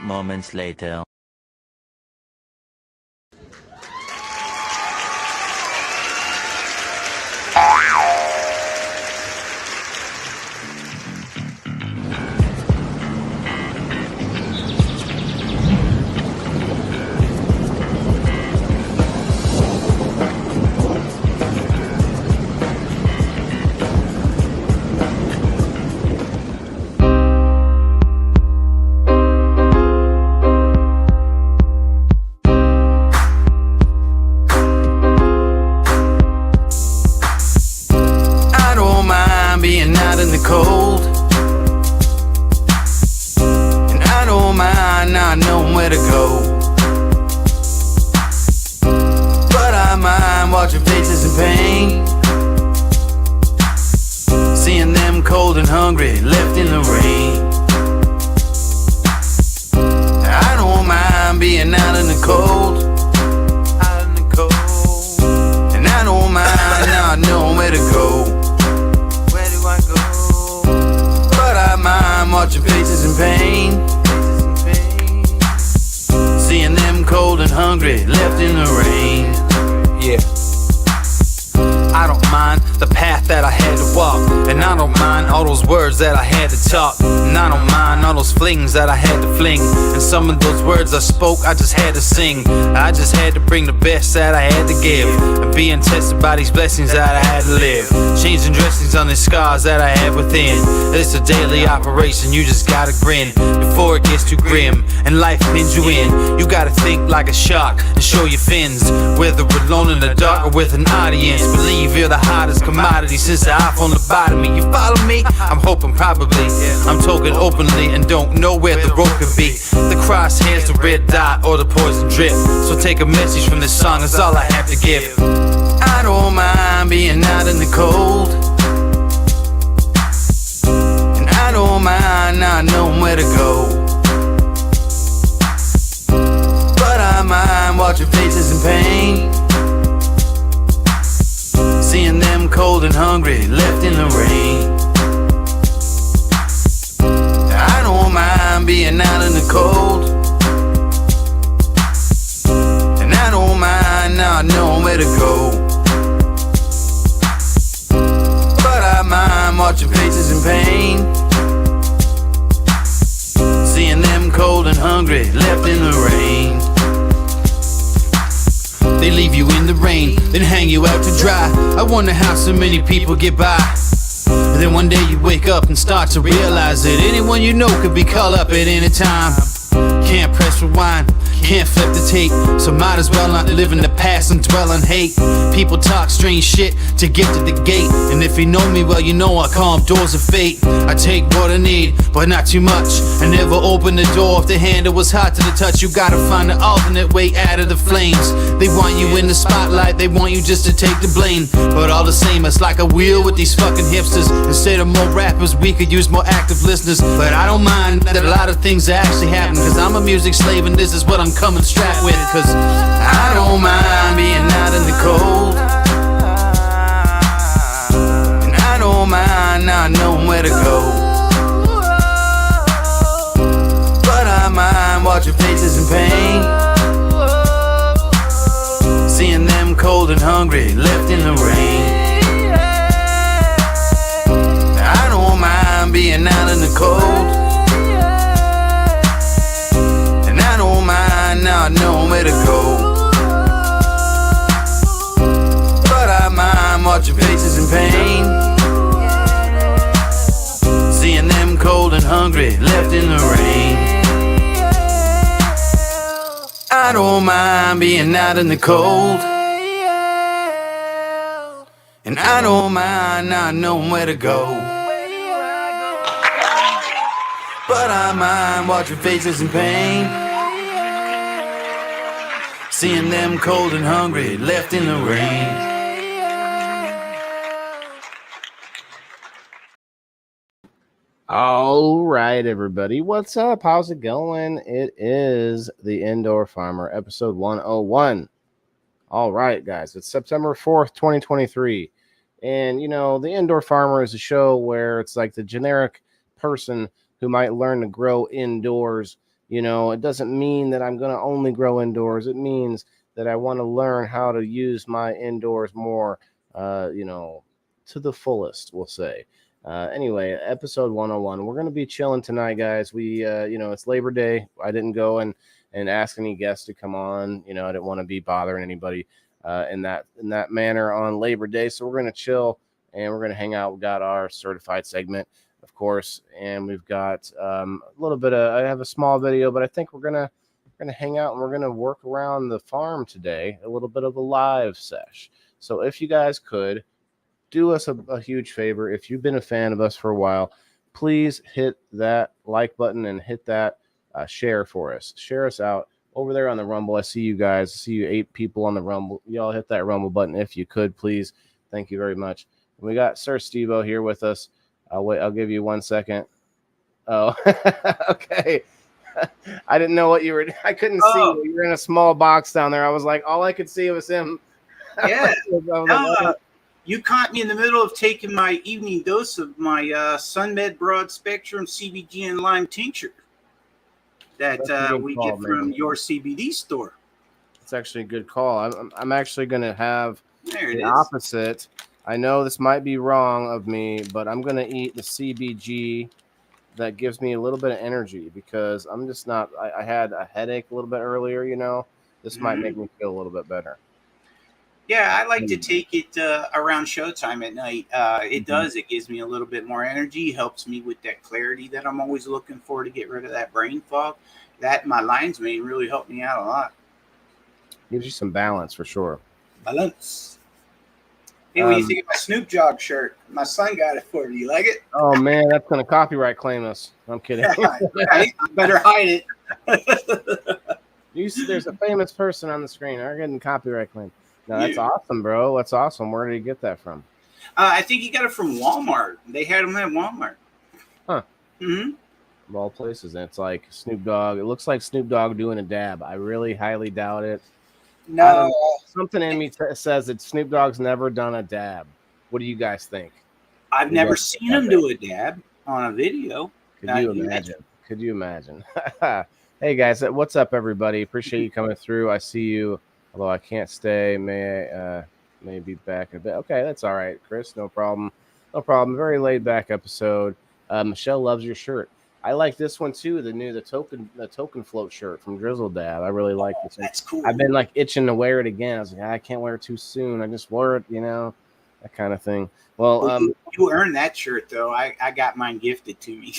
moments later. Cold, and I don't mind not knowing where to go, but I mind watching faces in pain, seeing them cold and hungry left in the rain. I don't mind being out in the cold, and I don't mind not knowing where to go. I'm watching faces in pain, seeing them cold and hungry left in the rain. Yeah, I don't mind the path that I had to walk, and I don't mind all those words that I had to talk, and I don't mind all those flings that I had to fling, and some of those words I spoke I just had to sing. I just had to bring the best that I had to give, and being tested by these blessings that I had to live, changing dressings on the scars that I had within. It's a daily operation, you just gotta grin before it gets too grim and life pins you in. You gotta think like a shark and show your fins, whether alone in the dark or with an audience. Believe you're the hottest commodity since the iPhone to bottom me. You follow me? I'm hoping probably. I'm talking openly and don't know where the road could be. The crosshairs, the red dot, or the poison drip. So take a message from this song, that's all I have to give. I don't mind being out in the cold, and I don't mind not knowing where to go, but I mind watching faces in pain, seeing them cold and hungry left in the rain. I don't mind being out in the cold, and I don't mind not knowing where to go, but I mind watching faces in pain, seeing them cold and hungry left in the rain. They leave you in the rain, then hang you out to dry. I wonder how so many people get by. And then one day you wake up and start to realize that anyone you know could be called up at any time. Can't press rewind, can't flip the tape, so might as well not live in the past and dwell on hate. People talk strange shit to get to the gate, and if you know me well, you know I call them doors of fate. I take what I need, but not too much. I never open the door if the handle was hot to the touch. You gotta find an alternate way out of the flames. They want you in the spotlight, they want you just to take the blame, but all the same, it's like a wheel with these fucking hipsters. Instead of more rappers, we could use more active listeners. But I don't mind that a lot of things are actually happening, cause I'm a music slave and this is what I'm coming strapped with. Cause I don't mind being out in the cold, and I don't mind not knowing where to go, but I mind watching faces in pain, seeing them cold and hungry left in the rain. I don't mind being out in the cold, not knowing where to go, but I mind watching faces in pain, seeing them cold and hungry left in the rain. I don't mind being out in the cold, and I don't mind not knowing where to go, but I mind watching faces in pain, seeing them cold and hungry left in the rain. All right, everybody. What's up? How's it going? It is the Indoor Farmer, episode 101. All right, guys. It's September 4th, 2023. And, you know, the Indoor Farmer is a show where it's like the generic person who might learn to grow indoors It doesn't mean that I'm going to only grow indoors. It means that I want to learn how to use my indoors more, to the fullest, we'll say. Anyway, episode 101. We're going to be chilling tonight, guys. It's Labor Day. I didn't go and ask any guests to come on. I didn't want to be bothering anybody in that manner on Labor Day. So we're going to chill and we're going to hang out. We got our certified segment, of course, and we've got a little bit of. I have a small video, but I think we're gonna hang out and we're gonna work around the farm today. A little bit of a live sesh. So if you guys could do us a huge favor, if you've been a fan of us for a while, please hit that like button and hit that share for us. Share us out over there on the Rumble. I see you guys. I see you 8 people on the Rumble. Y'all hit that Rumble button if you could, please. Thank you very much. And we got Siir SteveO here with us. I'll give you 1 second. Oh, okay. I didn't know what you were. I couldn't see you. You were in a small box down there. I was like, all I could see was him. Yeah. You caught me in the middle of taking my evening dose of my SunMed Broad Spectrum CBD and Lime tincture that we get from your CBD store. It's actually a good call. I'm actually going to have the opposite. I know this might be wrong of me, but I'm going to eat the CBG that gives me a little bit of energy because I'm just not. I had a headache a little bit earlier. This might make me feel a little bit better. Yeah, I like to take it around showtime at night. It does. It gives me a little bit more energy. Helps me with that clarity that I'm always looking for to get rid of that brain fog. That and my lion's mane really helped me out a lot. Gives you some balance for sure. Balance. Hey, what do you think of my Snoop Dogg shirt? My son got it for me. You like it? Oh, man, that's going to copyright claim us. I'm kidding. I better hide it. There's a famous person on the screen. They're getting copyright claim. No, that's awesome, bro. That's awesome. Where did you get that from? I think he got it from Walmart. They had them at Walmart. Huh. Mm-hmm. Of all places. And it's like Snoop Dogg. It looks like Snoop Dogg doing a dab. I really highly doubt it. No. Something in me says that Snoop Dogg's never done a dab. What do you guys think? I've never seen him do a dab on a video. Could you imagine? Could you imagine? Hey, guys. What's up, everybody? Appreciate you coming through. I see you. Although I can't stay, may be back a bit. Okay, that's all right, Chris. No problem. No problem. Very laid back episode. Michelle loves your shirt. I like this one too. The token float shirt from Drizzle Dab. I really like this one. That's cool. I've been like itching to wear it again. I was like, I can't wear it too soon. I just wore it, that kind of thing. Well, you earned that shirt though. I got mine gifted to me.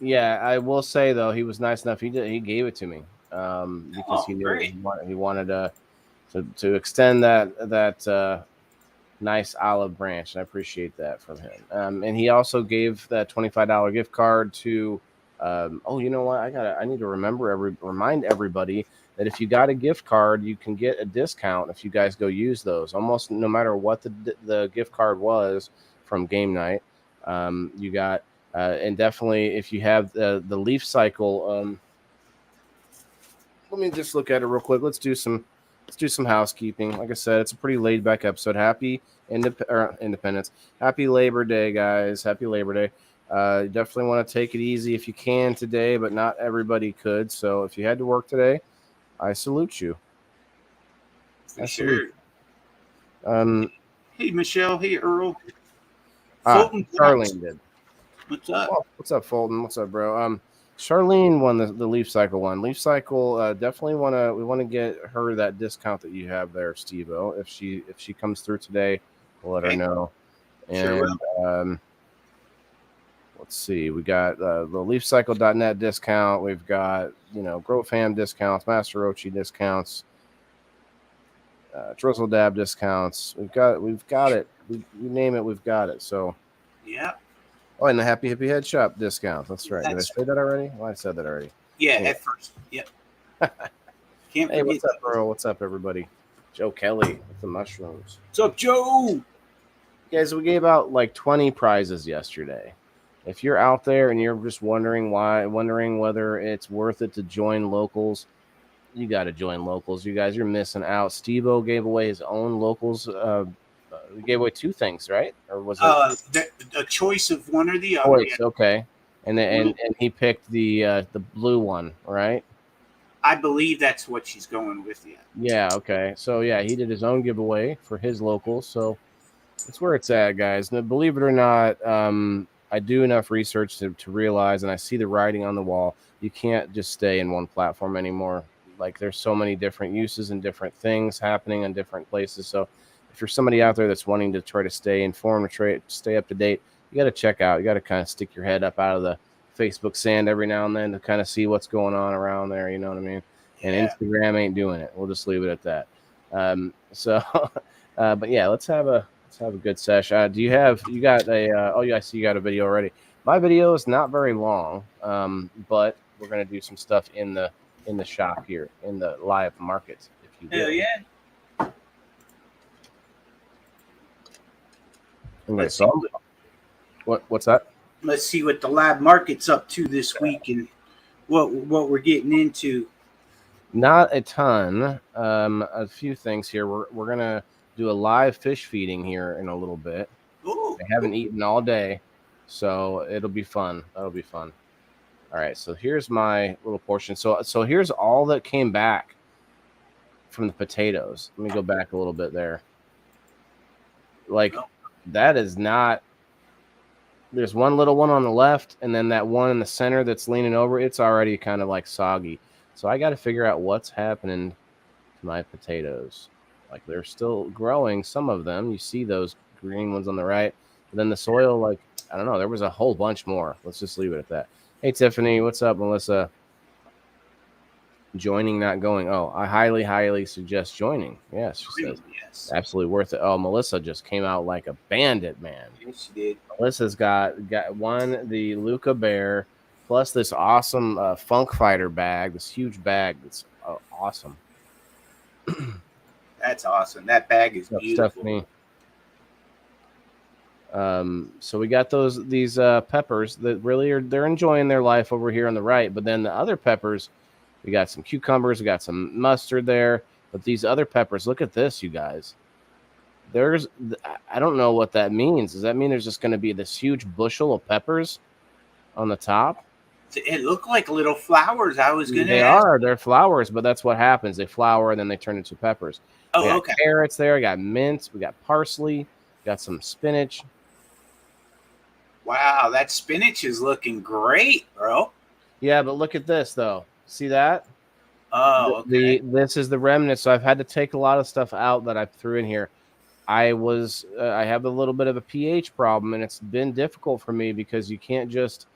Yeah, I will say though, he was nice enough. He gave it to me. Because he knew he wanted to extend that nice olive branch, and I appreciate that from him. And he also gave that $25 gift card to. You know what? I need to remind everybody that if you got a gift card, you can get a discount if you guys go use those. Almost no matter what the gift card was from game night, you got and definitely if you have the Leaf Cycle. Let me just look at it real quick. Let's do some housekeeping. Like I said, it's a pretty laid back episode. Happy Independence. Happy Labor Day, guys. Happy Labor Day. You definitely want to take it easy if you can today, but not everybody could. So if you had to work today, I salute you. Sure. Hey, Michelle. Hey, Earl. Charlene did. What's up? Oh, what's up, Fulton? What's up, bro? Charlene won the Leaf Cycle one. Leaf Cycle definitely we want to get her that discount that you have there, SteveO. If she comes through today, we'll let her know. And sure let's see, we got the LeafCycle.net discount. We've got Grow Fam discounts, Master Rochi discounts, Drizzle Dab discounts. We've got it. You name it, we've got it. So yeah. Oh, and the Happy Hippie Head Shop discount. That's right. Did I say that already? Well, I said that already. Yeah, at first. Yep. Hey, what's up, Earl? What's up, everybody? Joe Kelly with the mushrooms. What's up, Joe? Guys, we gave out like 20 prizes yesterday. If you're out there and you're just wondering whether it's worth it to join locals, you got to join locals. You guys, you're missing out. SteveO gave away his own locals. We gave away 2 things, right? Or was it a choice of one or the other? Choice, okay. and he picked the blue one, right? I believe that's what she's going with. Yeah. Yeah. Okay. So yeah, he did his own giveaway for his locals. So that's where it's at, guys. Now, believe it or not, I do enough research to realize, and I see the writing on the wall. You can't just stay in one platform anymore. Like there's so many different uses and different things happening in different places. So if you're somebody out there that's wanting to try to stay informed, stay up to date, you got to check out. You got to kind of stick your head up out of the Facebook sand every now and then to kind of see what's going on around there. You know what I mean? And Yeah. Instagram ain't doing it. We'll just leave it at that. So, but yeah, let's have a good sesh. Do you got a? Oh, yeah, I see you got a video already. My video is not very long, but we're gonna do some stuff in the shop here in the live market, if you will. Hell yeah. Okay, so what's that? Let's see what the lab market's up to this week and what we're getting into. Not a ton. A few things here. We're gonna do a live fish feeding here in a little bit. Ooh. I haven't eaten all day, so it'll be fun. That'll be fun. All right, so here's my little portion. So here's all that came back from the potatoes. Let me go back a little bit there. Like that is not. There's one little one on the left, and then that one in the center that's leaning over. It's already kind of like soggy. So I got to figure out what's happening to my potatoes. Like they're still growing, some of them. You see those green ones on the right. But then the soil, like, I don't know, there was a whole bunch more. Let's just leave it at that. Hey, Tiffany, what's up, Melissa? Joining, not going. Oh, I highly, highly suggest joining. Yes, she says. Yes. Absolutely worth it. Oh, Melissa just came out like a bandit, man. Yes, she did. Melissa's got one, the Luca Bear, plus this awesome Funk Fighter bag, this huge bag that's awesome. That's awesome. That bag is beautiful. Stephanie. So we got these peppers that really they're enjoying their life over here on the right, but then the other peppers, we got some cucumbers, we got some mustard there, but these other peppers, look at this, you guys. I don't know what that means. Does that mean there's just going to be this huge bushel of peppers on the top? It looked like little flowers. I was going to ask. They're flowers, but that's what happens. They flower and then they turn into peppers. Oh, we got okay. Carrots there. We got mint. We got parsley. Got some spinach. Wow, that spinach is looking great, bro. Yeah, but look at this, though. See that? Oh, okay. This is the remnant. So I've had to take a lot of stuff out that I threw in here. I have a little bit of a pH problem, and it's been difficult for me because you can't just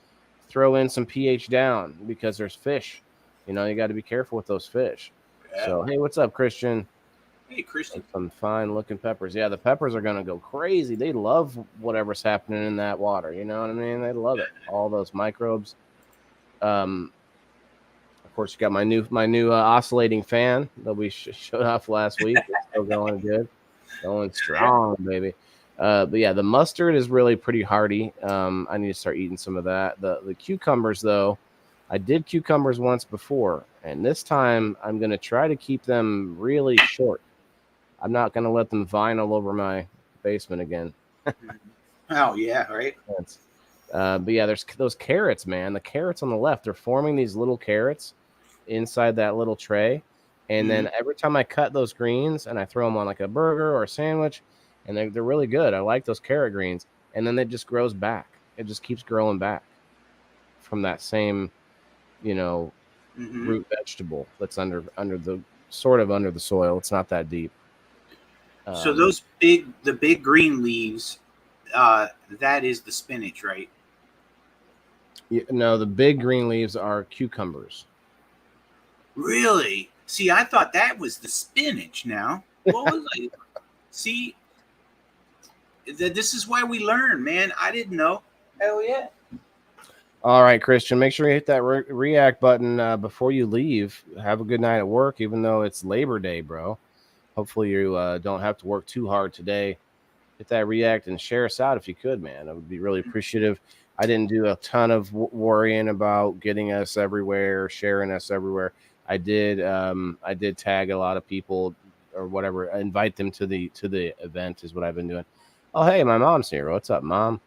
throw in some pH down because there's fish. You know, you got to be careful with those fish. Yeah. So, hey, what's up, Christian? Hey, Christian. Some fine-looking peppers. Yeah, the peppers are going to go crazy. They love whatever's happening in that water. You know what I mean? They love it. All those microbes. Of course, you got my new oscillating fan that we showed off last week. It's still going good. Going strong, baby. But yeah, the mustard is really pretty hearty. I need to start eating some of that. The cucumbers, though, I did cucumbers once before, and this time I'm going to try to keep them really short. I'm not going to let them vine all over my basement again. Oh, yeah, right? But yeah, there's those carrots, man. The carrots on the left, they're forming these little carrots inside that little tray. And then every time I cut those greens and I throw them on like a burger or a sandwich, and they're really good. I like those carrot greens. And then it just grows back. It just keeps growing back from that same, root vegetable that's under the soil. It's not that deep. So the big green leaves, that is the spinach, right? No, the big green leaves are cucumbers. Really? See, I thought that was the spinach now. What was I? See, this is why we learn, man. I didn't know. Hell yeah. All right, Christian, make sure you hit that react button before you leave. Have a good night at work, even though it's Labor Day, bro. Hopefully you don't have to work too hard today. Hit that react and share us out if you could, man. I would be really appreciative. I didn't do a ton of worrying about getting us everywhere, sharing us everywhere. I did tag a lot of people or whatever, invite them to the event is what I've been doing. Oh, hey, my mom's here. What's up, Mom?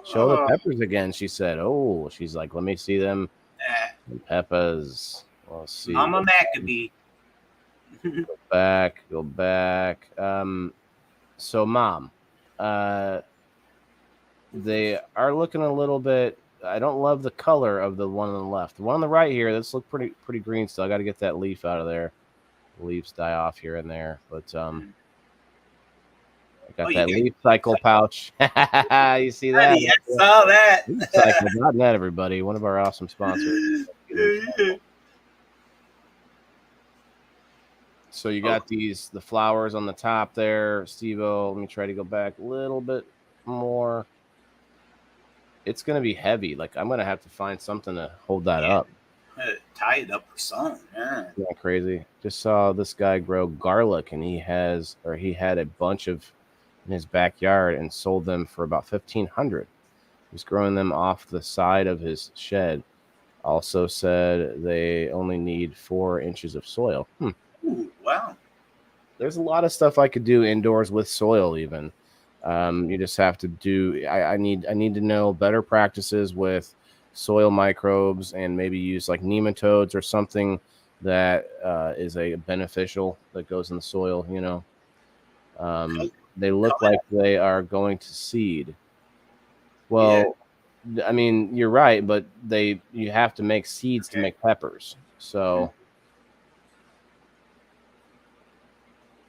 Show the peppers again, she said. Oh, she's like, let me see them peppers. Let's see. Mama Maccabee. Go back. So Mom, they are looking a little bit. I don't love the color of the one on the left. The one on the right here, this look pretty green still. I got to get that leaf out of there. The leaves die off here and there, but I got that leaf cycle pouch. You see that? I saw that. Leaf cycle, not net, everybody. One of our awesome sponsors. So you got the flowers on the top there, SteveO. Let me try to go back a little bit more. It's going to be heavy. Like, I'm going to have to find something to hold that up. Tie it up or something. Yeah. Isn't that crazy? Just saw this guy grow garlic, and he had a bunch of in his backyard and sold them for about $1,500. He's growing them off the side of his shed. Also said they only need 4 inches of soil. Ooh, wow. There's a lot of stuff I could do indoors with soil even. You just have to do I need to know better practices with soil microbes and maybe use like nematodes or something that is a beneficial that goes in the soil, you know. They look like they are going to seed. Well, yeah. I mean, you're right, but you have to make seeds to make peppers. So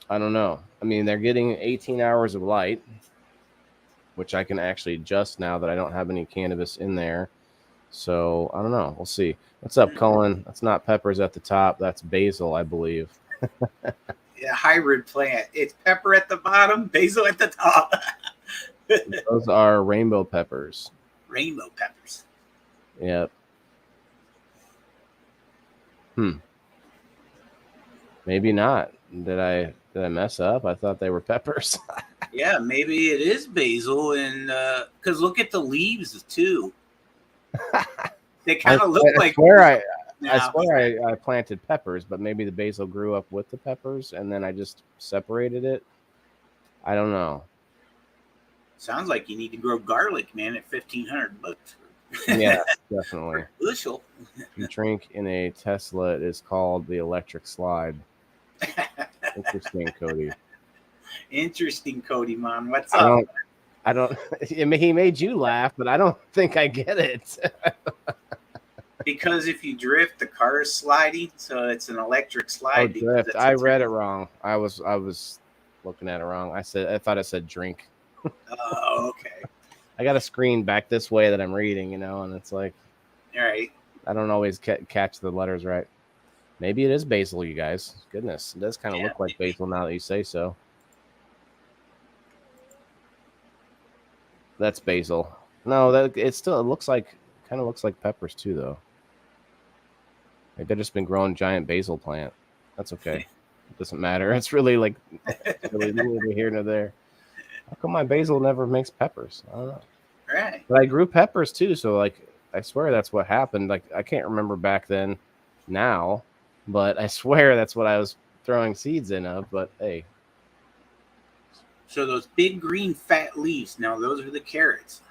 I don't know. I mean, they're getting 18 hours of light, which I can actually adjust now that I don't have any cannabis in there. So I don't know. We'll see. What's up, Cullen? That's not peppers at the top. That's basil, I believe. Yeah, hybrid plant. It's pepper at the bottom, basil at the top. Those are rainbow peppers. Rainbow peppers. Yep. Maybe not. Did I mess up? I thought they were peppers. Yeah, maybe it is basil, and because look at the leaves too. They kind of look like. I swear I planted peppers, but maybe the basil grew up with the peppers, and then I just separated it. I don't know. Sounds like you need to grow garlic, man, at $1,500. Yeah, definitely. Bushel. You drink in a Tesla. It is called the electric slide. Interesting, Cody. Interesting, Cody, man. What's up? I don't. He made you laugh, but I don't think I get it. Because if you drift, the car is sliding, so it's an electric slide. Oh, drift. I read it wrong. I was looking at it wrong. I thought it said drink. Oh, okay. I got a screen back this way that I'm reading, you know, and it's like, all right. I don't always catch the letters right. Maybe it is basil, you guys. Goodness, it does kind of look like basil now that you say so. That's basil. No, it looks like peppers too, though. Like they've just been growing giant basil plant. That's okay. It doesn't matter. It's really like really neither here nor there. How come my basil never makes peppers? I don't know. Right. But I grew peppers too, so like I swear that's what happened. Like I can't remember back then now, but I swear that's what I was throwing seeds in of. But hey. So those big green fat leaves, now those are the carrots.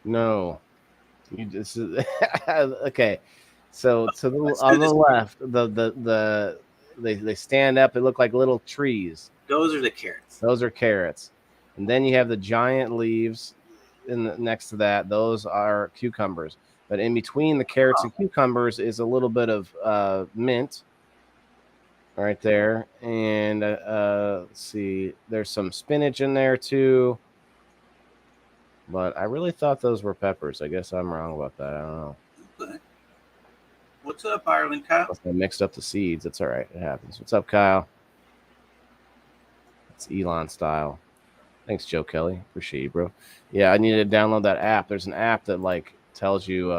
No. Okay. So to on the left, they stand up, they look like little trees. Those are the carrots. Those are carrots. And then you have the giant leaves next to that. Those are cucumbers. But in between the carrots and cucumbers is a little bit of mint right there. And let's see, there's some spinach in there too. But I really thought those were peppers. I guess I'm wrong about that. I don't know. Okay. What's up, Ireland Kyle? I mixed up the seeds. It's all right. It happens. What's up, Kyle? It's Elon style. Thanks, Joe Kelly. Appreciate you, bro. Yeah, I need to download that app. There's an app that like tells you.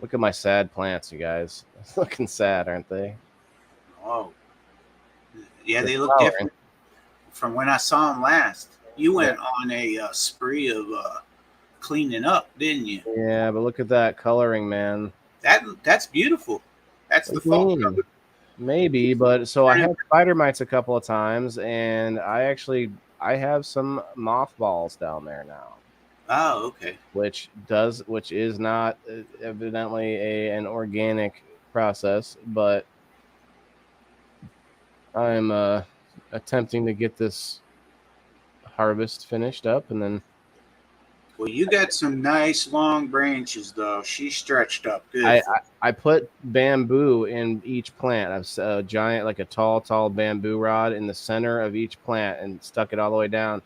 Look at my sad plants, you guys. It's looking sad, aren't they? Oh, yeah, they look different from when I saw them last. You went on a spree of cleaning up, didn't you? Yeah, but look at that coloring, man. That's beautiful. That's the fall Maybe, but so I had spider mites a couple of times, and I actually I have some mothballs down there now, Oh, okay. which is not evidently an organic process, but I'm attempting to get this harvest finished up, and then Well, you got some nice long branches, though. She stretched up good. I put bamboo in each plant. I've a giant, like a tall bamboo rod in the center of each plant and stuck it all the way down.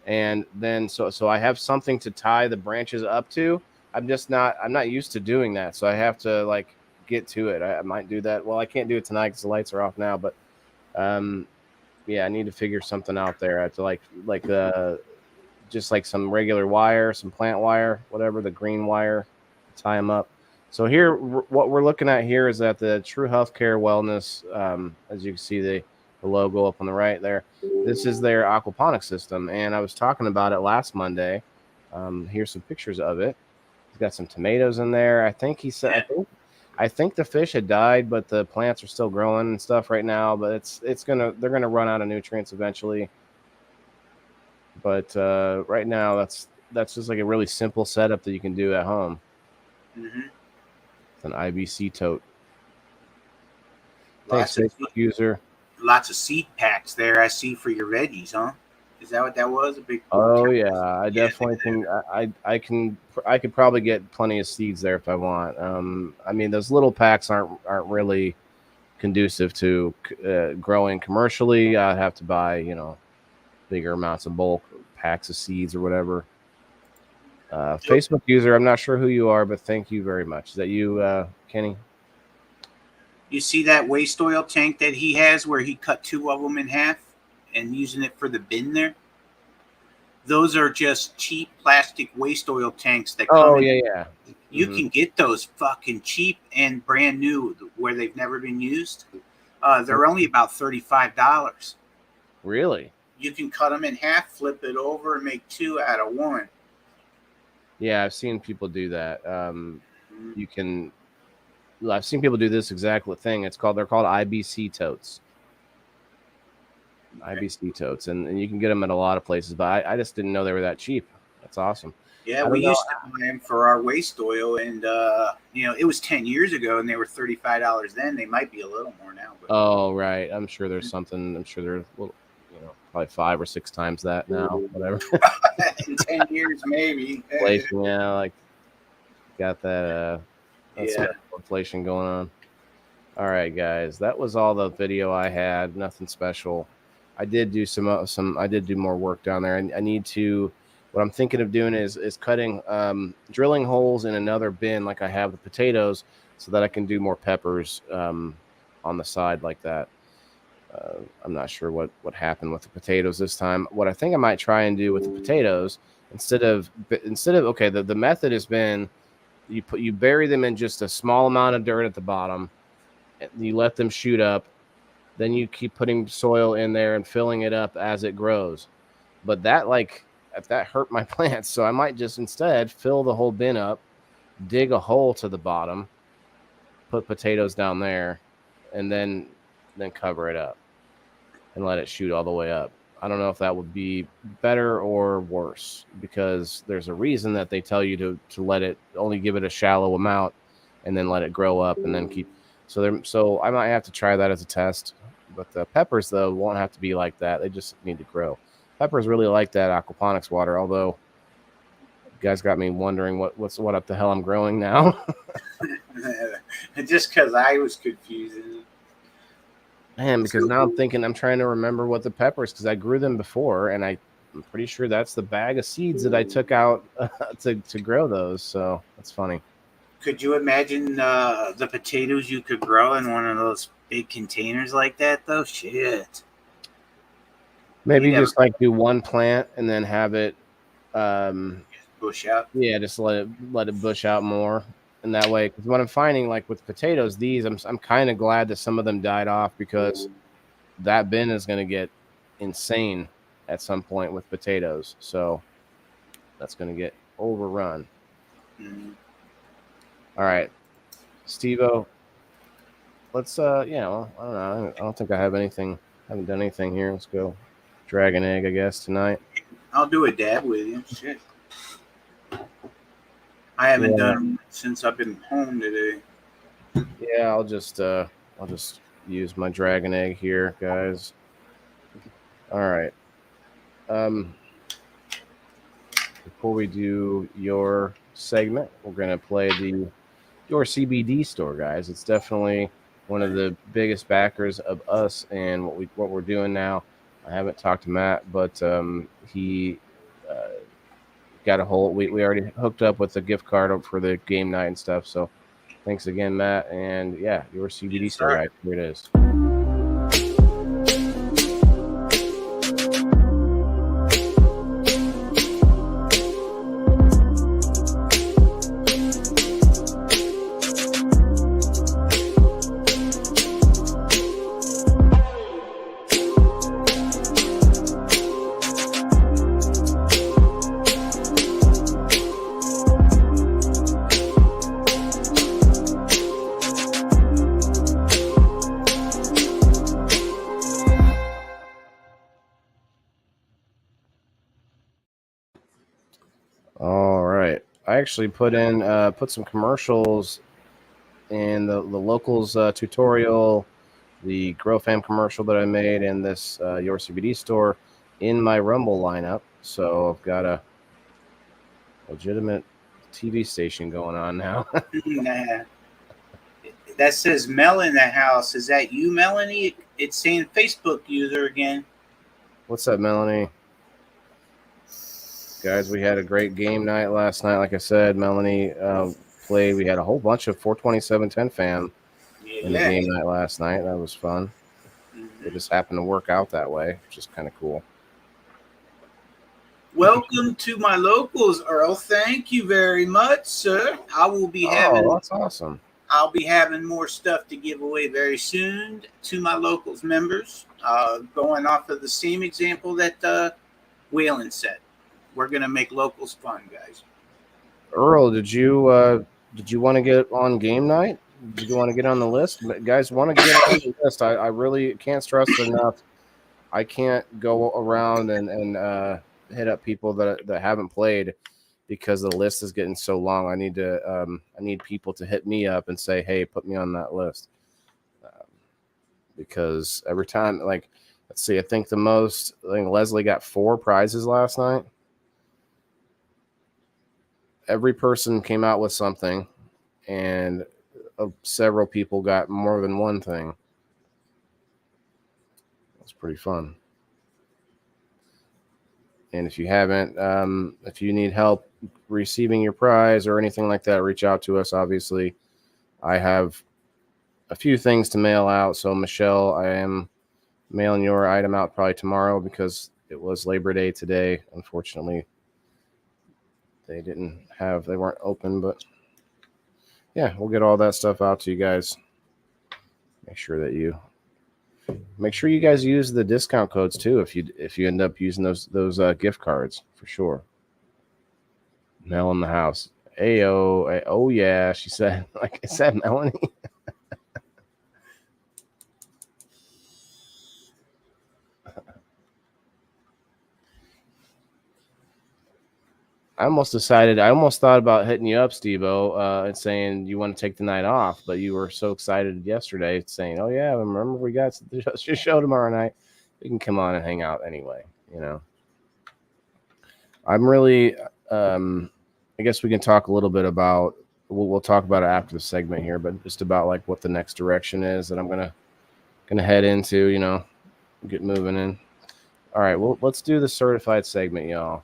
And then so I have something to tie the branches up to. I'm not used to doing that, so I have to like get to it. I might do that. Well, I can't do it tonight because the lights are off now, but yeah, I need to figure something out there. I have to like just like some regular wire, some plant wire, whatever, the green wire, tie them up. So here, what we're looking at here is that the True Healthcare Wellness, as you can see the logo up on the right there, this is their aquaponics system, and I was talking about it last Monday. Here's some pictures of it. He's got some tomatoes in there. I think he said, I think the fish had died, but the plants are still growing and stuff right now. But they're gonna run out of nutrients eventually. But right now, that's just like a really simple setup that you can do at home. Mm-hmm. It's an IBC tote. Thanks, Facebook user. Lots of seed packs there. I see for your veggies, huh? Is that what that was? A big. Oh yeah, I definitely think I could probably get plenty of seeds there if I want. I mean, those little packs aren't really conducive to growing commercially. I'd have to buy bigger amounts of bulk packs of seeds or whatever. Facebook user, I'm not sure who you are, but thank you very much. Is that you, Kenny? You see that waste oil tank that he has where he cut 2 of them in half and using it for the bin there? Those are just cheap plastic waste oil tanks that come. Oh, yeah. You can get those fucking cheap and brand new where they've never been used. They're only about $35. Really? You can cut them in half, flip it over, and make 2 out of 1. Yeah, I've seen people do that. I've seen people do this exact thing. They're called IBC totes. Okay. IBC totes, and you can get them at a lot of places, but I just didn't know they were that cheap. That's awesome. Yeah, we used to buy them for our waste oil, and it was 10 years ago, and they were $35 then. They might be a little more now. But... Oh, right. I'm sure there's something. I'm sure they're probably 5 or 6 times that now. Whatever. In 10 years, maybe. Inflation, yeah, like got that. Inflation going on. All right, guys, that was all the video I had. Nothing special. I did do I did do more work down there. I need to. What I'm thinking of doing is cutting, drilling holes in another bin like I have the potatoes, so that I can do more peppers on the side like that. I'm not sure what happened with the potatoes this time. What I think I might try and do with the potatoes instead of okay, the method has been you bury them in just a small amount of dirt at the bottom, and you let them shoot up. Then you keep putting soil in there and filling it up as it grows. But that hurt my plants, so I might just instead fill the whole bin up, dig a hole to the bottom, put potatoes down there, and then cover it up and let it shoot all the way up. I don't know if that would be better or worse, because there's a reason that they tell you to let it, only give it a shallow amount and then let it grow up and then keep. So I might have to try that as a test. But the peppers, though, won't have to be like that. They just need to grow. Peppers really like that aquaponics water, although you guys got me wondering what up the hell I'm growing now. Just because I was confused. Man, because now I'm trying to remember what the peppers, because I grew them before, and I'm pretty sure that's the bag of seeds that I took out to grow those. So that's funny. Could you imagine the potatoes you could grow in one of those big containers like that, though? Shit. Maybe just like do one plant and then have it bush out. Yeah, just let it bush out more. And that way, because what I'm finding, like with potatoes, I'm kind of glad that some of them died off, because that bin is going to get insane at some point with potatoes. So that's going to get overrun. Mm-hmm. All right, SteveO, let's I don't know. I don't think I have anything. I haven't done anything here. Let's go. Dragon egg, I guess, tonight. I'll do a dab with you. Shit. I haven't done it since I've been home today. Yeah, I'll just use my dragon egg here, guys. All right. Before we do your segment, we're gonna play the Your CBD store, guys. It's definitely one of the biggest backers of us and what we're doing now. I haven't talked to Matt, but he got a hold. We already hooked up with the gift card for the game night and stuff. So thanks again, Matt. And yeah, Your CBD store, guys. Here it is. All right. I actually put some commercials in the locals tutorial, the Grow Fam commercial that I made, and this Your CBD store in my Rumble lineup. So I've got a legitimate TV station going on now. Nah. That says Mel in the house. Is that you, Melanie? It's saying Facebook user again. What's up, Melanie? Guys, we had a great game night last night. Like I said, Melanie played. We had a whole bunch of 42710 fam in the game night last night. That was fun. It just happened to work out that way, which is kind of cool. Welcome to my locals, Earl. Thank you very much, sir. I will be having. Oh, that's awesome. I'll be having more stuff to give away very soon to my locals members. Going off of the same example that Waylon said, we're gonna make locals fun, guys. Earl, did you want to get on game night? Did you want to get on the list? Guys, want to get on the list? I really can't stress it enough. I can't go around and hit up people that haven't played because the list is getting so long. I need people to hit me up and say, hey, put me on that list. Because every time, like, let's see, I think Leslie got 4 prizes last night. Every person came out with something, and several people got more than one thing. It's pretty fun. And if you haven't, if you need help receiving your prize or anything like that, reach out to us. Obviously, I have a few things to mail out. So, Michelle, I am mailing your item out probably tomorrow because it was Labor Day today. Unfortunately, they weren't open, but yeah, we'll get all that stuff out to you guys. Make sure you guys use the discount codes too if you end up using those gift cards for sure. Mel in the house. Ayo, oh yeah, she said. Like I said, Melanie. I almost thought about hitting you up, SteveO, and saying you want to take the night off, but you were so excited yesterday saying, oh yeah, remember we got the show tomorrow night. We can come on and hang out anyway, you know. I'm really, I guess we can talk a little bit about, we'll talk about it after the segment here, but just about like what the next direction is that I'm gonna head into, you know, get moving in. All right, well, let's do the certified segment, y'all.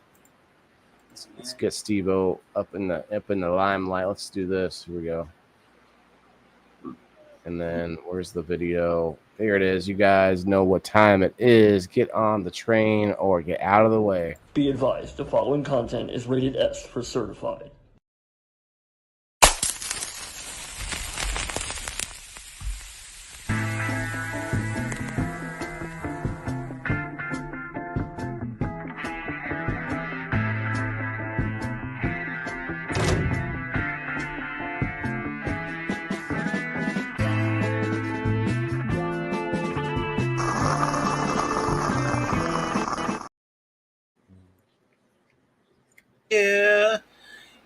Let's get SteveO up in the limelight. Let's do this. Here we go. And then where's the video? There it is. You guys know what time it is. Get on the train or get out of the way. Be advised, the following content is rated S for certified. Yeah,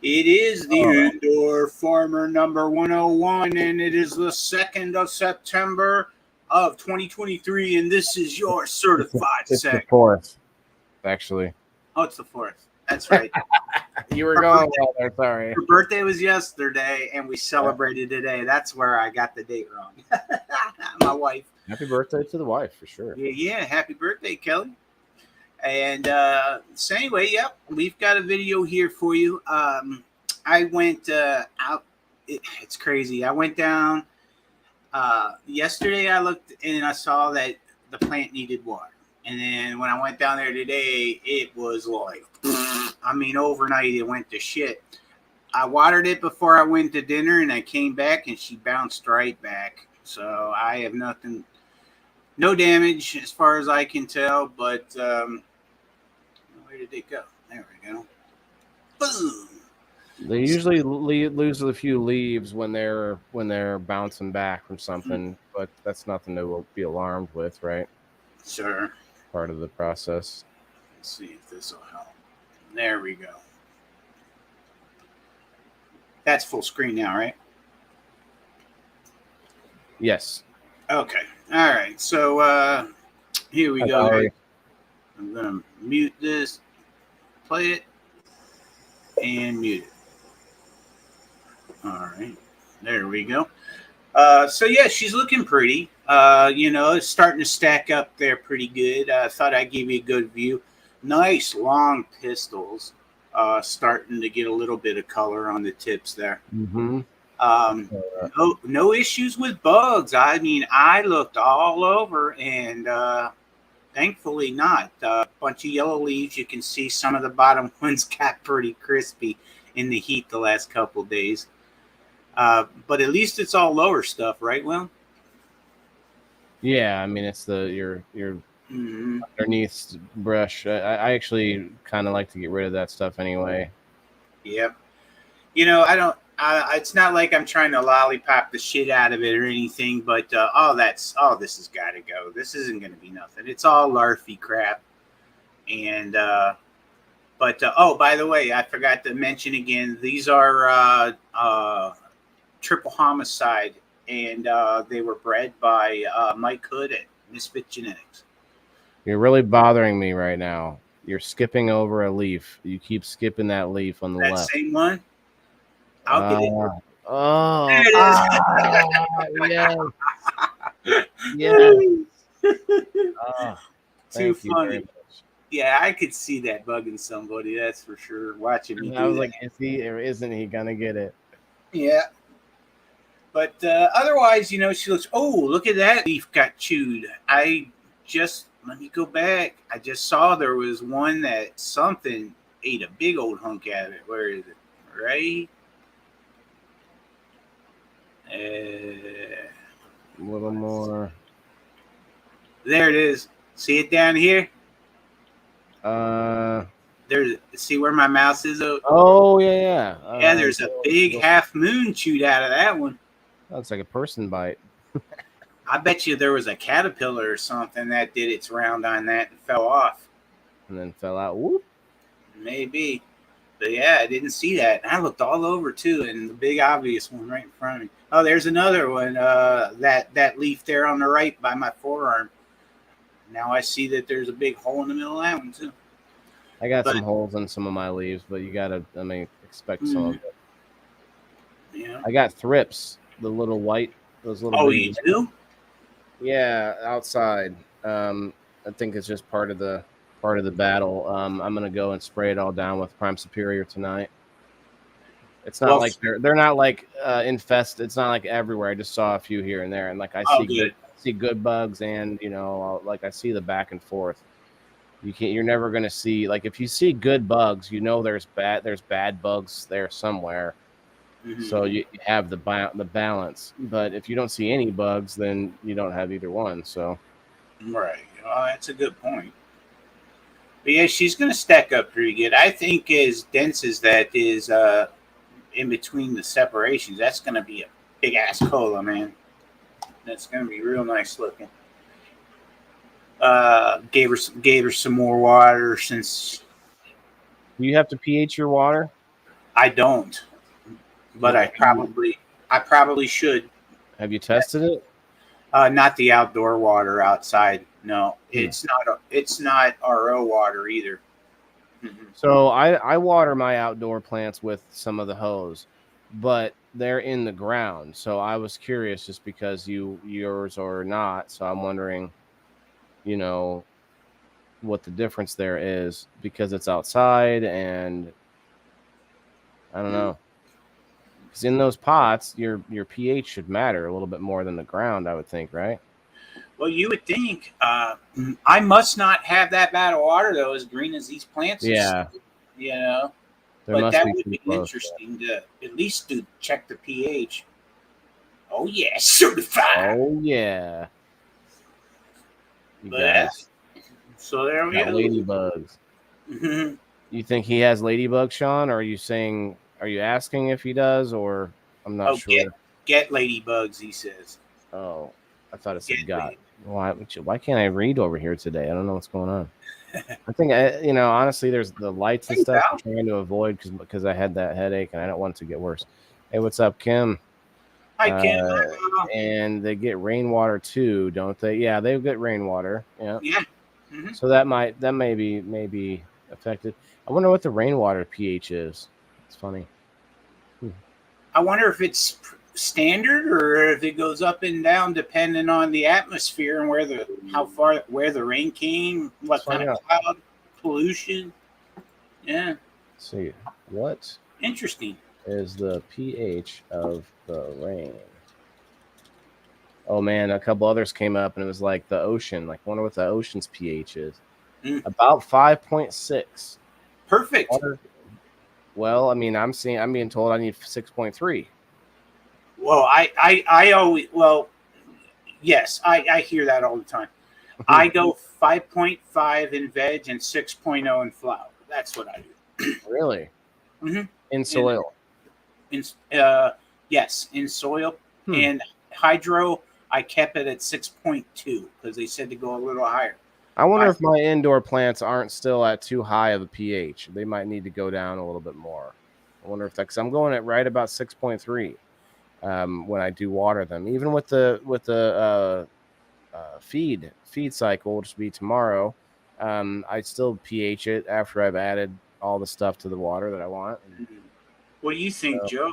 it is the Oh. Indoor Farmer number 101, and it is the 2nd of September of 2023, and this is your certified It's the sec. 4th, actually. Oh, it's the 4th. That's right. You were Her going birthday, well there. Sorry. her birthday was yesterday, and we celebrated today. That's where I got the date wrong. My wife. Happy birthday to the wife, for sure. Yeah, happy birthday, Kelly. And so anyway, yep, we've got a video here for you. I went out. It's crazy. I went down yesterday. I looked and I saw that the plant needed water. And then when I went down there today, it was like, I mean, overnight it went to shit. I watered it before I went to dinner, and I came back and she bounced right back. So I have nothing, no damage as far as I can tell. But where did it go? There we go. Boom. They usually lose a few leaves when they're bouncing back from something, but that's nothing to be alarmed with, right? Sure. Part of the process. Let's see if this will help. There we go. That's full screen now, right? Yes. Okay. All right. So here we go. Sorry. I'm gonna mute this, play it, and mute it. All right. There we go. So yeah, she's looking pretty. It's starting to stack up there pretty good. I thought I'd give you a good view. Nice long pistils. Starting to get a little bit of color on the tips there. Mm-hmm. No issues with bugs. I mean, I looked all over, and thankfully not. A bunch of yellow leaves. You can see some of the bottom ones got pretty crispy in the heat the last couple of days. But at least it's all lower stuff, right, Will? Yeah, I mean it's your Mm-hmm. underneath brush. I actually kind of like to get rid of that stuff anyway. Yep. I don't. It's not like I'm trying to lollipop the shit out of it or anything, but this has got to go. This isn't going to be nothing. It's all larfy crap. And by the way, I forgot to mention again. These are triple homicide, and they were bred by Mike Hood at Misfit Genetics. You're really bothering me right now. You're skipping over a leaf. You keep skipping that leaf on the That left. same one. I'll get it. Oh, There it is. yes. Too Thank you very funny. much. Yeah, I could see that bugging somebody. That's for sure. Watching me. I was like, is he or isn't he gonna get it? Yeah. But otherwise, she looks. Oh, look at that leaf got chewed. Let me go back. I just saw there was one that something ate a big old hunk out of it. Where is it? Right. A little more. There it is. See it down here? See where my mouse is? Oh yeah. Yeah, there's a big half moon chewed out of that one. That's like a person bite. I bet you there was a caterpillar or something that did its round on that and fell off. And then fell out. Whoop. Maybe. But yeah, I didn't see that. And I looked all over too, and the big obvious one right in front of me. Oh, there's another one. That leaf there on the right by my forearm. Now I see that there's a big hole in the middle of that one too. I got some holes in some of my leaves, but you gotta, expect some of it. Yeah. I got thrips, the little white, those little. Oh, you do? Yeah, outside. I think it's just part of the battle. I'm gonna go and spray it all down with Prime Superior tonight. It's not like they're not like infested. It's not like everywhere. I just saw a few here and there, and like I see good bugs, and like I see the back and forth. You're never gonna see, like, if you see good bugs, there's bad bugs there somewhere. Mm-hmm. So you have the balance. But if you don't see any bugs, then you don't have either one. So right. That's a good point. But yeah, she's going to stack up pretty good. I think as dense as that is in between the separations, that's going to be a big ass cola, man. That's going to be real nice looking. Gave her some more water since Do you have to pH your water? I don't, but What I probably should. have you tested it? Not the outdoor water outside. No, Hmm. it's not RO water either. Mhm. So I water my outdoor plants with some of the hose, but they're in the ground. So I was curious just because yours are not. So I'm wondering, you know, what the difference there is because it's outside and I don't know. Because in those pots, your pH should matter a little bit more than the ground, I would think, right? Well, you would think I must not have that bad of water though, as green as these plants is. Yeah, You know, there but must that be would pretty be close. interesting to at least to check the pH. Oh yeah, certified. Oh yeah, you But yeah, guys so there we got go. ladybugs. Mhm. You think he has ladybugs, Sean? Or are you saying? Are you asking if he does, or I'm not Oh, sure. get ladybugs, he says. Oh, I thought it Get said got. lady. Why can't I read over here today? I don't know what's going on. I think honestly, there's the lights and Hey, stuff I'm pal. trying to avoid because I had that headache and I don't want it to get worse. Hey, what's up, Kim? Hi, Kim. Uh, Hi, and they get rainwater too, don't they? Yeah, they get rainwater. Yeah, yeah. Hmm. so that may be affected. I wonder what the rainwater pH is. It's funny. Hmm. I wonder if it's standard or if it goes up and down depending on the atmosphere and where the rain came, Let's what kind find of out. cloud pollution. Yeah, Let's see, what interesting. is the pH of the rain? Oh man, a couple others came up and it was like the ocean. Like, wonder what the ocean's pH is. Mm, About 5.6. perfect. Water. Well, I mean, I'm being told I need 6.3. Well, I always yes, I hear that all the time. I go 5.5 in veg and 6.0 in flour. That's what I do. Really? Hmm. In And soil. in yes, in soil Hmm. and hydro, I kept it at 6.2 because they said to go a little higher. I wonder I if my indoor plants aren't still at too high of a pH. They might need to go down a little bit more. I wonder if that because I'm going at right about 6.3 when I do water them. Even with the feed cycle, which will be tomorrow, I still pH it after I've added all the stuff to the water that I want. And What do you think, so Joe?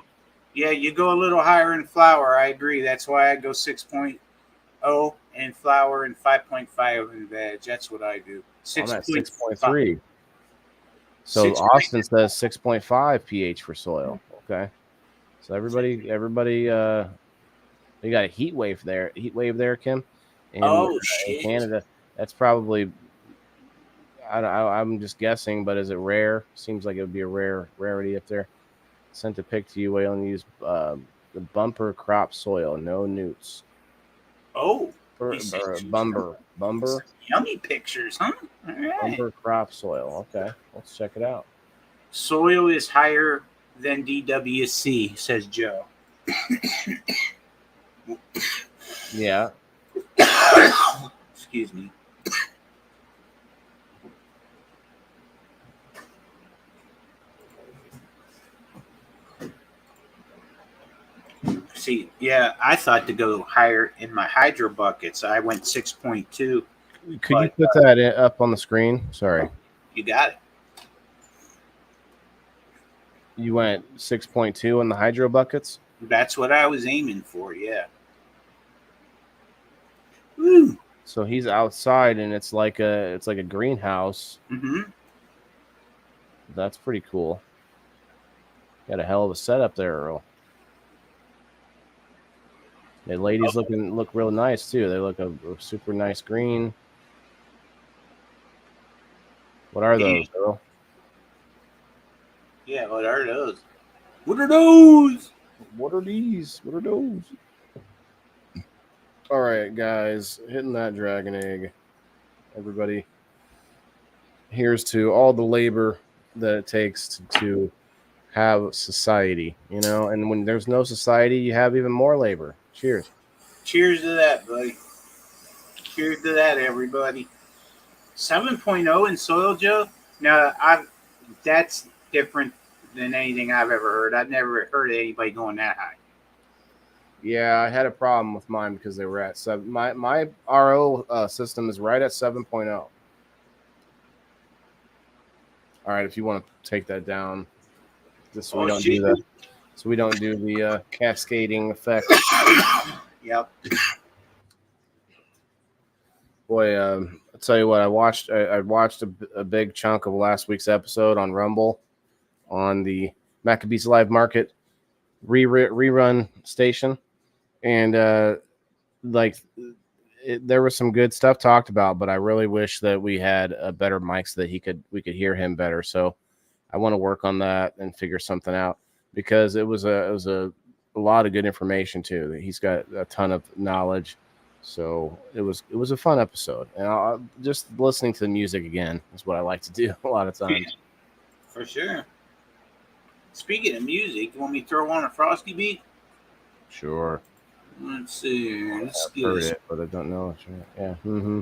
Yeah, you go a little higher in flour. I agree. That's why I go 6.0 in flour and 5.5 in veg. That's what I do. I'm at 6.5. 6.3. So 6. Austin says 6.5 pH for soil. Okay. So everybody, we got a heat wave there. Heat wave there, Kim, Oh in shit. Canada. That's probably I'm just guessing, but is it rare? Seems like it would be a rarity if they're sent a pic to you. We only use the bumper crop soil, no newts. Oh, he said Bumper yummy pictures, huh? All right. bumper crop soil. Okay, let's check it out. Soil is higher than DWC, says Joe. Yeah, Excuse me. See, yeah, I thought to go higher in my hydro buckets. I went 6.2, could you but put that up on the screen? Sorry, you got it. you went 6.2 in the hydro buckets. That's what I was aiming for. Yeah. Woo. So he's outside, and it's like a greenhouse. Mm-hmm. That's pretty cool. Got a hell of a setup there, Earl. The ladies look real nice too. They look a super nice green. What are those, Earl? Yeah. What are those? What are those? What are these? What are those? All right, guys, hitting that dragon egg. Everybody, here's to all the labor that it takes to have society, and when there's no society, you have even more labor. Cheers. Cheers to that, buddy. Cheers to that, everybody. 7.0 in soil, Joe. Now, That's different than anything I've ever heard. I've never heard of anybody going that high. Yeah, I had a problem with mine because they were at 7. My RO system is right at 7.0. All right, if you want to take that down, just so we don't do that. So we don't do the cascading effect. Yep. Boy, I'll tell you what. I watched a big chunk of last week's episode on Rumble, on the Maccabees Live Market rerun station, and there was some good stuff talked about. But I really wish that we had a better mic so that we could hear him better. So I want to work on that and figure something out, because it was a lot of good information too. He's got a ton of knowledge. So it was a fun episode, and just listening to the music again is what I like to do a lot of times. Yeah, for sure. Speaking of music, you want me to throw on a Frosty beat? Sure. Let's see. I've heard it, but I don't know. Yeah. Mm-hmm.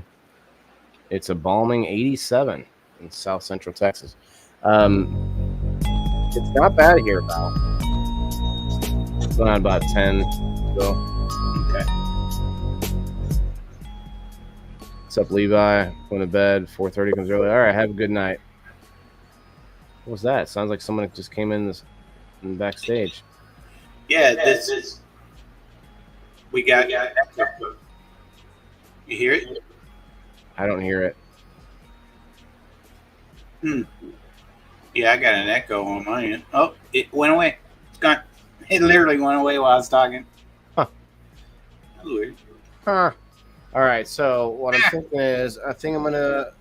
It's a balming 87 in South Central Texas. It's not bad here, pal. It's going on about 10. So. Okay. What's up, Levi? Going to bed. 4:30 comes early. All right, have a good night. What was that? Sounds like someone just came in backstage. Yeah, this is. We got. You hear it? I don't hear it. Yeah, I got an echo on my end. Oh, it went away. It's gone. It literally went away while I was talking. Huh. That's weird. Huh. All right, so what I'm thinking is, I think I'm gonna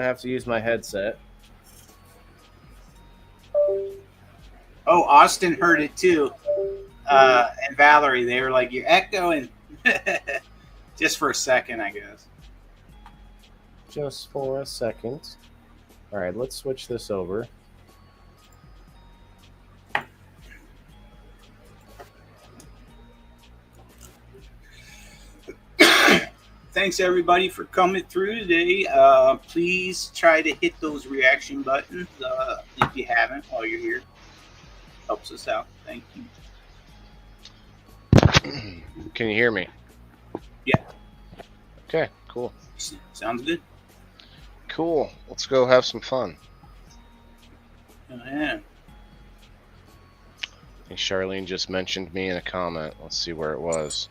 have to use my headset. Oh, Austin heard it too, and Valerie. They were like, "You're echoing," just for a second, I guess. Just for a second. All right, let's switch this over. Thanks everybody for coming through today. Please try to hit those reaction buttons if you haven't while you're here. Helps us out. Thank you. Can you hear me? Yeah. Okay, cool. Sounds good. Cool. Let's go have some fun. Oh, yeah. I think Charlene just mentioned me in a comment. Let's see where it was.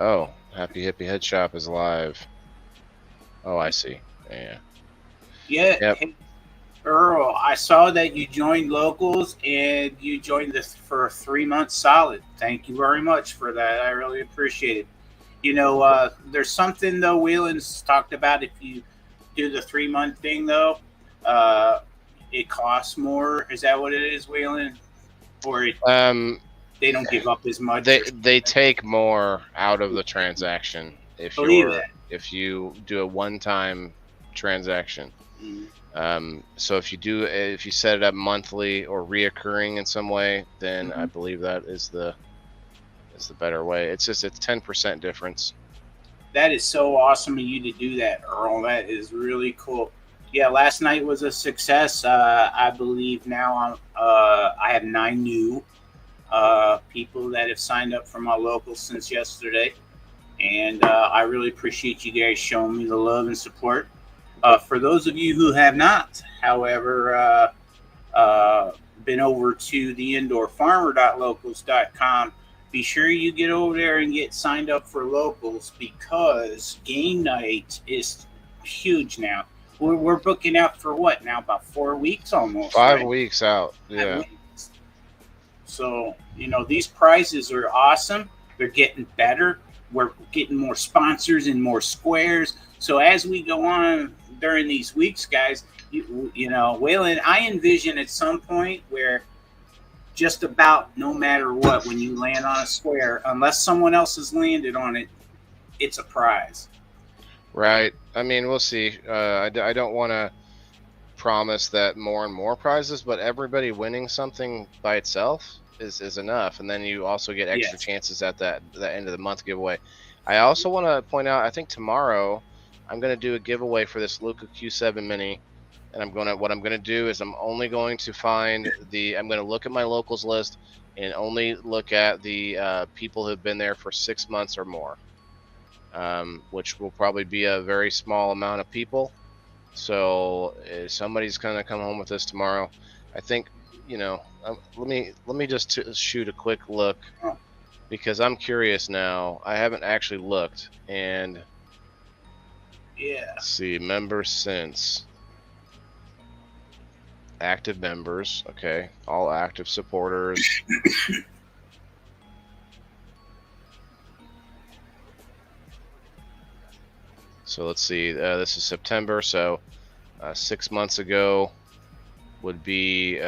Oh, Happy Hippie Head Shop is live. Oh, I see. Yeah. Yeah. Yep. Hey, Earl, I saw that you joined Locals and you joined this for 3 months solid. Thank you very much for that. I really appreciate it. You know, there's something, though, Whelan's talked about. If you do the 3-month thing, though, it costs more. Is that what it is, Whelan? Or they don't give up as much? They take more out of the transaction if you do a one-time transaction. So if you set it up monthly or reoccurring in some way, then I believe that is the better way. It's 10% difference. That is so awesome of you to do that, Earl. That is really cool. Yeah, last night was a success. I believe now I have 9 new people that have signed up for my local since yesterday, and I really appreciate you guys showing me the love and support. For those of you who have not, however, been over to the indoorfarmer.locals.com, be sure you get over there and get signed up for Locals, because game night is huge now. We're booking out for what now? About 4 weeks almost. 5 weeks out. Yeah. 5 weeks. So, you know, these prizes are awesome. They're getting better. We're getting more sponsors and more squares. So as we go on during these weeks, guys, you know, Waylon, I envision at some point where just about no matter what, when you land on a square, unless someone else has landed on it, it's a prize. Right. I mean, we'll see. I don't want to promise that more and more prizes, but everybody winning something by itself is enough. And then you also get extra chances at that end of the month giveaway. I also want to point out, I think tomorrow I'm going to do a giveaway for this Luca Q7 Mini. And what I'm gonna do is I'm only going to I'm gonna look at my locals list and only look at the people who've been there for 6 months or more, which will probably be a very small amount of people. So somebody's gonna come home with this tomorrow. I think, let me just shoot a quick look because I'm curious now. I haven't actually looked, and let's see, members since. Active members, okay, all active supporters. So let's see, this is September, so 6 months ago would be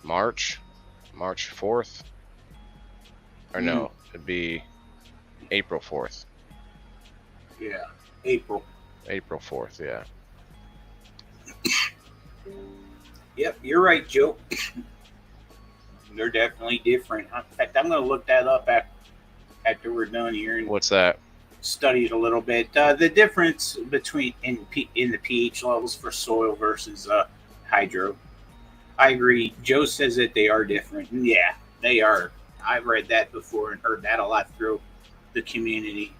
March 4th, or no, it'd be April 4th. Yeah, April 4th, yeah. Yep, you're right, Joe. They're definitely different. In fact, I'm going to look that up after we're done here and What's that? study it a little bit. The difference between in the pH levels for soil versus hydro. I agree. Joe says that they are different. Yeah, they are. I've read that before and heard that a lot through the community.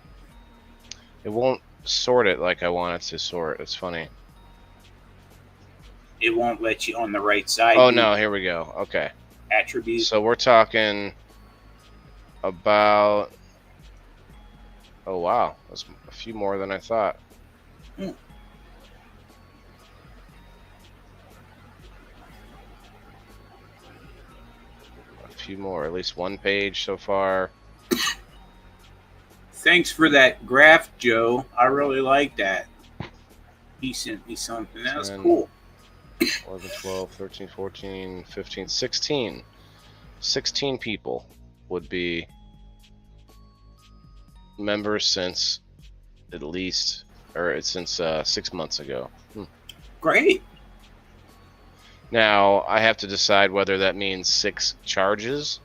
It won't sort it like I want it to sort. It's funny. It won't let you on the right side. Oh, no, here we go. Okay. Attributes. So we're talking about... Oh, wow. That's a few more than I thought. A few more. At least one page so far. Thanks for that graph, Joe. I really like that. He sent me something. That was cool. 11, 12, 13, 14, 15, 16. 16 people would be members since since 6 months ago. Great. Now, I have to decide whether that means 6 charges,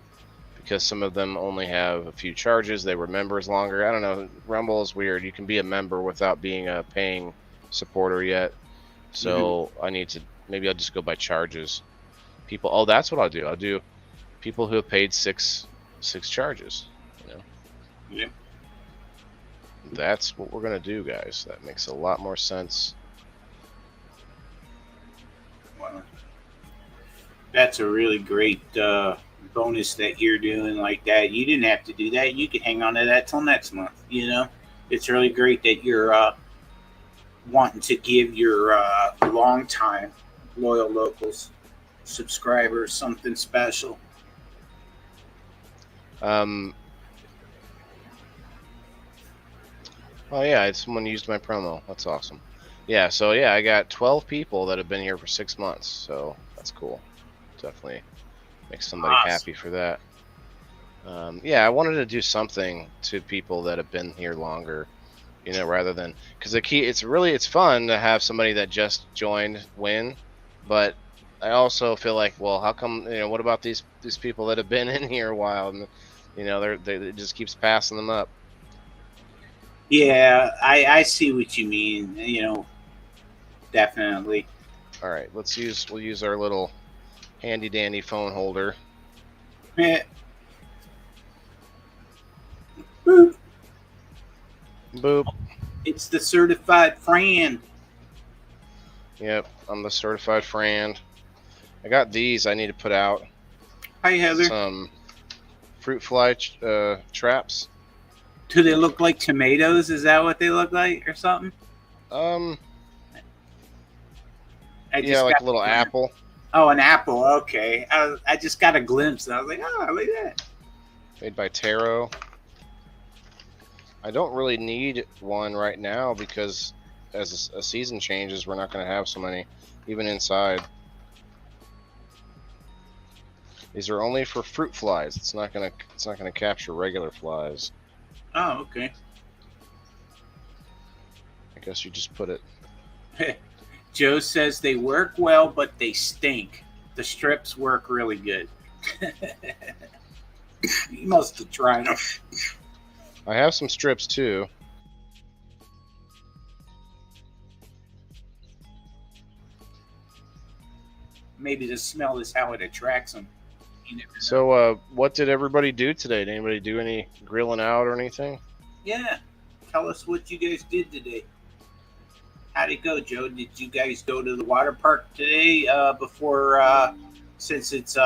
because some of them only have a few charges. They were members longer. I don't know. Rumble is weird. You can be a member without being a paying supporter yet. So I need to... Maybe I'll just go by charges. People. Oh, that's what I'll do. I'll do people who have paid six charges. Yep. That's what we're gonna do, guys. That makes a lot more sense. Wow. That's a really great bonus that you're doing like that. You didn't have to do that. You could hang on to that till next month. It's really great that you're wanting to give your long-time loyal locals subscribers something special. Oh yeah, someone used my promo. That's awesome. Yeah, so yeah, I got 12 people that have been here for 6 months, so that's cool. Definitely makes somebody happy for that. Yeah, I wanted to do something to people that have been here longer, rather than, because it's fun to have somebody that just joined win, but I also feel like, well, how come, what about these people that have been in here a while, and it just keeps passing them up. Yeah, I see what you mean. Definitely. All right, we'll use our little handy dandy phone holder. Yeah. Boop. Boop. It's the certified friend. Yep, I'm the certified friend. I got these I need to put out. Hi, Heather. Some fruit fly traps. Do they look like tomatoes? Is that what they look like or something? Yeah, like a little apple. Oh, an apple. Okay. I just got a glimpse and I was like, oh, look at that. Made by Taro. I don't really need one right now because as a season changes, we're not going to have so many, even inside. These are only for fruit flies. It's not gonna capture regular flies. Oh, okay. I guess you just put it. Joe says they work well, but they stink. The strips work really good. You must have tried them. I have some strips too. Maybe the smell is how it attracts them. You never know. So, what did everybody do today? Did anybody do any grilling out or anything? Yeah. Tell us what you guys did today. How'd it go, Joe? Did you guys go to the water park today? Since it's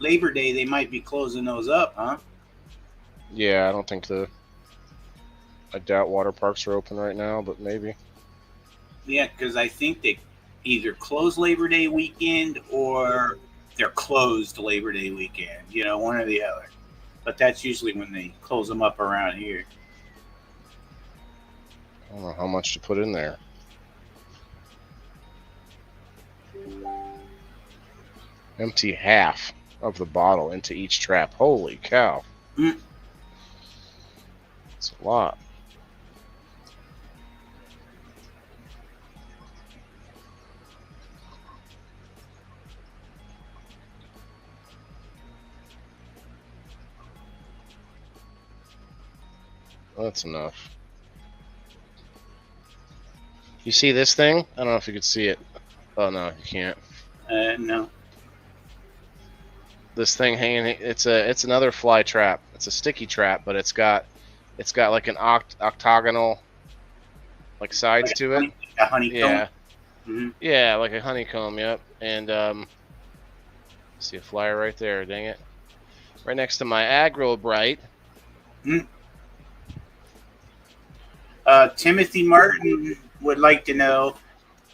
Labor Day, they might be closing those up, huh? Yeah, I doubt water parks are open right now, but maybe. Yeah, because I think they either close Labor Day weekend or they're closed Labor Day weekend. One or the other. But that's usually when they close them up around here. I don't know how much to put in there. Empty half of the bottle into each trap. Holy cow. Mm. It's a lot. That's enough. You see this thing? I don't know if you could see it. Oh no, you can't. No. This thing hanging. It's another fly trap. It's a sticky trap, but it's got like an octagonal like sides Like to it. a honeycomb. Yeah. Mm-hmm. Yeah, like a honeycomb. Yep. And see a flyer right there. Dang it! Right next to my aggro bright. Mm. Timothy Martin would like to know,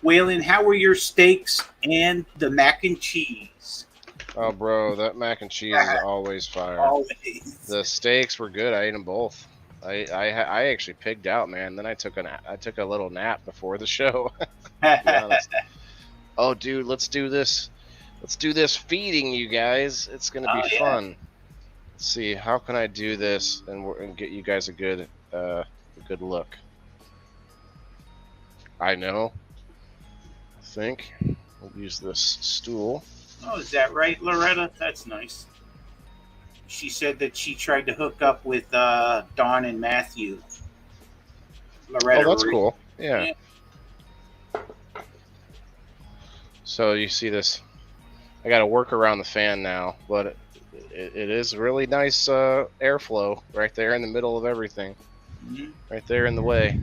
Waylon, how were your steaks and the mac and cheese? Oh, bro, that mac and cheese is always fire. Always. The steaks were good. I ate them both. I actually pigged out, man. Then I took a little nap before the show. To be honest. Oh, dude, let's do this. Let's do this feeding, you guys. It's gonna be fun. Let's see, how can I do this and get you guys a good look? I know. I think we'll use this stool. Oh, is that right, Loretta? That's nice. She said that she tried to hook up with Dawn and Matthew. Loretta. Oh, that's cool. Yeah. So you see this. I got to work around the fan now, but it is really nice airflow right there in the middle of everything. Mm-hmm. Right there in the way.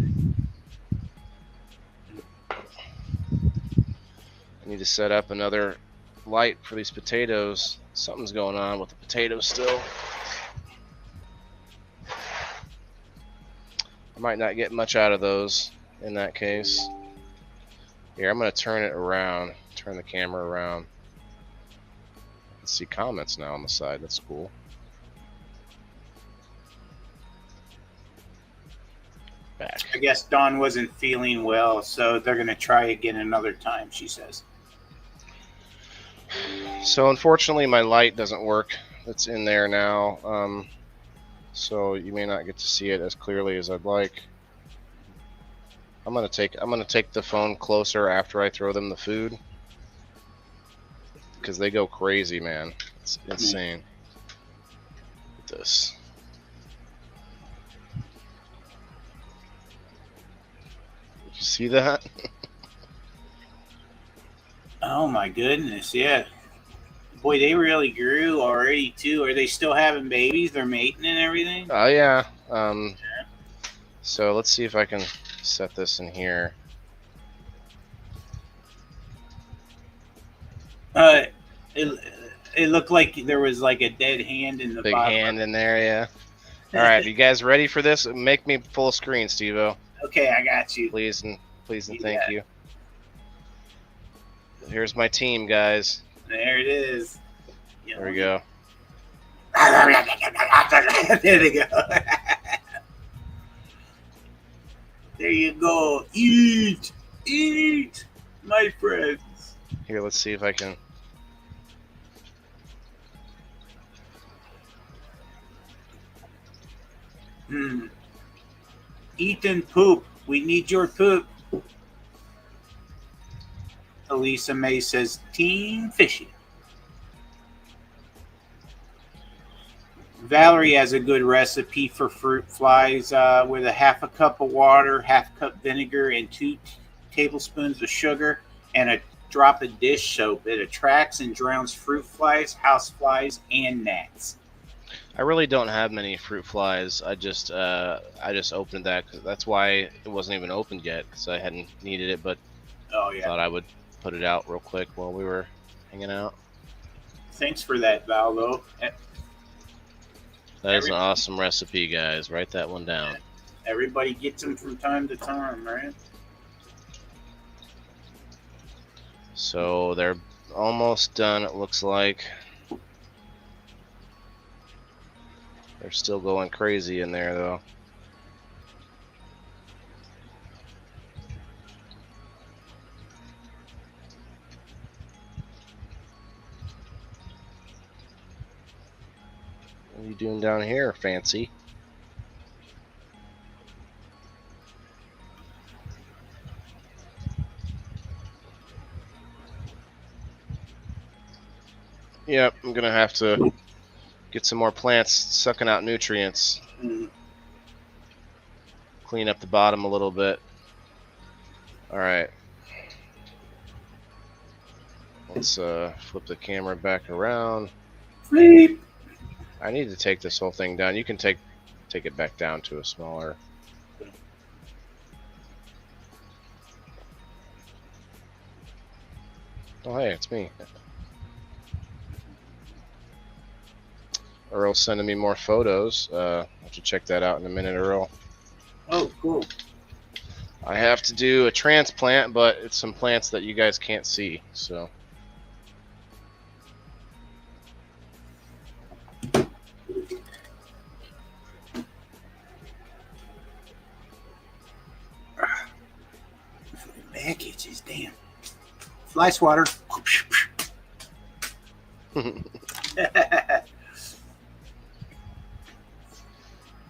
I need to set up another light for these potatoes. Something's going on with the potatoes still. I might not get much out of those in that case. Here, I'm going to turn it around. Turn the camera around. Let's see comments now on the side. That's cool. Back. I guess Dawn wasn't feeling well, so they're going to try again another time, she says. So unfortunately my light doesn't work. It's in there now. So you may not get to see it as clearly as I'd like. I'm gonna take the phone closer after I throw them the food, because they go crazy, man. It's insane. Look at this. Did you see that? Oh my goodness, yeah. Boy, they really grew already too. Are they still having babies? They're mating and everything? Oh yeah. So let's see if I can set this in here. It looked like there was like a dead hand in the Big bottom. hand in there, yeah. All right, you guys ready for this? Make me full screen, SteveO. Okay, I got you. Please and thank you. Here's my team, guys. There it is. There we go. There they go. There you go. Eat, my friends. Here, let's see if I can. Eat and poop. We need your poop. Elisa May says, Team Fishy. Valerie has a good recipe for fruit flies with a half a cup of water, half cup vinegar, and 2 tablespoons of sugar, and a drop of dish soap. It attracts and drowns fruit flies, house flies, and gnats. I really don't have many fruit flies. I just opened that because that's why it wasn't even opened yet because I hadn't needed it, but Oh yeah. thought I would put it out real quick while we were hanging out. Thanks for that, Val. Though That is an awesome recipe, guys. Write that one down. everybody gets them from time to time, right? So they're almost done, it looks like. They're still going crazy in there, though. What are you doing down here, Fancy? Yep, I'm gonna have to get some more plants sucking out nutrients. Mm. Clean up the bottom a little bit. Alright. Let's flip the camera back around. Flip. I need to take this whole thing down. You can take it back down to a smaller. Oh hey, it's me. Earl's sending me more photos. I'll have to check that out in a minute, Earl. Oh, cool. I have to do a transplant, but it's some plants that you guys can't see, so. Back itches, damn. Fly swatter.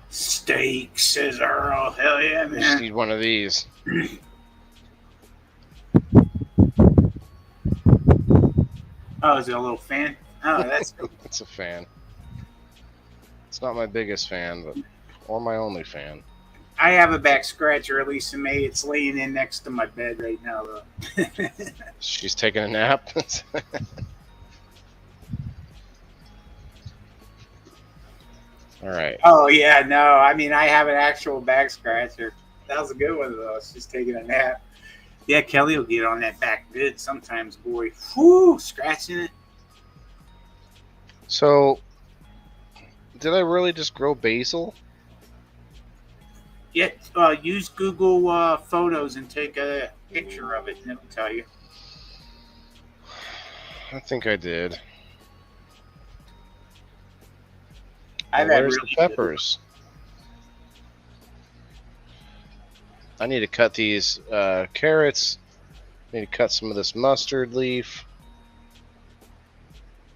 Steak, says Earl. Hell yeah, I just man. need one of these. Oh, is it a little fan? Oh, that's cool. It's a fan. It's not my biggest fan, but or my only fan. I have a back scratcher, Lisa May. It's laying in next to my bed right now, though. She's taking a nap. All right. Oh, yeah, no. I mean, I have an actual back scratcher. That was a good one, though. She's taking a nap. Yeah, Kelly will get on that back good sometimes, boy. Whoo, scratching it. So, did I really just grow basil? Yeah, use Google Photos and take a picture of it, and it'll tell you. I think I did. I've had Where's really the peppers? I need to cut these carrots. Need to cut some of this mustard leaf.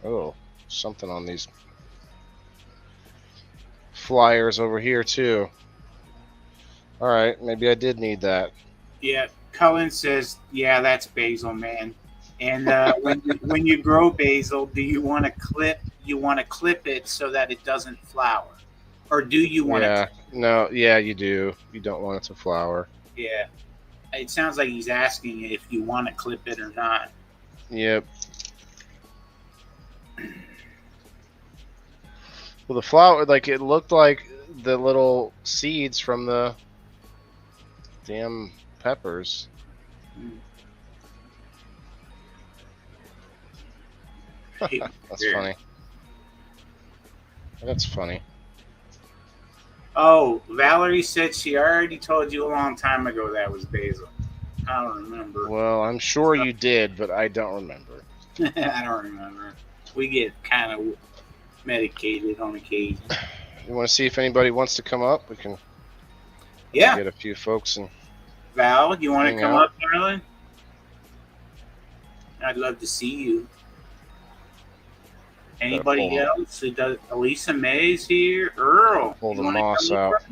Oh, something on these flyers over here too. All right, maybe I did need that. Yeah, Cullen says, yeah, that's basil, man. And when you grow basil, do you want to clip? You want to clip it so that it doesn't flower, or do you want Yeah, to? no, yeah, you do. You don't want it to flower. Yeah, it sounds like he's asking if you want to clip it or not. Yep. Well, the flower, like it looked like the little seeds from the damn peppers. That's Weird. funny. That's funny. Oh, Valerie said she already told you a long time ago that was basil. I don't remember. Well, I'm sure you did, but I don't remember. I don't remember. We get kind of medicated on occasion. You want to see if anybody wants to come up? We can Yeah, get a few folks and Val, you want to Hang come out. up, darling? I'd love to see you. Anybody pull- else? Who does? Elisa May's here. Earl, pull the you wanna moss come out. over?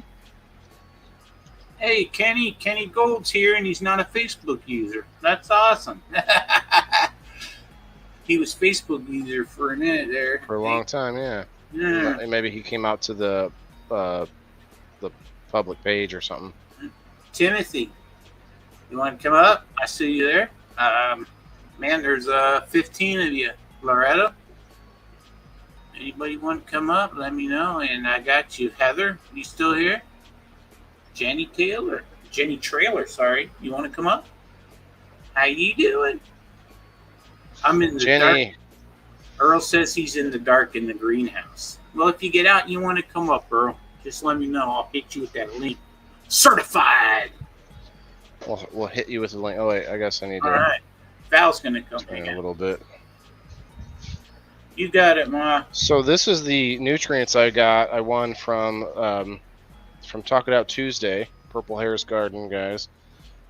Hey, Kenny Gold's here, and he's not a Facebook user. That's awesome. He was Facebook user for a minute there. For a long time, yeah. Yeah. Maybe he came out to the public page or something. Timothy, you want to come up? I see you there. Man, there's 15 of you. Loretta, anybody want to come up? Let me know. And I got you. Heather, you still here? Jenny Trailer, sorry. You want to come up? How you doing? I'm in the dark. Earl says he's in the dark in the greenhouse. Well, if you get out and you want to come up, Earl, just let me know. I'll hit you with that link. Certified. We'll hit you with the link. Oh wait, I guess I need to. All right. Val's gonna come in in a little bit. You got it, Ma. So this is the nutrients I got. I won from Talk It Out Tuesday, Purple Hair's Garden, guys,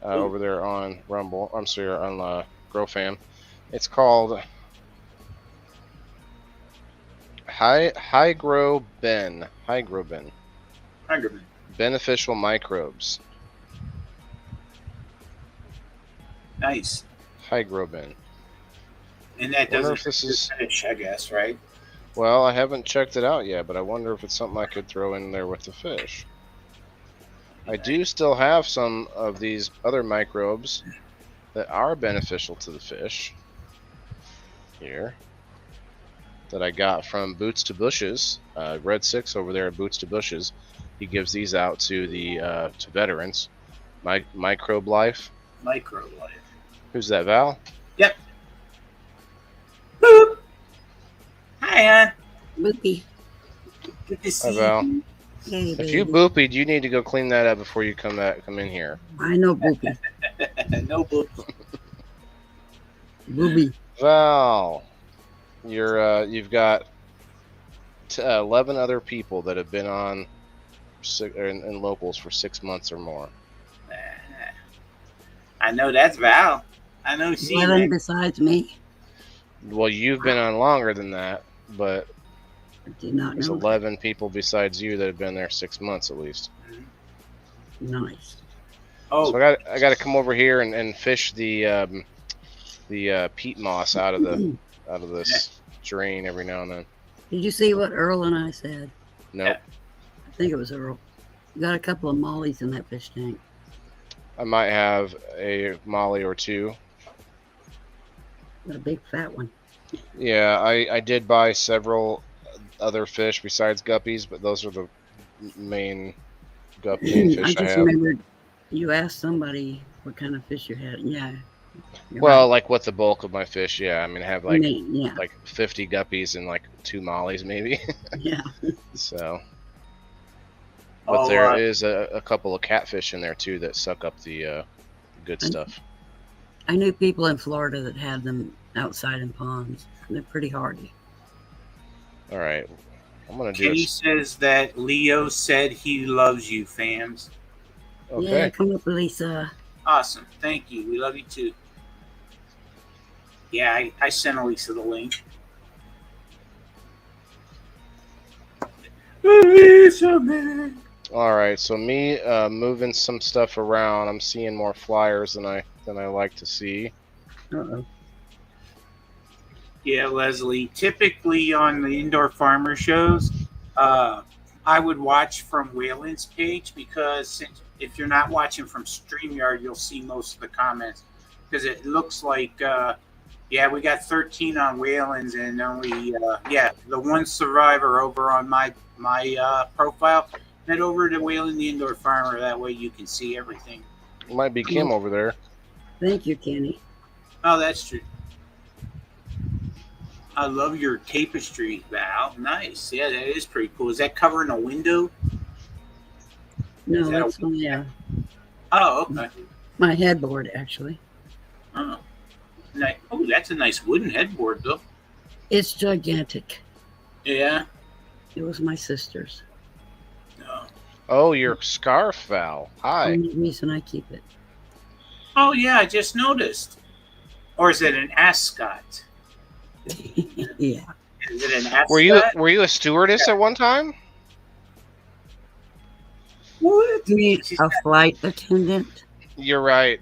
over there on Rumble. I'm sorry, on GrowFam. It's called Hygroben. Beneficial microbes. Nice. Hygroben. And that doesn't finish, I guess, right? Well, I haven't checked it out yet, but I wonder if it's something I could throw in there with the fish. I do still have some of these other microbes that are beneficial to the fish here that I got from Boots to Bushes. Red 6 over there at Boots to Bushes. He gives these out to the to veterans. Microbe Life. Microbe Life. Who's that, Val? Yep. Boop. Hi, Ann. Boopy. Good to see Hi, Val. you. Hey, If you boopied, you need to go clean that up before you come in here. I know Boopy. No boop. Booby. Val, you've got 11 other people that have been on in locals for 6 months or more. I know that's Val. I know she. 11 besides me. Well, you've been on longer than that, but I did not there's know. 11 people besides you that have been there 6 months at least. Nice. Oh, So I got to come over here and fish the peat moss out of this drain every now and then. Did you see what Earl and I said? Nope. I think it was Earl. You got a couple of mollies in that fish tank. I might have a molly or two. Got a big fat one. Yeah, I did buy several other fish besides guppies, but those are the main fish I I just have. remembered you asked somebody what kind of fish you had. Yeah. You're Well, right. like what the bulk of my fish, yeah. I mean, I have Yeah. like 50 guppies and like 2 mollies maybe. Yeah. So, but there is a couple of catfish in there too that suck up the good stuff. I knew people in Florida that had them outside in ponds. They're pretty hardy. All right, I'm gonna do Kenny it. says that Leo said he loves you, fans. Okay. Yeah, come up, Lisa. Awesome. Thank you. We love you too. Yeah, I sent Elisa the link. Elisa, man. All right. So me moving some stuff around. I'm seeing more flyers than I like to see. Uh-oh. Yeah, Leslie. Typically on the indoor farmer shows, I would watch from Whalen's page because if you're not watching from StreamYard, you'll see most of the comments because it looks like, we got 13 on Whalen's and only, the one survivor over on my profile. Head over to Whalen the Indoor Farmer. That way you can see everything. It might be Kim over there. Thank you, Kenny. Oh, that's true. I love your tapestry, Val. Nice. Yeah, that is pretty cool. Is that covering a window? No, that's my, Oh, okay. my headboard, actually. Oh, nice. Oh, that's a nice wooden headboard, though. It's gigantic. Yeah. It was my sister's. No. Oh, your scarf, Val. Hi. Only reason I keep it. Oh, yeah, I just noticed. Or is it an ascot? Yeah. Is it an ascot? Were you a stewardess at one time? What? You mean a flight attendant? You're right.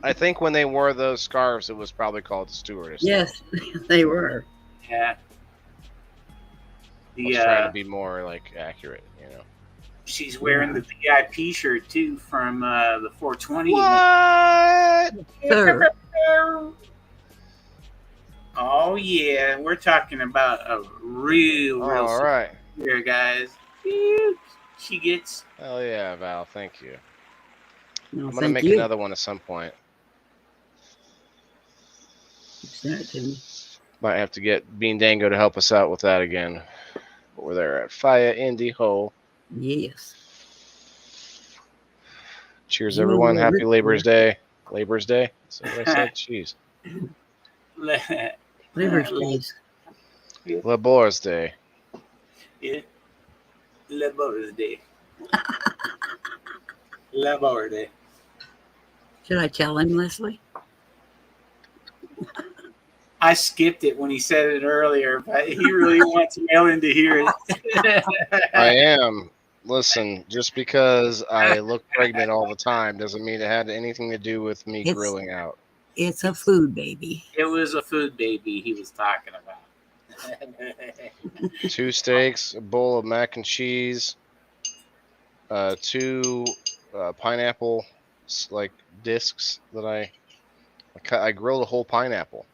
I think when they wore those scarves, it was probably called a stewardess. Yes, they were. Yeah. I was trying to be more like accurate, you know. She's wearing the VIP shirt too from the 420 What? Sir. event. Oh yeah, we're talking about a real All right. here, guys. She gets. Hell yeah, Val. Thank you. No, I'm gonna thank make you. another one at some point. Send it to me. Might have to get Bean Dango to help us out with that again. Over there at Fire Indie Hole. Yes. Cheers, You everyone. will Happy rip Labor's there. Day. Labor's Day? Is that what I said? Jeez. Labor's Days. Labor's Day. Yeah. Labor's Day. Labor's Day. Should I tell him, Leslie? I skipped it when he said it earlier, but he really wants Melon to hear it. I am. Listen, just because I look pregnant all the time doesn't mean it had anything to do with me It's- grilling out. It's a food baby. It was a food baby he was talking about. 2 steaks, a bowl of mac and cheese, 2 pineapple like discs that I grilled a whole pineapple,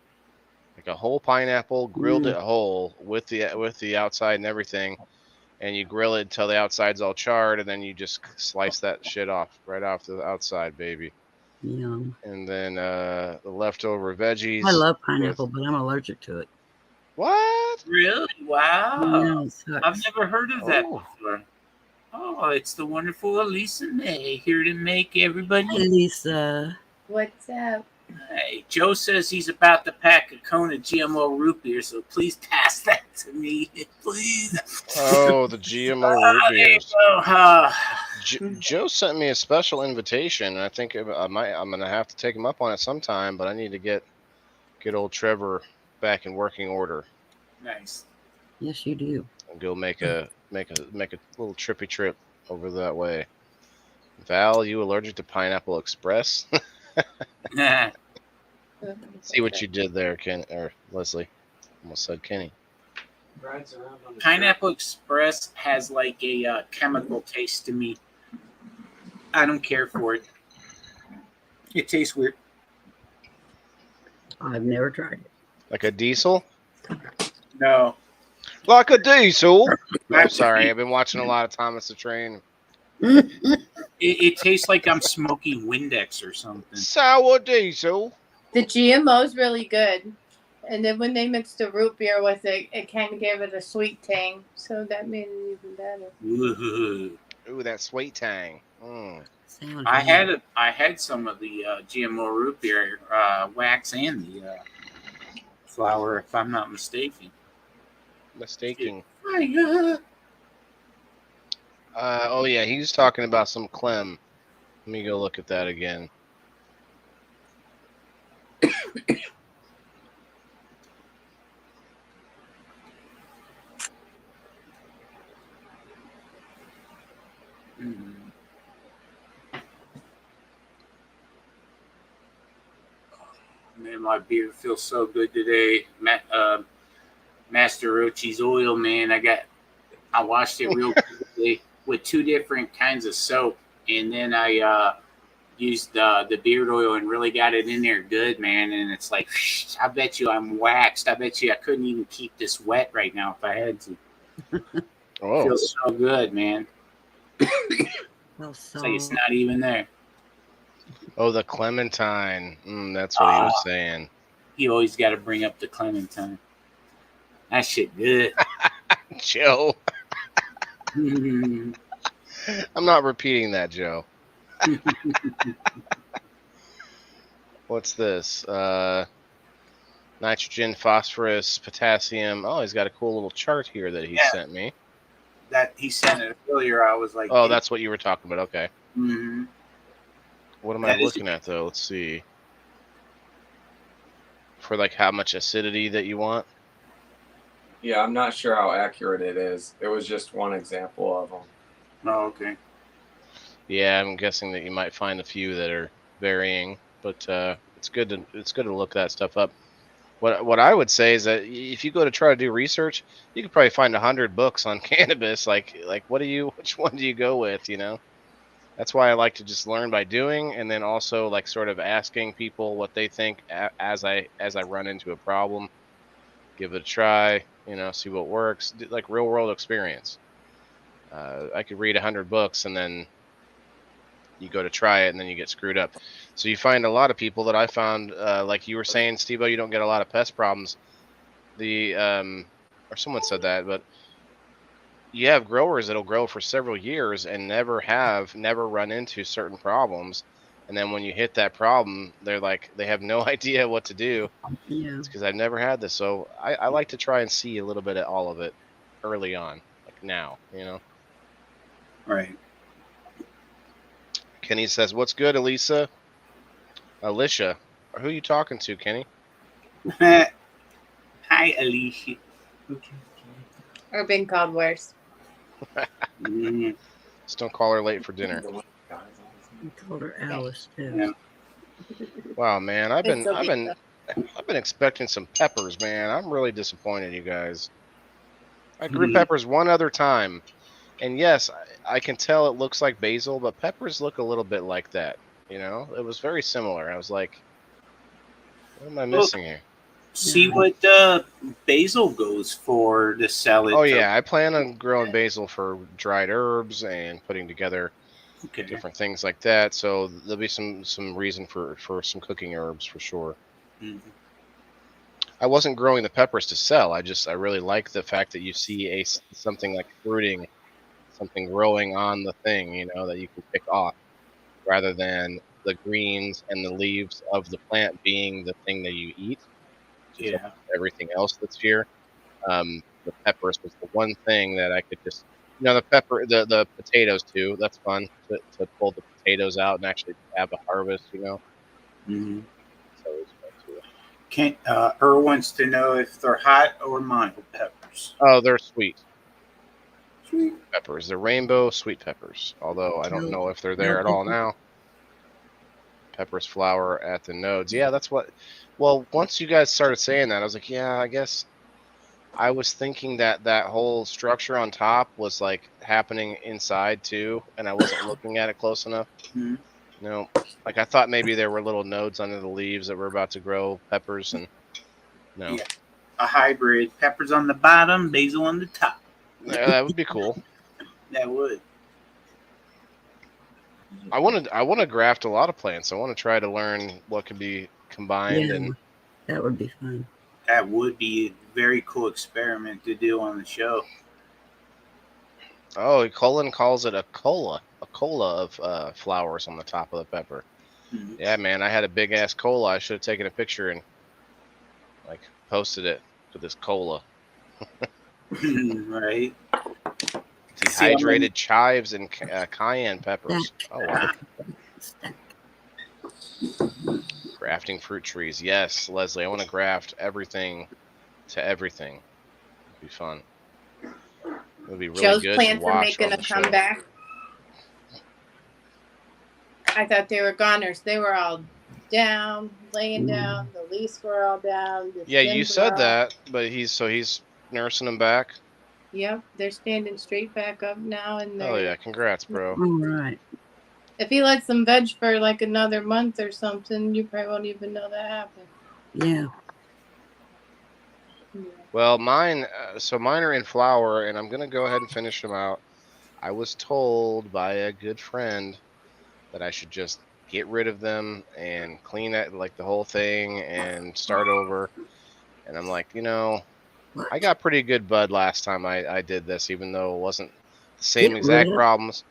like a whole pineapple, grilled it whole with the outside and everything, and you grill it until the outside's all charred, and then you just slice that shit off right off the outside, baby. Yum. And then the leftover veggies. I love pineapple, but I'm allergic to it. What? Really? Wow. Yeah, it sucks. I've never heard of that Oh. before. Oh, it's the wonderful Elisa May here to make everybody. Hey, Lisa. What's up? Hey, Joe says he's about to pack a cone of GMO root beer, so please pass that to me, please. Oh, the GMO root There you beers. go. Joe sent me a special invitation. And I think I'm gonna have to take him up on it sometime. But I need to get old Trevor back in working order Nice. Yes, you do. and go make a little trippy trip over that way. Val, you allergic to Pineapple Express? See what you did there, Ken or Leslie. Almost said Kenny. Pineapple Express has like a chemical taste to me. I don't care for it. It tastes weird. I've never tried it. Like a diesel? No. Like a diesel? I'm sorry, I've been watching a lot of Thomas the Train. It tastes like I'm smoking Windex or something. Sour diesel. The GMO's really good. And then when they mixed the root beer with it, it kind of gave it a sweet tang. So that made it even better. Ooh. Ooh, that sweet tang. Mm. Sounds I good. had some of the GMO root beer wax and the flour, if I'm not mistaken. Mistaking. Fire. Oh yeah, he was talking about some Clem. Let me go look at that again. Mm. Man, my beard feels so good today. Master Rochi's oil, man. I washed it real quickly with 2 different kinds of soap, and then I used the beard oil and really got it in there good, man. And it's like, I bet you I'm waxed. I bet you I couldn't even keep this wet right now if I had to. Oh, Feels so good, man. Well, It's like it's not even there. oh, the Clementine. That's what he was saying. You always got to bring up the Clementine. That shit good. Joe, Mm. I'm not repeating that, Joe. What's this? Nitrogen, phosphorus, potassium. Oh, he's got a cool little chart here that he sent me. That he sent it earlier. I was like, Oh, that's what you were talking about. Okay. Mhm. What am I That is- looking at, though? Let's see. For like how much acidity that you want? Yeah, I'm not sure how accurate it is. It was just one example of them. Oh, okay. Yeah, I'm guessing that you might find a few that are varying, but it's good to look that stuff up. What I would say is that if you go to try to do research, you could probably find 100 books on cannabis. Like which one do you go with? You know, that's why I like to just learn by doing, and then also like sort of asking people what they think as I run into a problem, give it a try. You know, see what works, like real world experience. I could read 100 books and then you go to try it and then you get screwed up. So you find a lot of people that I found, like you were saying, SteveO, you don't get a lot of pest problems. The or someone said that, but you have growers that'll grow for several years and never run into certain problems. And then when you hit that problem, they're like they have no idea what to do. Yeah. It's because I've never had this. So I like to try and see a little bit of all of it early on, like now, you know. Right. Kenny says, "What's good, Elisa?" Alicia. Who are you talking to, Kenny? Hi, Alicia. Okay. Or been called worse. Mm, Just don't call her late for dinner. I called her Alice too. yeah. Wow, man, I've It's been expecting some peppers, man. I'm really disappointed, you guys. I grew peppers one other time, and yes, I can tell it looks like basil, but peppers look a little bit like that. You know, it was very similar. I was like, what am I Look, missing here? see Yeah. what basil goes for to sell it. Oh yeah, I plan on growing basil for dried herbs and putting together Okay. different things like that. So there'll be some reason for some cooking herbs for sure. Mhm. I wasn't growing the peppers to sell. I really like the fact that you see something like fruiting, something growing on the thing, you know, that you can pick off, rather than the greens and the leaves of the plant being the thing that you eat, which is Yeah. everything else that's here. The peppers was the one thing that I could just, you know, the potatoes too. That's fun to pull the potatoes out and actually have a harvest, you know. Mm-hmm. So it's fun too. Wants to know if they're hot or mild peppers. Oh, they're sweet Sweet. peppers. They're rainbow sweet peppers. Although I don't No, know if they're no there at all pickle. now. Peppers flower at the nodes. Yeah, that's what. Well, once you guys started saying that, I was like, yeah, I guess I was thinking that that whole structure on top was like happening inside too, and I wasn't looking at it close enough. Mm-hmm. No, like I thought maybe there were little nodes under the leaves that were about to grow peppers, and no, Yeah. A hybrid. Peppers on the bottom, basil on the top. yeah, that would be cool. That would. I want to graft a lot of plants. I want to try to learn what can be combined, Yeah, and that would be fun. That would be a very cool experiment to do on the show. oh, Colin calls it a cola of flowers on the top of the pepper. Mhm. Yeah, man, I had a big ass cola. I should have taken a picture and like posted it to this cola. Right. See, Dehydrated chives and cayenne peppers. Stack. Oh wow. Stack. Grafting fruit trees. Yes, Leslie, I want to graft everything to everything. It'd be fun. It would be really Joe's good to plants are watch making on a the show. comeback. I thought they were goners. They were all down, laying down. The leaves were all down. The Yeah, you stems said were all... that, but he's nursing them back. Yep, they're standing straight back up now, and Oh they're... yeah, congrats, bro. All right. If he lets them veg for like another month or something, you probably won't even know that happened. Yeah. Well, mine are in flower, and I'm gonna go ahead and finish them out. I was told by a good friend that I should just get rid of them and clean that, like the whole thing, and start over. And I'm like, you know, What? I got pretty good bud last time I did this, even though it wasn't the same Get exact rid of- problems.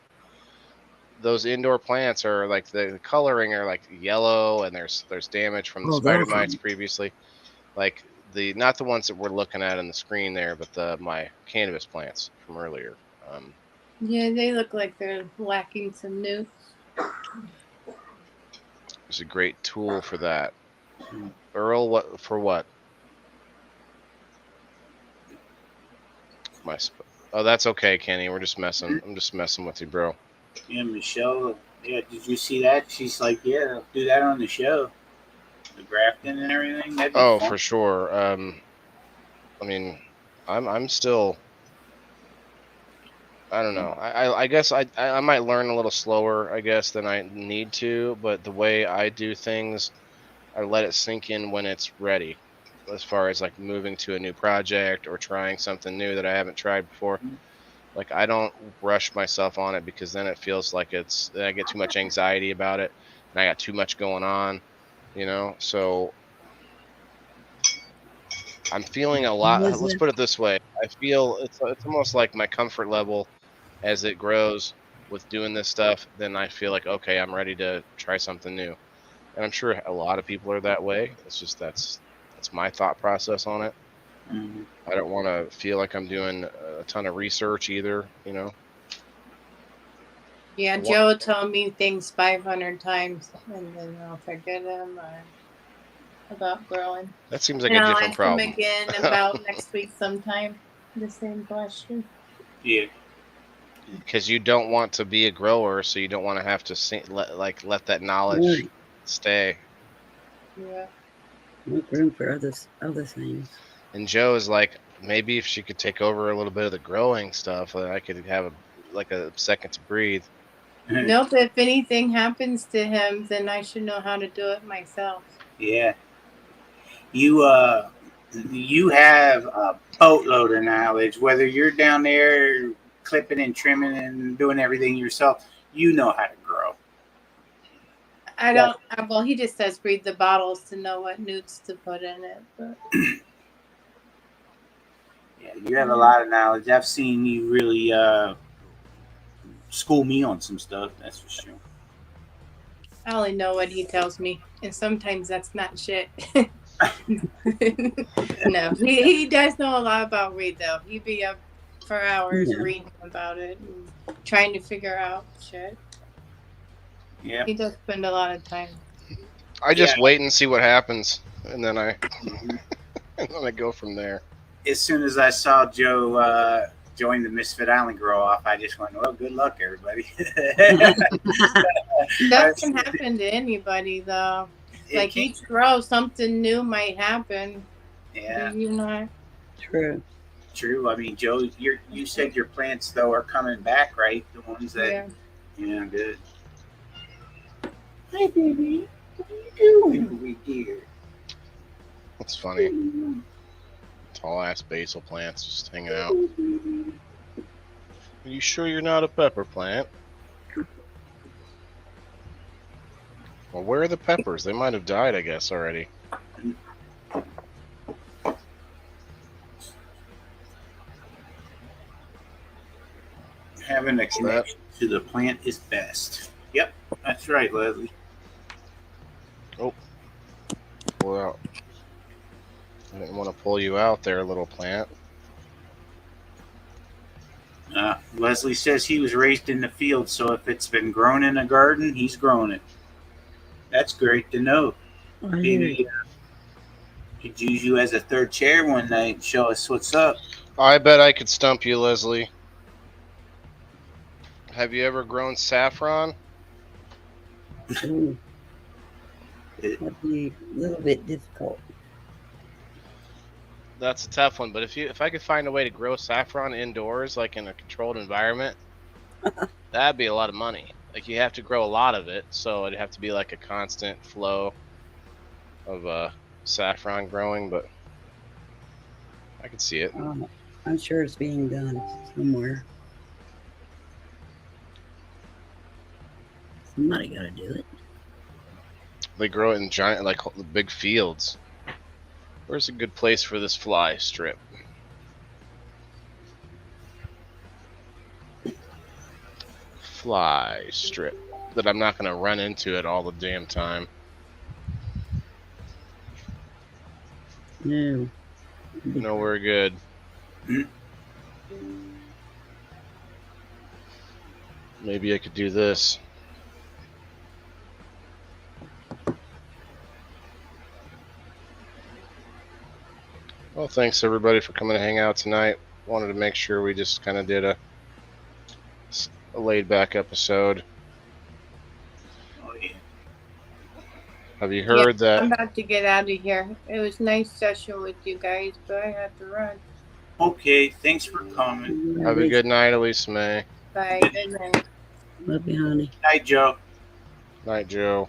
Those indoor plants are like the coloring are like yellow, and there's damage from the Oh, spider those mites ones. previously. Like not the ones that we're looking at on the screen there, but my cannabis plants from earlier. Yeah, they look like they're lacking some new. It's a great tool for that. Earl, what for what? Oh, that's okay, Kenny. We're just messing. I'm just messing with you, bro. Yeah, Michelle. Yeah, did you see that? She's like, yeah, do that on the show. the grafting and everything. That'd be Oh, fun. for sure. I mean, I'm still. I don't know. I guess I might learn a little slower, I guess, than I need to. But the way I do things, I let it sink in when it's ready. As far as like moving to a new project or trying something new that I haven't tried before, like I don't rush myself on it because then it feels like I get too much anxiety about it and I got too much going on, So I'm feeling a lot. Was Let's it? put it this way: I feel it's almost like my comfort level as it grows with doing this stuff. Then I feel like okay, I'm ready to try something new, and I'm sure a lot of people are that way. It's just that's my thought process on it. Mhm. I don't want to feel like I'm doing a ton of research either. Yeah, I want, Joe told me things 500 times, and then I'll forget them or about growing. that seems like And a I'll different ask him problem. again about next week sometime. The same question. Yeah. Because you don't want to be a grower, so you don't want to have to let that knowledge Right. stay. Yeah. Make room for other things. And Joe is like, maybe if she could take over a little bit of the growing stuff, then I could have a second to breathe. Nope. If anything happens to him, then I should know how to do it myself. Yeah. You have a boatload of knowledge. Whether you're down there clipping and trimming and doing everything yourself, you know how to grow. I Yeah. don't. Well, he just says read the bottles to know what newts to put in it. But Yeah, you have a lot of knowledge. I've seen you really school me on some stuff. That's for sure. I only know what he tells me, and sometimes that's not shit. No, he does know a lot about weed though. He'd be up for hours Yeah. reading about it and trying to figure out shit. Yeah. He does spend a lot of time. I Yeah. just wait and see what happens, and then I Mhm. and then I go from there. As soon as I saw Joe join the Misfit Island grow off, I just went, "Well, good luck, everybody." That can happen to anybody though. Like each grow, something new might happen. Yeah, Do you not? True. true. I mean, Joe, you said your plants though are coming back, right? The ones that, Yeah. yeah, good. Hi, baby. What are you doing over here? It's funny. Tall ass basil plants just hanging out. Are you sure you're not a pepper plant? Well, where are the peppers? They might have died, I guess, already. Having a connection to the plant is best. Yep, that's right, Leslie. Oh, pull out. I didn't want to pull you out there, little plant. Leslie says he was raised in the field, so if it's been grown in a garden, he's grown it. That's great to know. I hear Maybe could use you as a third chair one night and show us what's up. I bet I could stump you, Leslie. Have you ever grown saffron? you. That'd be a little bit difficult. That's a tough one, but if I could find a way to grow saffron indoors, like in a controlled environment, that'd be a lot of money. Like you have to grow a lot of it, so it'd have to be like a constant flow of saffron growing, but I could see it. I'm sure it's being done somewhere. Somebody got to do it. They grow it in giant, like big fields. Where's a good place for this fly strip? Fly strip that I'm not going to run into it all the damn time. No. Nowhere good. Maybe I could do this. Well, thanks everybody for coming to hang out tonight. Wanted to make sure we just kind of did a laid back episode. Oh yeah. Have you Yeah, heard I'm that? about to get out of here. It was nice session with you guys, but I have to run. Okay, thanks for coming. Have a good night, Elise May. Bye. Good Good night. Love you, honey. night, Joe. Night, Joe.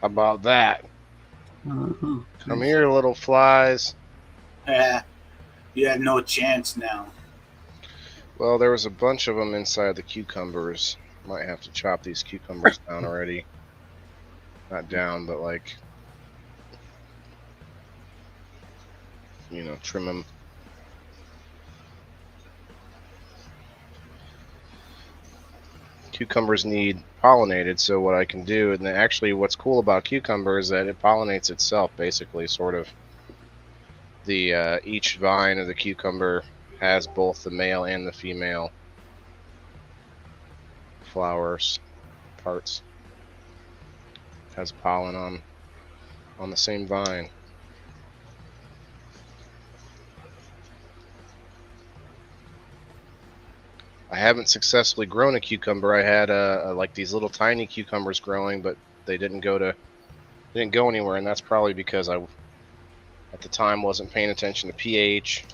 How about that? Uh-huh. Come here, little flies. You have no chance now. Well, there was a bunch of them inside the cucumbers. Might have to chop these cucumbers down already. Not down, but like, trim them. Cucumbers need pollinated, so what I can do, and actually what's cool about cucumber is that it pollinates itself, basically, sort of. Each vine of the cucumber has both the male and the female flowers parts. It has pollen on the same vine. I haven't successfully grown a cucumber. I had like these little tiny cucumbers growing, but they didn't go anywhere, and that's probably because I at the time wasn't paying attention to pH.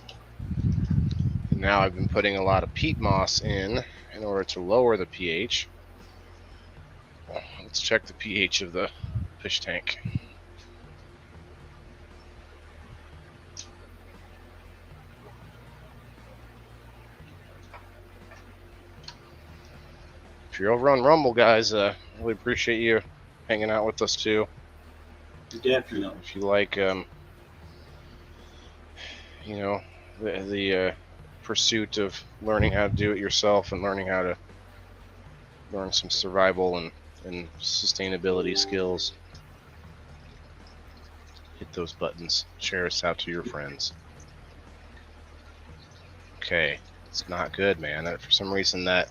And now I've been putting a lot of peat moss in order to lower the pH. Let's check the pH of the fish tank. If you're over on Rumble, guys, really appreciate you hanging out with us too. Definitely. If you like, the pursuit of learning how to do it yourself and learning how to learn some survival and sustainability skills, hit those buttons. Share us out to your friends. Okay, it's not good, man. For some reason the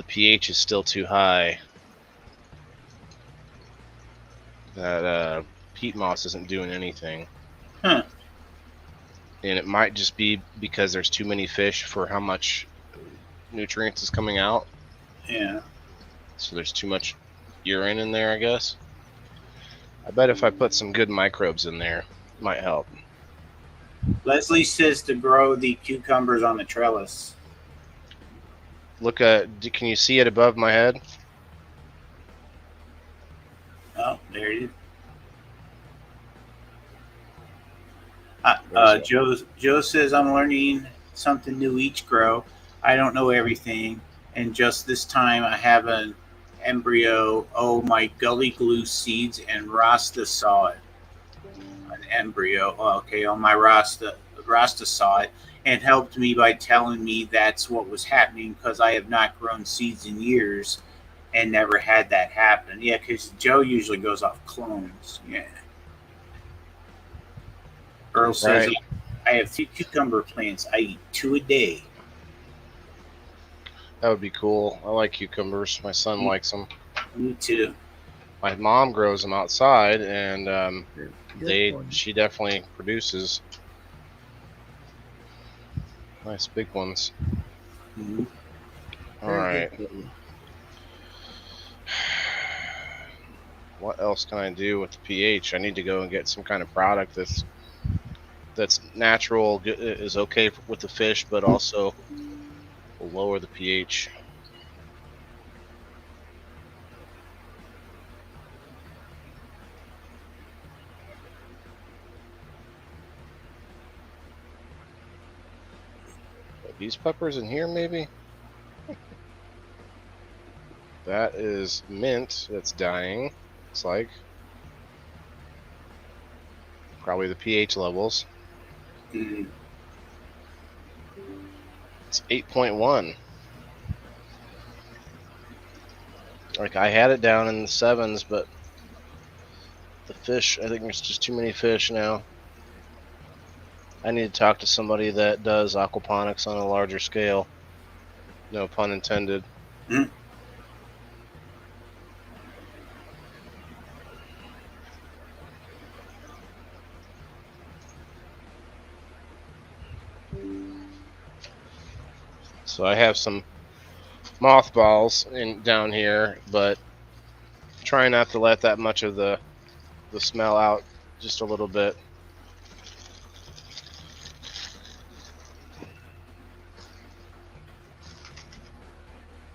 pH is still too high. That peat moss isn't doing anything. Huh. And it might just be because there's too many fish for how much nutrients is coming out. Yeah. So there's too much urine in there, I guess. I bet if I put some good microbes in there, it might help. Leslie says to grow the cucumbers on the trellis. Can you see it above my head? Oh, there it is. Joe says I'm learning something new each grow. I don't know everything, and just this time I have an embryo. Oh, my gully glue seeds and Rasta saw it. An embryo. Okay, on my Rasta saw it and helped me by telling me that's what was happening because I have not grown seeds in years and never had that happen. Yeah, because Joe usually goes off clones. Yeah. Earl says, Right. I have 2 cucumber plants. I eat 2 a day. That would be cool. I like cucumbers. My son likes them. Me too. My mom grows them outside, and Good for you. she definitely produces nice big ones. Mm-hmm. All Very right. good for you. What else can I do with the pH? I need to go and get some kind of product that's natural, is okay with the fish, but also will lower the pH. Are these peppers in here, maybe? That is mint that's dying, looks like. Probably the pH levels. Mm-hmm. It's 8.1. Like, I had it down in the 7s, but the fish, I think there's just too many fish now. I need to talk to somebody that does aquaponics on a larger scale. No pun intended. Mm-hmm. So I have some mothballs down here, but try not to let that much of the smell out, just a little bit.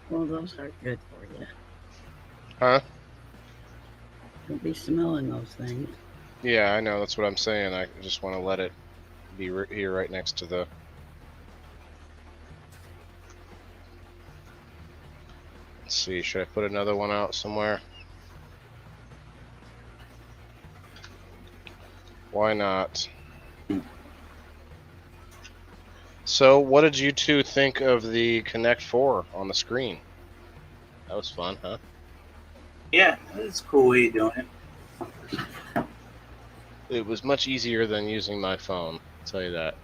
Well, those are good for you. Huh? Don't be smelling those things. Yeah, I know. That's what I'm saying. I just want to let it be here right next to the... Let's see. Should I put another one out somewhere? Why not? So, what did you two think of the Connect 4 on the screen? That was fun, huh? Yeah, that's a cool way of doing it. It was much easier than using my phone, I'll tell you that.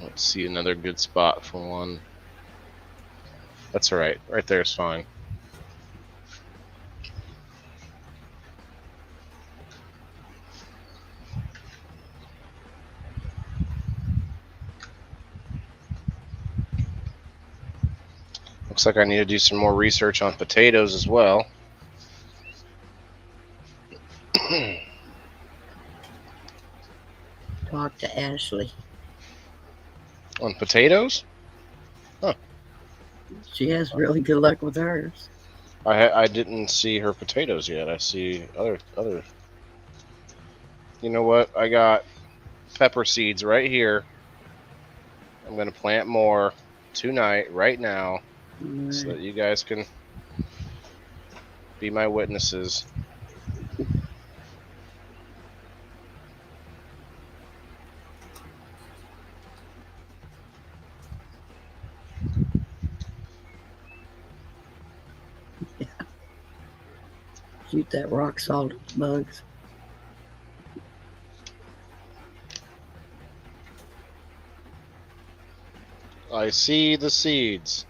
Let's see another good spot for one. That's alright. Right there is fine. Looks like I need to do some more research on potatoes as well. Talk to Ashley. On potatoes? She has really good luck with hers. I didn't see her potatoes yet. I see other. You know what? I got pepper seeds right here. I'm gonna plant more tonight, right now, so that you guys can be my witnesses. Shoot that rock salt bugs. I see the seeds.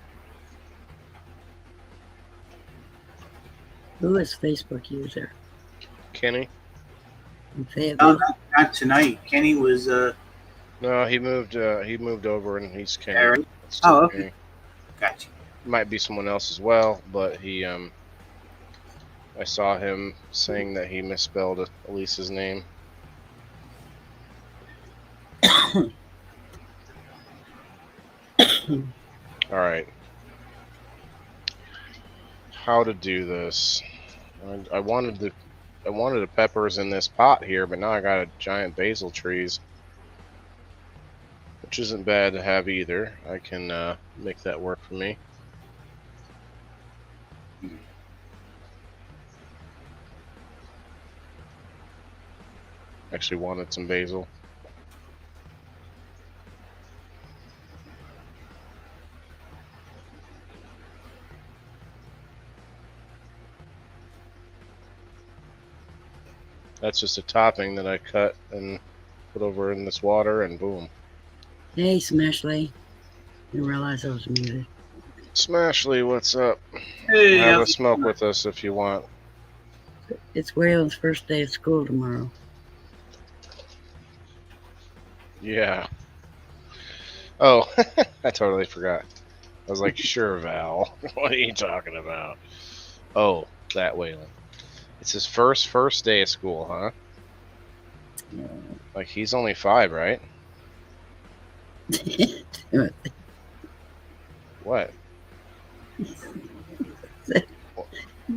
Who is Facebook user? Kenny? In No, Fayetteville? not tonight. Kenny was No, he moved over and he's Kenny. Aaron? It's still Oh, okay. Kenny. Gotcha. Might be someone else as well, but he I saw him saying that he misspelled Elisa's name. Alright. How to do this. I wanted the peppers in this pot here, but now I got a giant basil trees. Which isn't bad to have either. I can make that work for me. Actually wanted some basil. That's just a topping that I cut and put over in this water, and boom. Hey, Smashley. Didn't realize I was muted. Smashly, what's up? Hey, Have a how's it smoke going? with us if you want. It's Waylon's first day of school tomorrow. Yeah. Oh, I totally forgot. I was like, sure, Val. What are you talking about? Oh, that Waylon. It's his first day of school, huh? Yeah. Like, he's only 5, right? What?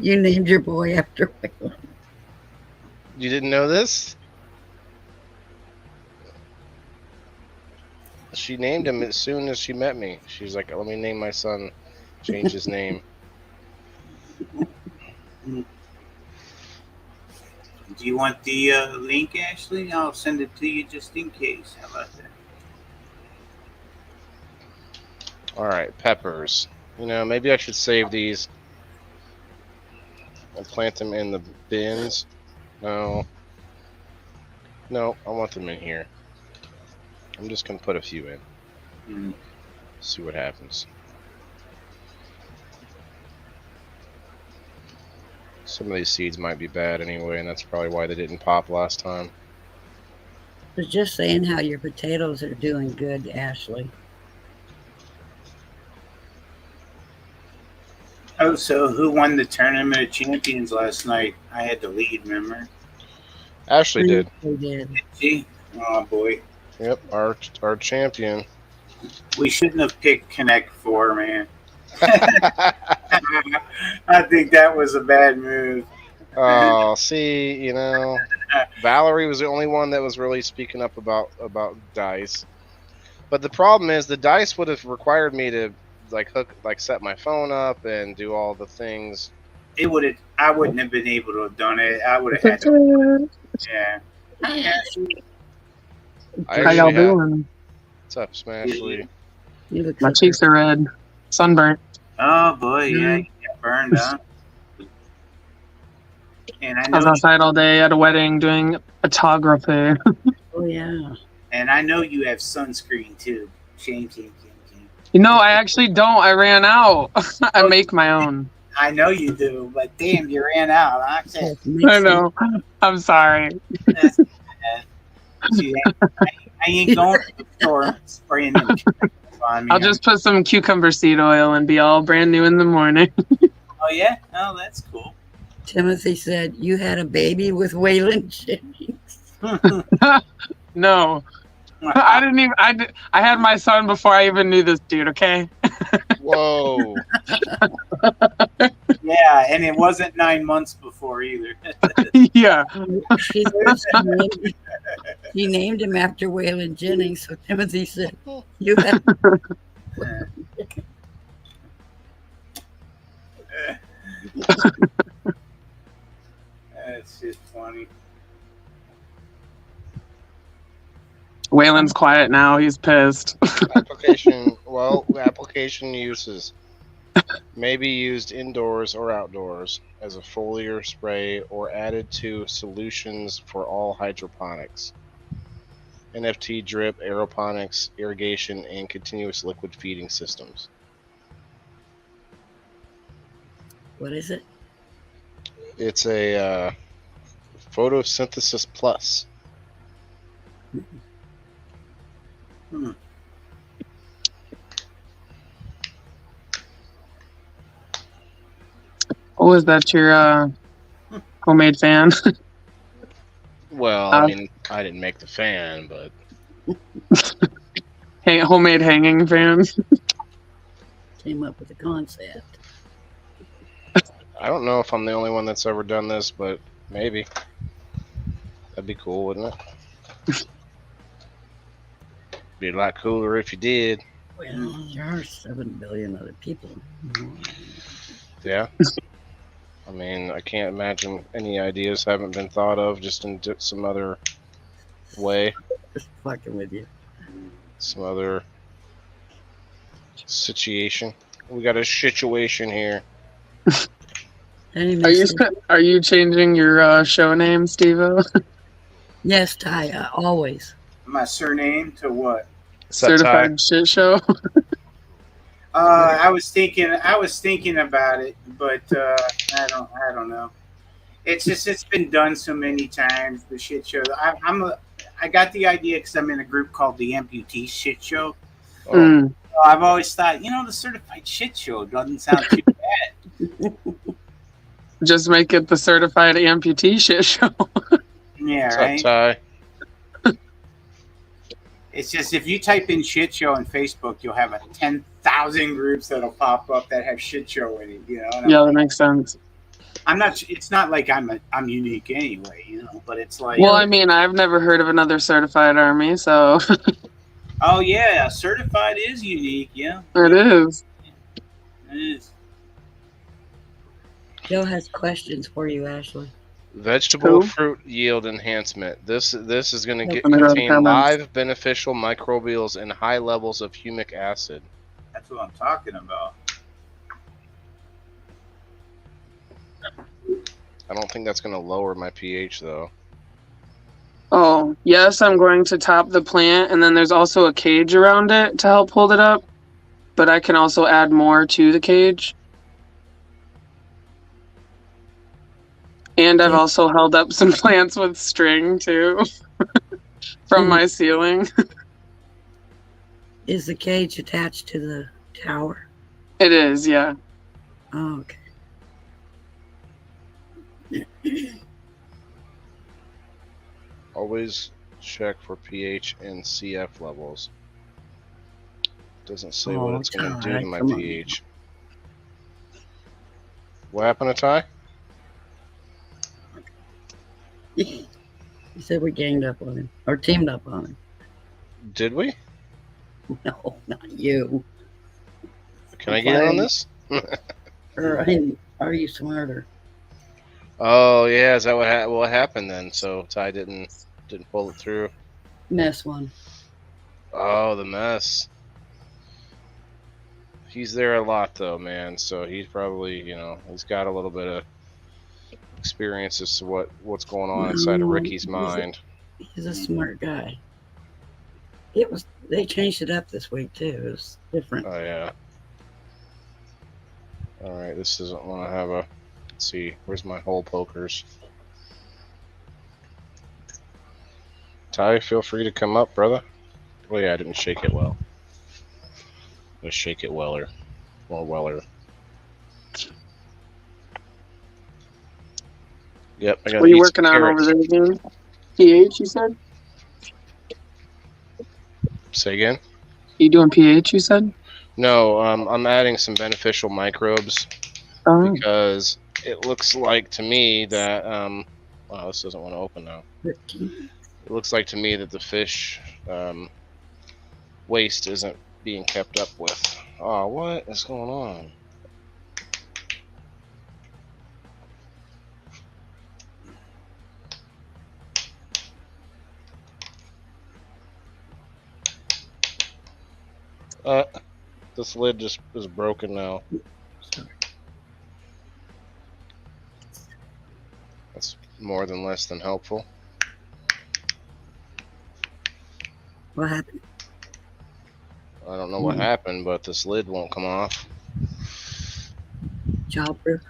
You named your boy after Waylon. You didn't know this? She named him as soon as she met me. She's like, let me name my son, change his name. Do you want the link, Ashley? I'll send it to you just in case. How about that? Alright, peppers. You know, maybe I should save these and plant them in the bins. No, I want them in here. I'm just going to put a few in. See what happens. Some of these seeds might be bad anyway, and that's probably why they didn't pop last time. I was just saying how your potatoes are doing good, Ashley. Oh, so who won the Tournament of Champions last night? I had to lead, remember? Ashley did. They did. See? Oh, boy. Yep, our champion. We shouldn't have picked Connect 4, man. I think that was a bad move. Oh, see, you know, Valerie was the only one that was really speaking up about dice. But the problem is, the dice would have required me to set my phone up and do all the things. I wouldn't have been able to have done it. I would have had to. Yeah. How y'all doing? What's up, Smashley? My cheeks are red. Sunburnt. Oh boy, yeah, you got burned, huh? And I was outside all day at a wedding doing photography. Oh yeah. And I know you have sunscreen too. Shame. You know, I actually don't. I ran out. I make my own. I know you do, but damn, you ran out. I know. I'm sorry. See, I ain't going to the store spraying them. I'll just put some cucumber seed oil and be all brand new in the morning. Oh yeah? Oh, that's cool. Timothy said you had a baby with Waylon Jennings. No. I didn't even. I had my son before I even knew this dude. Okay. Whoa. Yeah, and it wasn't 9 months before either. Yeah. She named him after Waylon Jennings. So Timothy said, "You have." That's just funny. Waylon's quiet now. He's pissed. Application uses may be used indoors or outdoors as a foliar spray or added to solutions for all hydroponics, NFT drip, aeroponics, irrigation, and continuous liquid feeding systems. What is it? It's a photosynthesis plus. Oh, is that your homemade fan? Well, I mean, I didn't make the fan, but hey, homemade hanging fan. Came up with the concept. I don't know if I'm the only one that's ever done this, but maybe. That'd be cool, wouldn't it? Be a lot cooler if you did. Well, there are 7 billion other people. Yeah. I mean, I can't imagine any ideas haven't been thought of just in some other way. Just fucking with you. Some other situation. We got a situation here. Are you changing your show name, SteveO? Yes, Ty, always. My surname to what? Certified Shit Show. I was thinking about it, but I don't know. It's been done so many times. The shit show. I got the idea because I'm in a group called the Amputee Shit Show. So I've always thought, the Certified Shit Show doesn't sound too bad. Just make it the Certified Amputee Shit Show. Yeah, What's right. Up, Ty? It's just if you type in shit show on Facebook, you'll have 10,000 groups that'll pop up that have shit show in it. Yeah, that makes sense. I'm not. It's not like I'm unique anyway, But it's like. Well, I mean, I've never heard of another certified army, so. Oh yeah, certified is unique. Yeah. It is. It is. Joe has questions for you, Ashley. Vegetable fruit yield enhancement. This is going to contain live beneficial microbials and high levels of humic acid. That's what I'm talking about. I don't think that's going to lower my pH though. Oh, yes, I'm going to top the plant, and then there's also a cage around it to help hold it up. But I can also add more to the cage. And I've also held up some plants with string too from my ceiling. Is the cage attached to the tower? It is, yeah. Oh, okay. Always check for pH and CF levels. Doesn't say what it's going to do to my pH. What happened to Ty? You said we ganged up on him or teamed up on him. Did we? No, not you. Can I get in on this? Or are you smarter? Oh yeah, is that what happened then? So Ty didn't pull it through. Mess one. Oh, the mess. He's there a lot though, man. So he's probably, he's got a little bit of experience as to what's going on inside of Ricky's mind. He's a smart guy. They changed it up this week too. It was different. Oh yeah. All right, this doesn't want to have a. Let's see, where's my hole pokers? Ty, feel free to come up, brother. Oh yeah, I didn't shake it well. Let's shake it weller. More weller. Yep, I got. What are you working on over there again? pH, you said? Say again? You doing pH, you said? No, I'm adding some beneficial microbes because it looks like to me that wow, this doesn't want to open now. It looks like to me that the fish waste isn't being kept up with. Oh, what is going on? This lid just is broken now. That's more than less than helpful. What happened? I don't know what happened, but this lid won't come off. Childproof?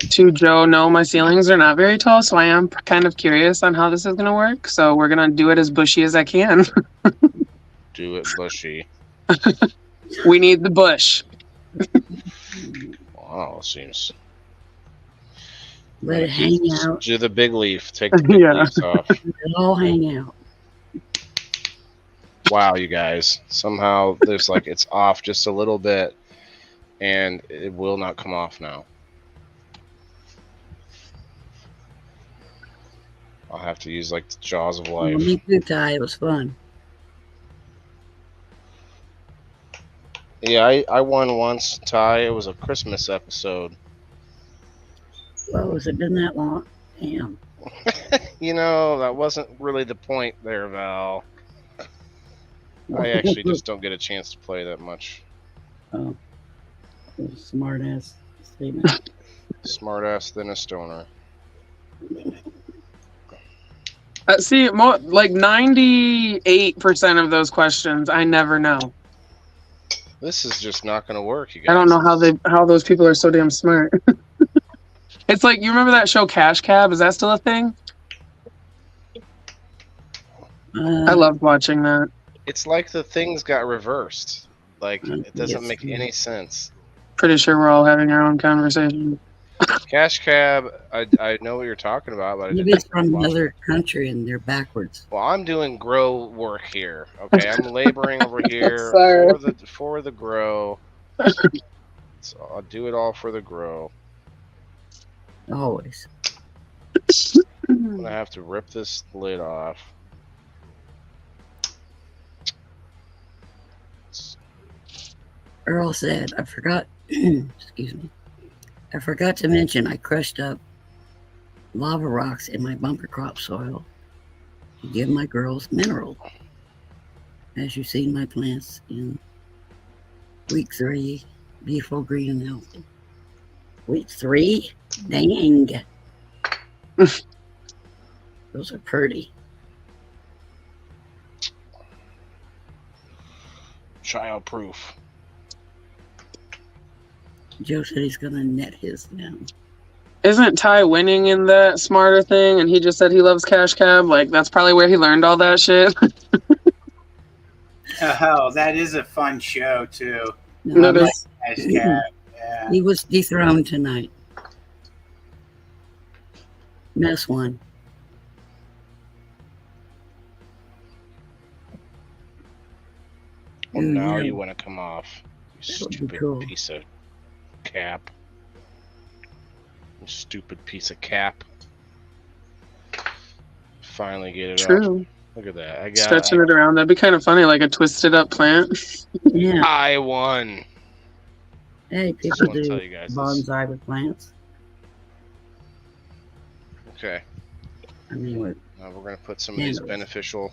To Joe, no, my ceilings are not very tall, so I am kind of curious on how this is going to work. So we're going to do it as bushy as I can. Do it bushy. We need the bush. Wow, seems. Let it hang out. Do the big leaf. Take the big leaves off. Let it all hang out. Wow, you guys. Somehow there's it's off just a little bit, and it will not come off now. I'll have to use the jaws of life. Well, me too, Ty. It was fun. Yeah, I won once, Ty. It was a Christmas episode. Well, has it been that long? Damn. That wasn't really the point there, Val. I actually just don't get a chance to play that much. Oh. Smart ass statement. Smart ass than a stoner. See, 98% of those questions I never know. This is just not going to work, you guys. I don't know how those people are so damn smart. It's you remember that show Cash Cab? Is that still a thing? I loved watching that. It's like the things got reversed. It doesn't make any sense. Pretty sure we're all having our own conversation. Cash Cab, I know what you're talking about, but Maybe it's from another country and they're backwards. Well, I'm doing grow work here. Okay, I'm laboring over here for the grow. So I'll do it all for the grow. Always. I'm gonna have to rip this lid off. Earl said, I forgot, excuse me. I forgot to mention I crushed up lava rocks in my bumper crop soil to give my girls mineral. As you see my plants in week 3, beautiful green and healthy. Week 3? Dang. Those are pretty. Child proof. Joe said he's gonna net his down. Isn't Ty winning in that smarter thing? And he just said he loves Cash Cab. Like, that's probably where he learned all that shit. Oh, that is a fun show too. That is. Cash Cab. Yeah. He was dethroned tonight. Mess one. Well, now Yeah. you want to come off. You That would be stupid cool. piece of cap. You stupid piece of cap. Finally get it off. True. Look at that. Stretching it around. That'd be kind of funny, like a twisted up plant. Yeah. I won. Hey, Just people want to do tell you guys this. bonsai with plants. Okay. I mean, with Now we're going to put some of these candles. beneficial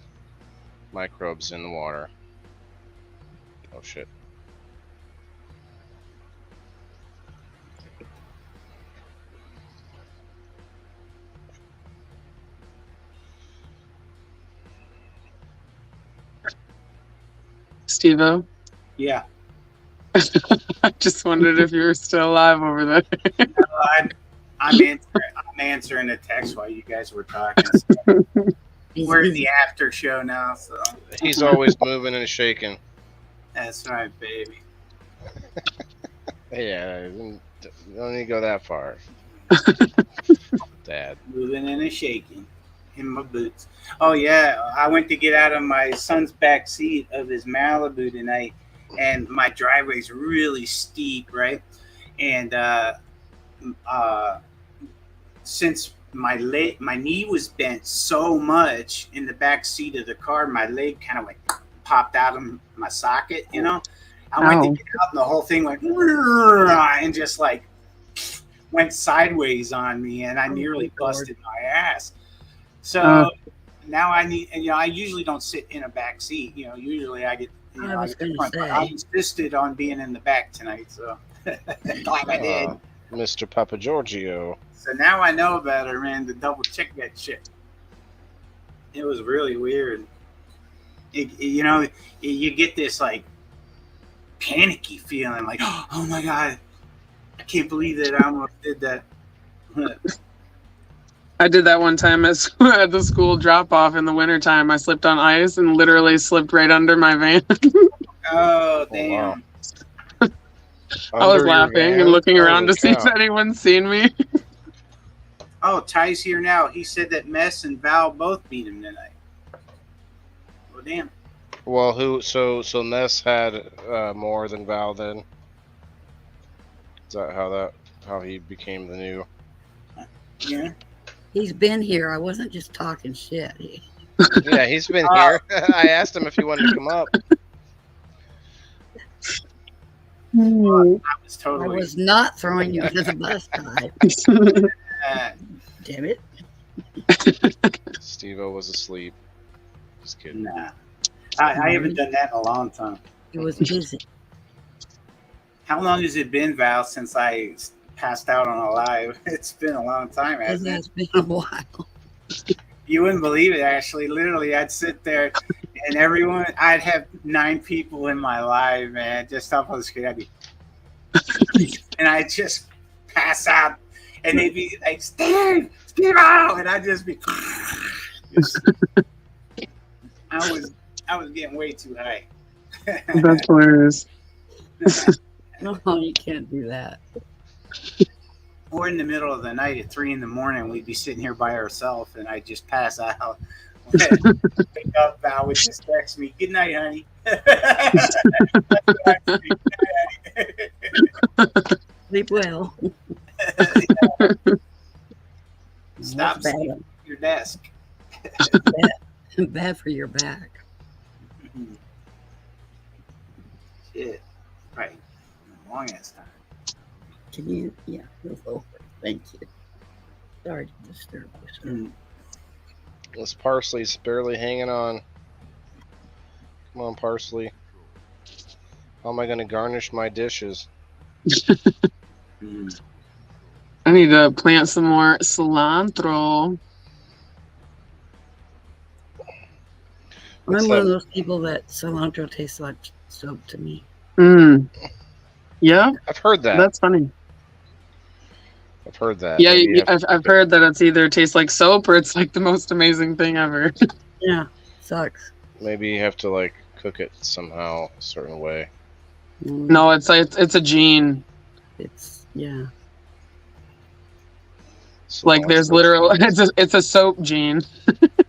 microbes in the water. Oh, shit. SteveO. Yeah. I just wondered if you were still alive over there. I'm answering the text while you guys were talking. So we're in the after show now, so He's always moving and shaking. that's right, baby. Yeah, don't need to go that far. Dad. Moving and shaking in my boots. Oh yeah, I went to get out of my son's back seat of his Malibu tonight, and my driveway's really steep, right? And since my knee was bent so much in the back seat of the car, my leg kind of like popped out of my socket, you know. I went to get out, and the whole thing went and just like went sideways on me, and I nearly busted my ass. So now I need, and I usually don't sit in a back seat. Usually I get, I was get the gonna front. But say. I insisted on being in the back tonight, so glad I did. Mr. Papa Giorgio. So now I know better, man, to double check that shit. It was really weird. You get this like panicky feeling, like, oh my god, I can't believe that I almost did that. I did that one time at the school drop off in the wintertime. I slipped on ice and literally slipped right under my van. Oh damn! Wow. I was Under your laughing van? and looking around Holy to see if cow. anyone's seen me. Oh, Ty's here now. He said that Mess and Val both beat him tonight. Well, damn. Well, so Ness had more than Val then? Is that how he became the new? Yeah. He's been here. I wasn't just talking shit. Yeah, he's been here. I asked him if he wanted to come up. I was I totally. was not throwing you under the bus, Ty. Damn it. SteveO was asleep. Just kidding. Nah. I haven't done that in a long time. It was busy. How long has it been, Val, since I passed out on a live? It's been a long time, It hasn't it? has been a while. You wouldn't believe it, actually. Literally, I'd sit there and I'd have 9 people in my live, man, just up on the screen. I'd be, and I'd just pass out, and they'd be like, Steve out! And I'd just be, I was getting way too high. That's hilarious. No, you can't do that. Or in the middle of the night at 3 a.m, we'd be sitting here by ourselves, and I'd just pass out. Pick up, Val would just text me, "Good night, honey." Sleep well. Stop That's sleeping at your desk. Bad for your back. Shit. Right. Long ass time. Can you? Yeah, move over. Thank you. Sorry to disturb you, sir. This parsley's barely hanging on. Come on, parsley. How am I going to garnish my dishes? I need to plant some more cilantro. What's I'm one that? of those people that cilantro tastes like soap to me. Yeah, I've heard that. that's funny. I've heard that. Yeah, Maybe I've heard that it's either tastes like soap or it's like the most amazing thing ever. Yeah, sucks. Maybe you have to like cook it somehow a certain way. No, it's a gene. Yeah. So Like lots there's of literal genes. it's a soap gene.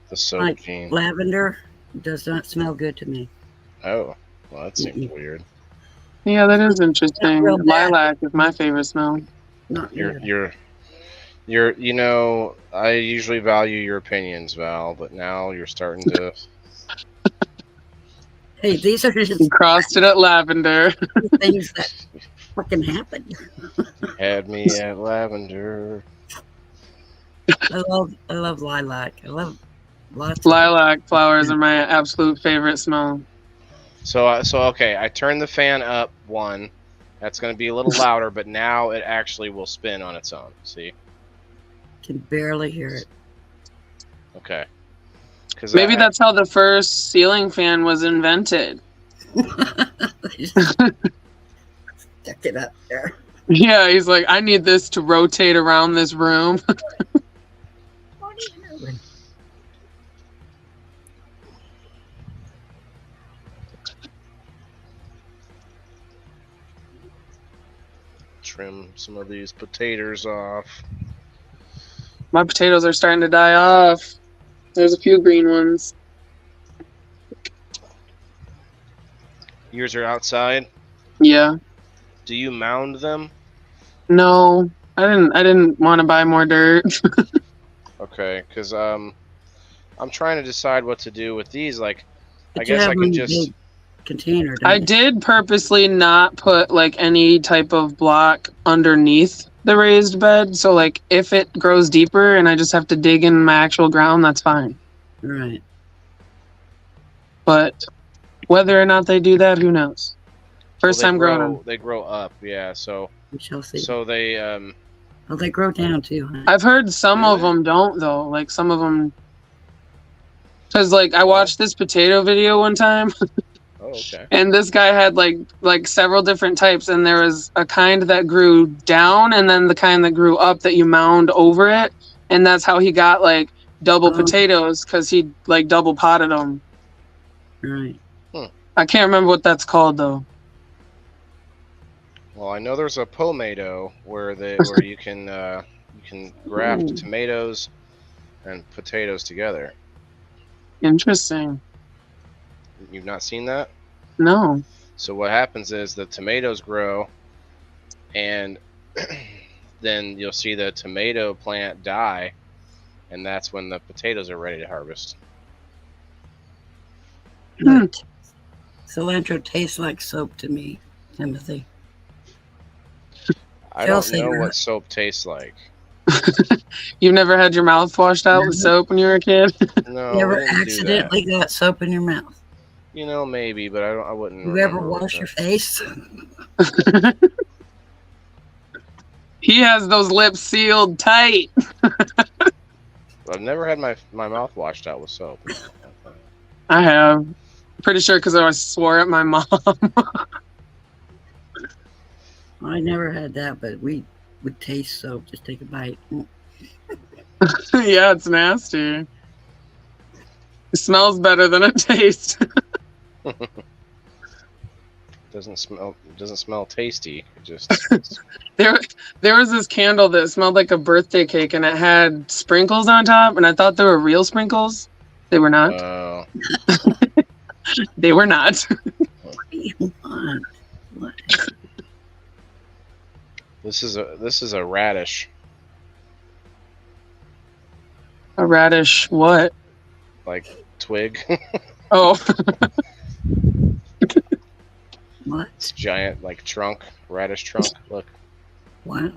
The soap Like gene. lavender does not smell good to me. Oh, well, that seems weird. Yeah, that is Not interesting. real bad. Lilac is my favorite smell. Not good. You're. You know, I usually value your opinions, Val, but now you're starting to. Hey, these are just You crossed it at lavender. things that fucking happen. Had me at lavender. I love lilac. I love lots of Lilac flowers are my absolute favorite smell. So okay, I turned the fan up one. That's going to be a little louder, but now it actually will spin on its own. See? Can barely hear it. Okay. Because Maybe that's how the first ceiling fan was invented. Stick it up there. Yeah, he's like, I need this to rotate around this room. What are you doing? trim some of these potatoes off. My potatoes are starting to die off. There's a few green ones. Yours are outside. Yeah. Do you mound them? No, I didn't want to buy more dirt. Okay, because I'm trying to decide what to do with these. Like, But I guess I could just. big container. I don't you? did purposely not put like any type of block underneath the raised bed, so like if it grows deeper and I just have to dig in my actual ground, that's fine. Right. But whether or not they do that, who knows? First time growing them. They grow up, yeah. So. We shall see. So they. Well, they grow down too. Huh? I've heard some Really? of them don't though. Like some of them, because like I watched this potato video one time. Oh, okay. And this guy had like several different types, and there was a kind that grew down, and then the kind that grew up that you mound over it, and that's how he got like double potatoes because he like double potted them. Right. I can't remember what that's called though. Well, I know there's a pomado where you can graft tomatoes and potatoes together. Interesting. You've not seen that? No. So what happens is the tomatoes grow, and then you'll see the tomato plant die, and that's when the potatoes are ready to harvest. Cilantro tastes like soap to me, Timothy. I don't Chelsea, know right? what soap tastes like. You've never had your mouth washed out with soap when you were a kid? No, You ever we didn't do accidentally got soap in your mouth? You know, maybe, but I wouldn't. You ever remember what wash your that- face? He has those lips sealed tight. I've never had my mouth washed out with soap. I have. Pretty sure because I swore at my mom. I never had that, but we would taste soap. Just take a bite. Yeah, it's nasty. It smells better than it tastes. Doesn't smell tasty. It just There was this candle that smelled like a birthday cake, and it had sprinkles on top, and I thought they were real sprinkles. They were not. They were not. What do you want? What? This is a radish. A radish what? Like twig. Oh. What? It's giant like trunk, radish trunk. Look. Wow.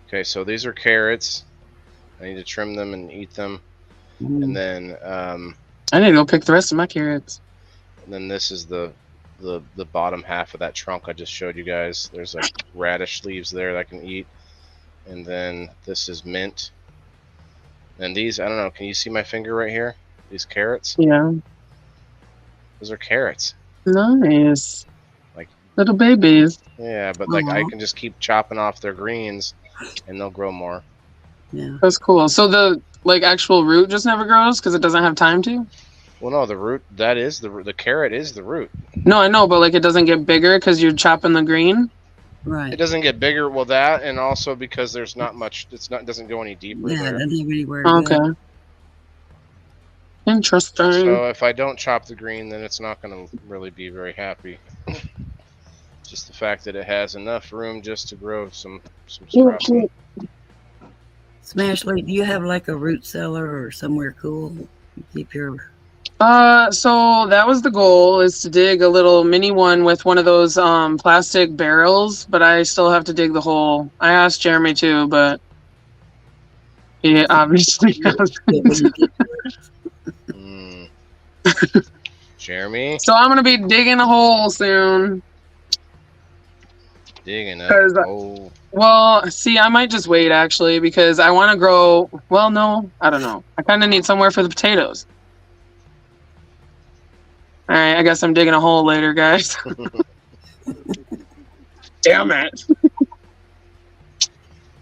Okay, so these are carrots. I need to trim them and eat them. And then I need to go pick the rest of my carrots. and then this is the bottom half of that trunk I just showed you guys. There's like radish leaves there that I can eat. And then this is mint. And these, I don't know, can you see my finger right here? These carrots? Yeah. Those are carrots. Nice. Like, little babies. yeah, but like I Aw. can just keep chopping off their greens, and they'll grow more. Yeah. That's cool. So the like actual root just never grows because it doesn't have time to. Well, no, the root, that is the carrot is the root. No, I know, but like it doesn't get bigger because you're chopping the green. Right. It doesn't get bigger. Well, that, and also because there's not much. Doesn't go any deeper Yeah, it there. doesn't have anywhere to Okay. go. Interesting. So if I don't chop the green, then it's not going to really be very happy. Just the fact that it has enough room just to grow some sprouts. Smashley, do you have like a root cellar or somewhere cool? You keep your. So that was the goal, is to dig a little mini one with one of those plastic barrels, but I still have to dig the hole. I asked Jeremy too, but he obviously hasn't. Jeremy, So I'm gonna be digging a hole soon. digging up. 'Cause, Oh, Well, see, I might just wait actually because I want to grow. Well, no, I don't know. I kind of need somewhere for the potatoes. All right, I guess I'm digging a hole later, guys. Damn it.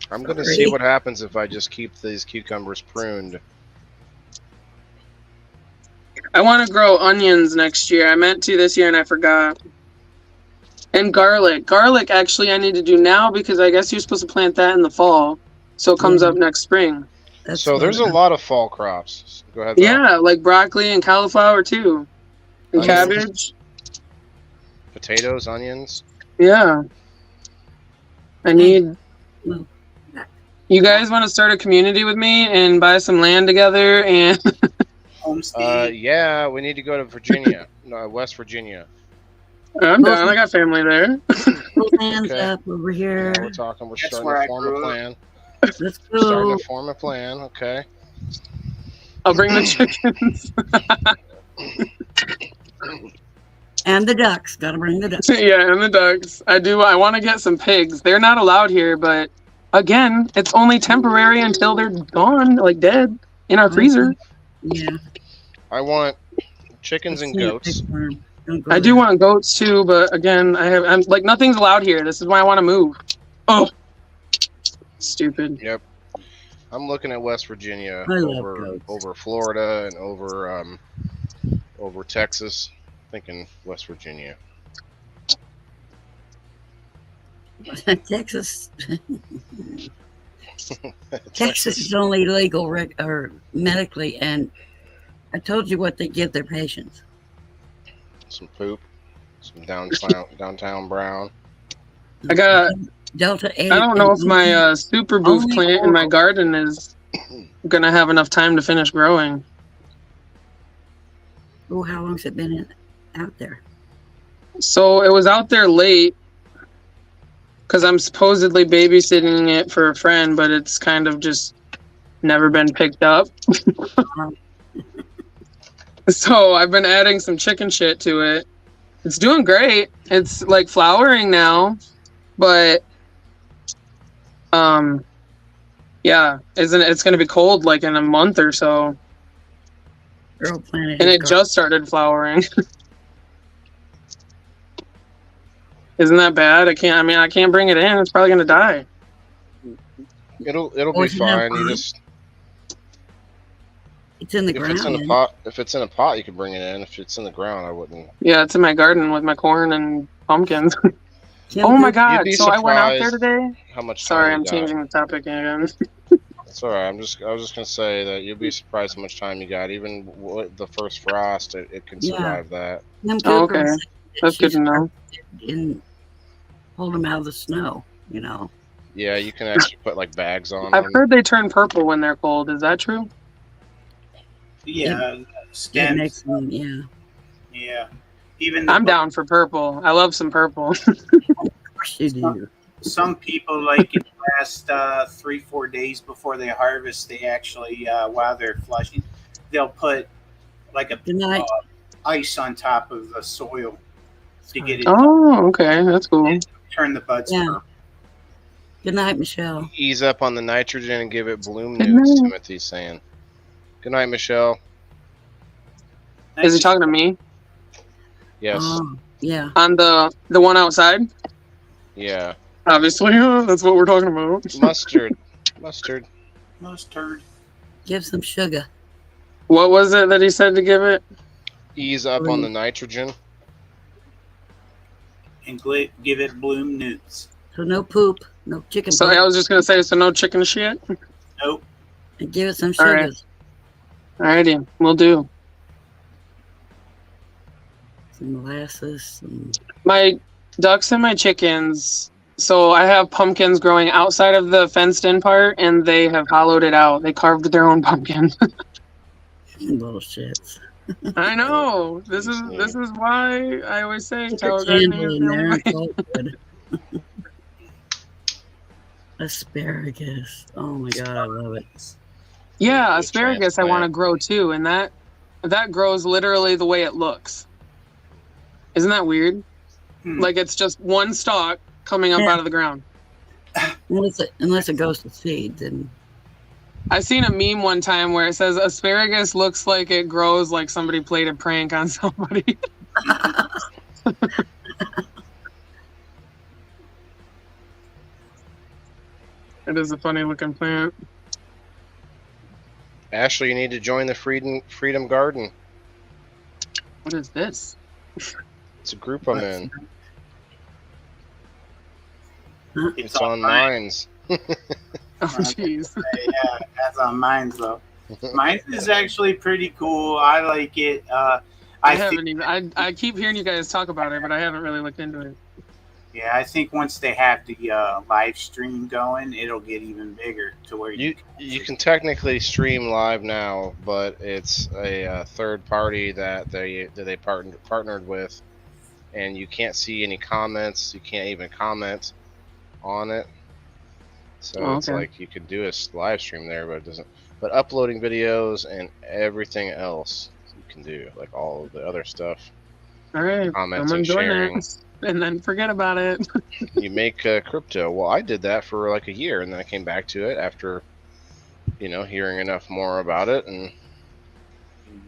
I'm going to see what happens if I just keep these cucumbers pruned. I want to grow onions next year. I meant to this year and I forgot. And garlic. Garlic, actually, I need to do now because I guess you're supposed to plant that in the fall. So it comes up next spring. So there's a lot of fall crops. Go ahead, Val. Yeah, like broccoli and cauliflower too. And cabbage. Potatoes, onions. Yeah. I need... You guys want to start a community with me and buy some land together and... Yeah, we need to go to Virginia. No, West Virginia. I'm down. I got family there. Hands up over here. Yeah, we're talking. We're starting to form a plan. Let's go. Starting to form a plan. Okay. I'll bring the chickens. And the ducks. Gotta bring the ducks. Yeah, and the ducks. I want to get some pigs. They're not allowed here, but again, it's only temporary until they're gone, like dead, in our freezer. Yeah. I want chickens and goats. I do want goats too, but again, I'm like nothing's allowed here. This is why I want to move. Oh, stupid. Yep. I'm looking at West Virginia over Florida and over Texas. Thinking West Virginia. Texas. Texas is only legal or medically, and I told you what they give their patients. Some poop, some downtown brown. I got Delta 8. I don't know if my super boof plant in my garden is gonna have enough time to finish growing. Oh, how long's it been out there? So it was out there late because I'm supposedly babysitting it for a friend, but it's kind of just never been picked up. So I've been adding some chicken shit to it. It's doing great. It's like flowering now, but yeah, it's gonna be cold like in a month or so. Girl planted And it just started flowering. Isn't that bad? I can't bring it in. It's probably gonna die. It'll be fine. You just it's in the if ground. it's in a pot. If it's in a pot, you can bring it in. If it's in the ground, I wouldn't. Yeah, it's in my garden with my corn and pumpkins. Oh my god! So I went out there today. How much? Sorry, I'm changing the topic again. It's all right. I was just gonna say that you'll be surprised how much time you got. Even with the first frost, it can survive that. Oh, okay, that's good to know. And pulled them out of the snow, you know. Yeah, you can actually put like bags on. I've heard they turn purple when they're cold. Is that true? Yeah, stems. Yeah. Yeah. Even I'm down for purple. I love some purple. Some people, like in the last 3-4 days before they harvest, they actually while they're flushing, they'll put like a ice on top of the soil to get it. Oh, okay, that's cool. Turn the buds purple. Good night, Michelle. Ease up on the nitrogen and give it bloom nudes. Timothy's saying. Good night, Michelle. Is he talking to me? Yes. Yeah. On the one outside? Yeah. Obviously, that's what we're talking about. Mustard. Give some sugar. What was it that he said to give it? Ease up on the nitrogen. And give it bloom newts. So no poop, no chicken So poop. I was just gonna say, so no chicken shit. Nope. And give it some All right. sugars. Alrighty, we'll do. Some molasses. Some... My ducks and my chickens. So I have pumpkins growing outside of the fenced-in part, and they have hollowed it out. They carved their own pumpkin. Little shits. I know. This is why I always say tower gardening is in the there. only It's all good. Asparagus. Oh my god, I love it. Yeah, asparagus I want to transplant. grow too, and that grows literally the way it looks. Isn't that weird? Like it's just one stalk coming up out of the ground. Unless it goes to seed, then I seen a meme one time where it says asparagus looks like it grows like somebody played a prank on somebody. It is a funny looking plant. Ashley, you need to join the Freedom Garden. What is this? It's a group I'm in. It's on Minds. Oh, jeez. Yeah, that's on Minds though. Minds is actually pretty cool. I like it. I keep hearing you guys talk about it, but I haven't really looked into it. Yeah, I think once they have the live stream going, it'll get even bigger to where you can technically stream live now, but it's a third party that they partnered with, and you can't see any comments. You can't even comment on it. So it's like you could do a live stream there, but it doesn't. But uploading videos and everything else you can do, like all of the other stuff. All right, commenting, sharing. And then forget about it. You make crypto. Well, I did that for like a year, and then I came back to it after, hearing enough more about it. And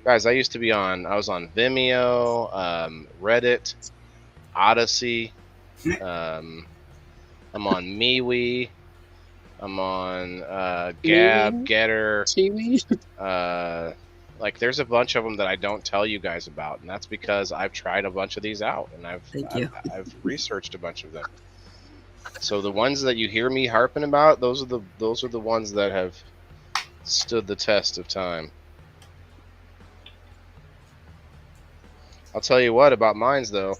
guys, I was on Vimeo, Reddit, Odyssey. I'm on MeWe. I'm on Gab, Getter. Like there's a bunch of them that I don't tell you guys about, and that's because I've tried a bunch of these out, and I've researched a bunch of them. So the ones that you hear me harping about, those are the ones that have stood the test of time. I'll tell you what about Minds though.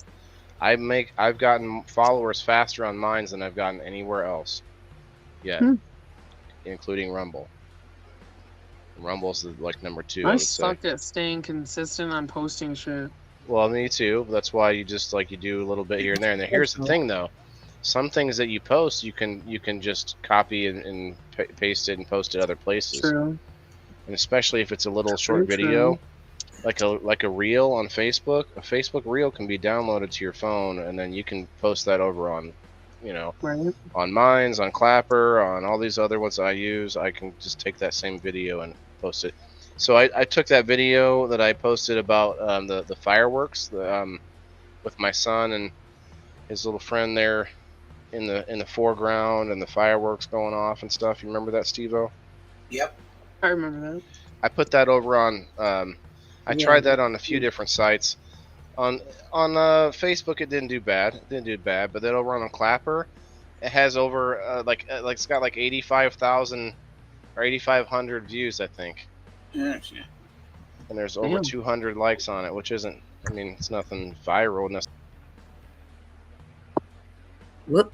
I've gotten followers faster on Minds than I've gotten anywhere else yet, including Rumble. Rumble's like number 2. I suck at staying consistent on posting shit. Well, me too. That's why you just you do a little bit here and there. And then here's the thing though, some things that you post, you can just copy and paste it and post it other places. True. And especially if it's a little short video, like a reel on Facebook. A Facebook reel can be downloaded to your phone, and then you can post that over on, on Minds, on Clapper, on all these other ones I use. I can just take that same video and post it. So I took that video that I posted about the fireworks with my son and his little friend there in the foreground and the fireworks going off and stuff. You remember that, SteveO? Yep. I remember that. I put that over on. I tried that on a few different sites. On Facebook, it didn't do bad. But then over on Clapper, it has over it's got like 85,000 or 8,500 views, I think. Yeah. And there's over 200 likes on it, which isn't. I mean, it's nothing viral. Whoop.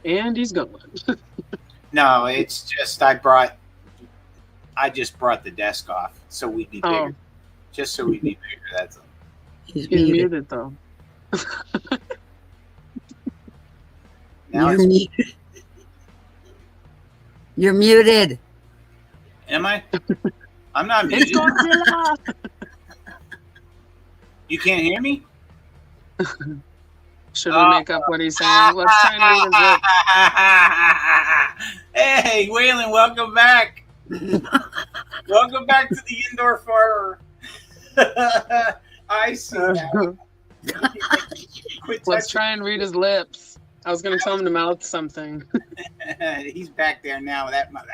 And he's gone. No, it's just I just brought the desk off so we'd be bigger. Just so we'd be bigger. That's all. He's muted though. Now You're muted. You're muted. Am I? I'm not muted. It's Godzilla. You can't hear me? Should we make up what he's saying? Let's try and read his lips. Hey, Waylon, welcome back. Welcome back to the Indoor Farmer. I see that. Quit Let's touching. try and read his lips. I was gonna tell him to mouth something. He's back there now. That mother.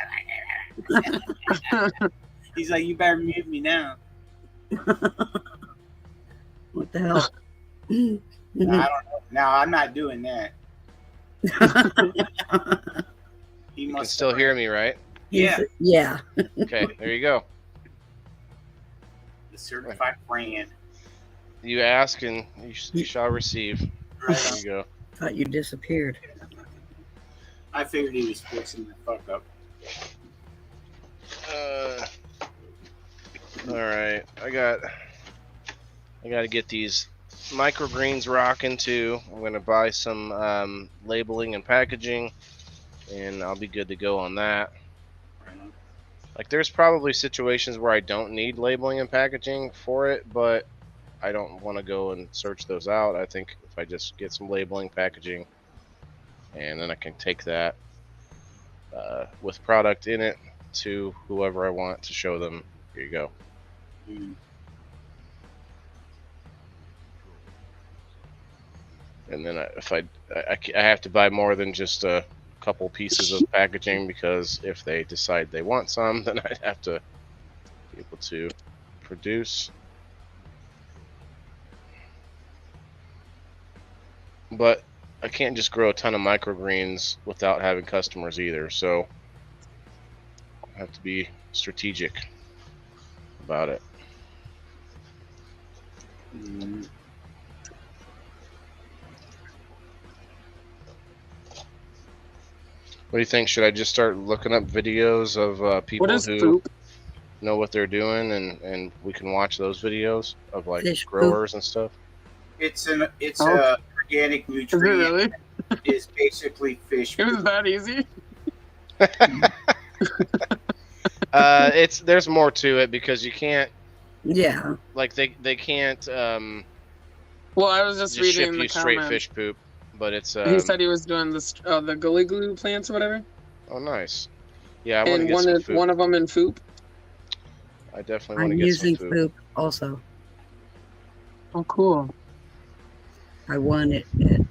He's like, you better mute me now. What the hell? No, I don't know. No, I'm not doing that. He You can must still hear me, right? Yeah. Yeah. Okay, there you go. The certified friend. You ask and you shall receive. Right There on. you go. Thought you disappeared. I figured he was fixing the fuck up. All right, I got to get these microgreens rocking too. I'm gonna buy some labeling and packaging, and I'll be good to go on that. Right on. Like, there's probably situations where I don't need labeling and packaging for it, but I don't want to go and search those out. I think if I just get some labeling, packaging, and then I can take that with product in it to whoever I want to show them. Here you go. Mm. And then if I have to buy more than just a couple pieces of packaging, because if they decide they want some, then I'd have to be able to produce. But I can't just grow a ton of microgreens without having customers either, so I have to be strategic about it. Mm. What do you think? Should I just start looking up videos of people What is who poop? know what they're doing, and we can watch those videos of like Fish poop. growers and stuff? It's Oh. a organic Is it nutrient. really? It's basically fish. It was that easy? There's more to it, because you can't, Yeah. like, they can't Well, I was just just ship reading the you straight comments. fish poop, but it's He said he was doing the gully glue plants or whatever, oh, nice. Yeah, I want to and get some food. one of them in Foop. I definitely want I'm to get some using food. poop also. Oh, cool. I won it at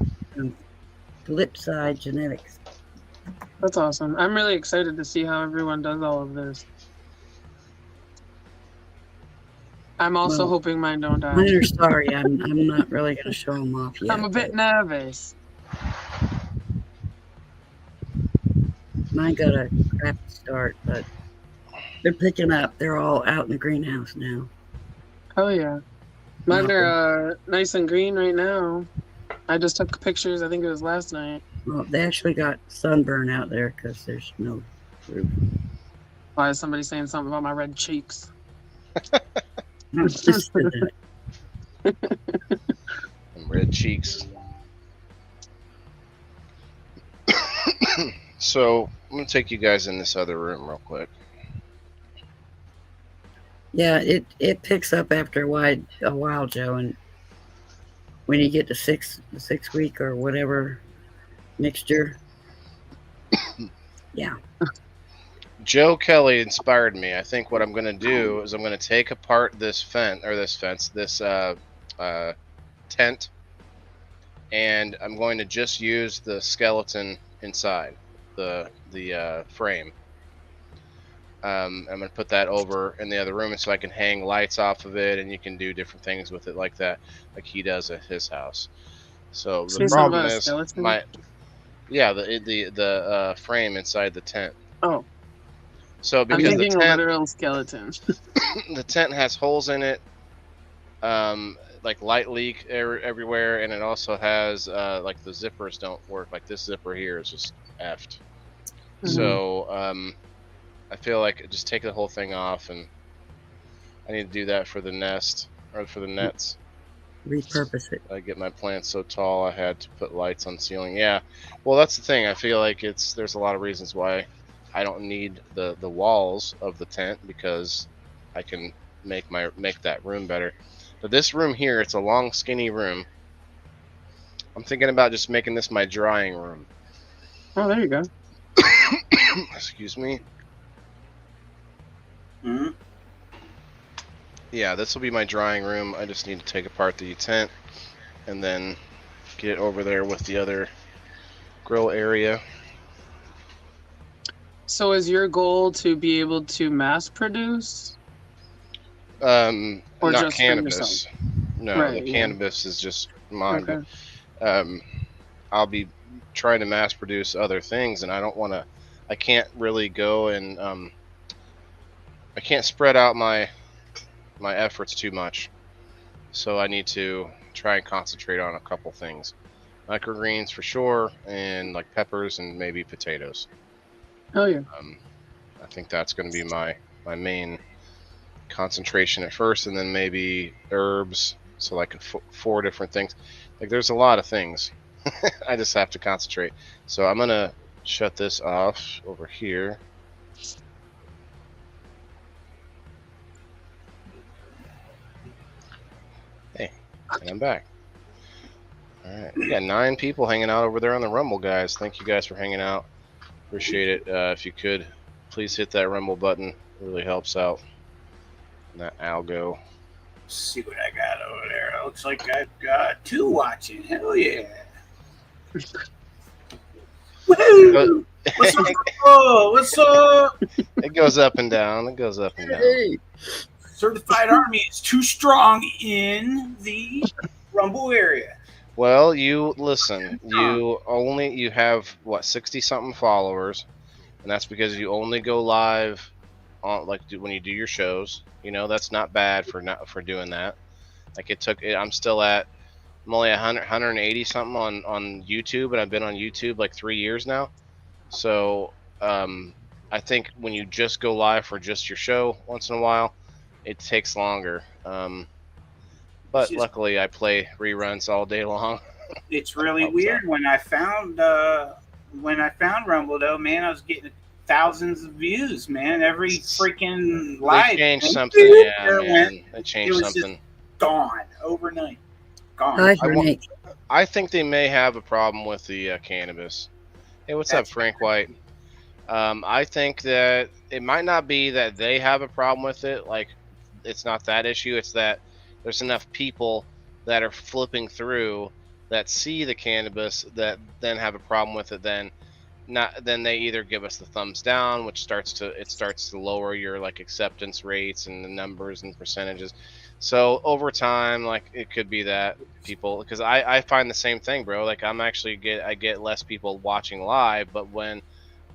Flipside Genetics. That's awesome. I'm really excited to see how everyone does all of this. I'm also Well, hoping mine don't die. Mine are sorry. I'm not really going to show them off yet. I'm a bit nervous. Mine got a crappy start, but they're picking up. They're all out in the greenhouse now. Hell yeah. Mine are nice and green right now. I just took pictures. I think it was last night. Well, they actually got sunburn out there because there's no roof. Why is somebody saying something about my red cheeks? I just said that. Some red cheeks. So I'm gonna take you guys in this other room real quick. Yeah, it picks up after a while, Joe, and when you get to the 6 week or whatever mixture, yeah. Joe Kelly inspired me. I think what I'm gonna do is I'm gonna take apart this tent, and I'm going to just use the skeleton inside the frame. I'm going to put that over in the other room, and so I can hang lights off of it, and you can do different things with it like that, like he does at his house. So the problem is the frame inside the tent. Oh. So I'm because the thinking a tent, literal skeleton. the tent has holes in it, like light leak everywhere, and it also has like the zippers don't work. Like this zipper here is just effed. Mhm. So I feel like just take the whole thing off, and I need to do that for the nest or for the nets. Repurpose it. I get my plants so tall, I had to put lights on the ceiling. Yeah, well, that's the thing. I feel like there's a lot of reasons why I don't need the walls of the tent, because I can make that room better. But this room here, it's a long, skinny room. I'm thinking about just making this my drying room. Oh, there you go. Excuse me. Mm-hmm. yeah, this will be my drying room. I just need to take apart the tent and then get it over there with the other grill area. So is your goal to be able to mass produce? Or Or not just for yourself? cannabis. No, Right, the yeah. cannabis is just mine. Okay. But I'll be trying to mass produce other things, and I don't want to. I can't really go and I can't spread out my efforts too much. So I need to try and concentrate on a couple things. Microgreens for sure, and like peppers and maybe potatoes. Oh yeah. I think that's going to be my main concentration at first, and then maybe herbs. So like 4 different things. Like there's a lot of things. I just have to concentrate. So I'm gonna shut this off over here. Hey, and I'm back. All right, we got 9 people hanging out over there on the Rumble, guys. Thank you guys for hanging out. Appreciate it. If you could, please hit that Rumble button. It really helps out. And that algo. Let's see what I got over there. Looks like I've got 2 watching. Hell yeah. Woo! What's up? What's up? It goes up and down. It goes up and down. Hey. Certified Army is too strong in the Rumble area. Well, you listen. You have what 60 something followers, and that's because you only go live on when you do your shows. You know that's not bad for doing that. Like I'm only 180 something on YouTube, and I've been on YouTube like 3 years now. So I think when you just go live for just your show once in a while, it takes longer. But luckily, I play reruns all day long. It's really weird. When I found Rumble, though, man, I was getting thousands of views, man. Every freaking live. They changed something, yeah, man. They changed something. Just gone overnight. Gone. Hi, Renee. I think they may have a problem with the cannabis. Hey, what's up, Frank White? I think that it might not be that they have a problem with it. Like, it's not that issue. It's that there's enough people that are flipping through that see the cannabis that then have a problem with it. Then they either give us the thumbs down, which starts to lower your like acceptance rates and the numbers and percentages. So over time, like it could be that people, because I find the same thing, bro. Like I get less people watching live, but when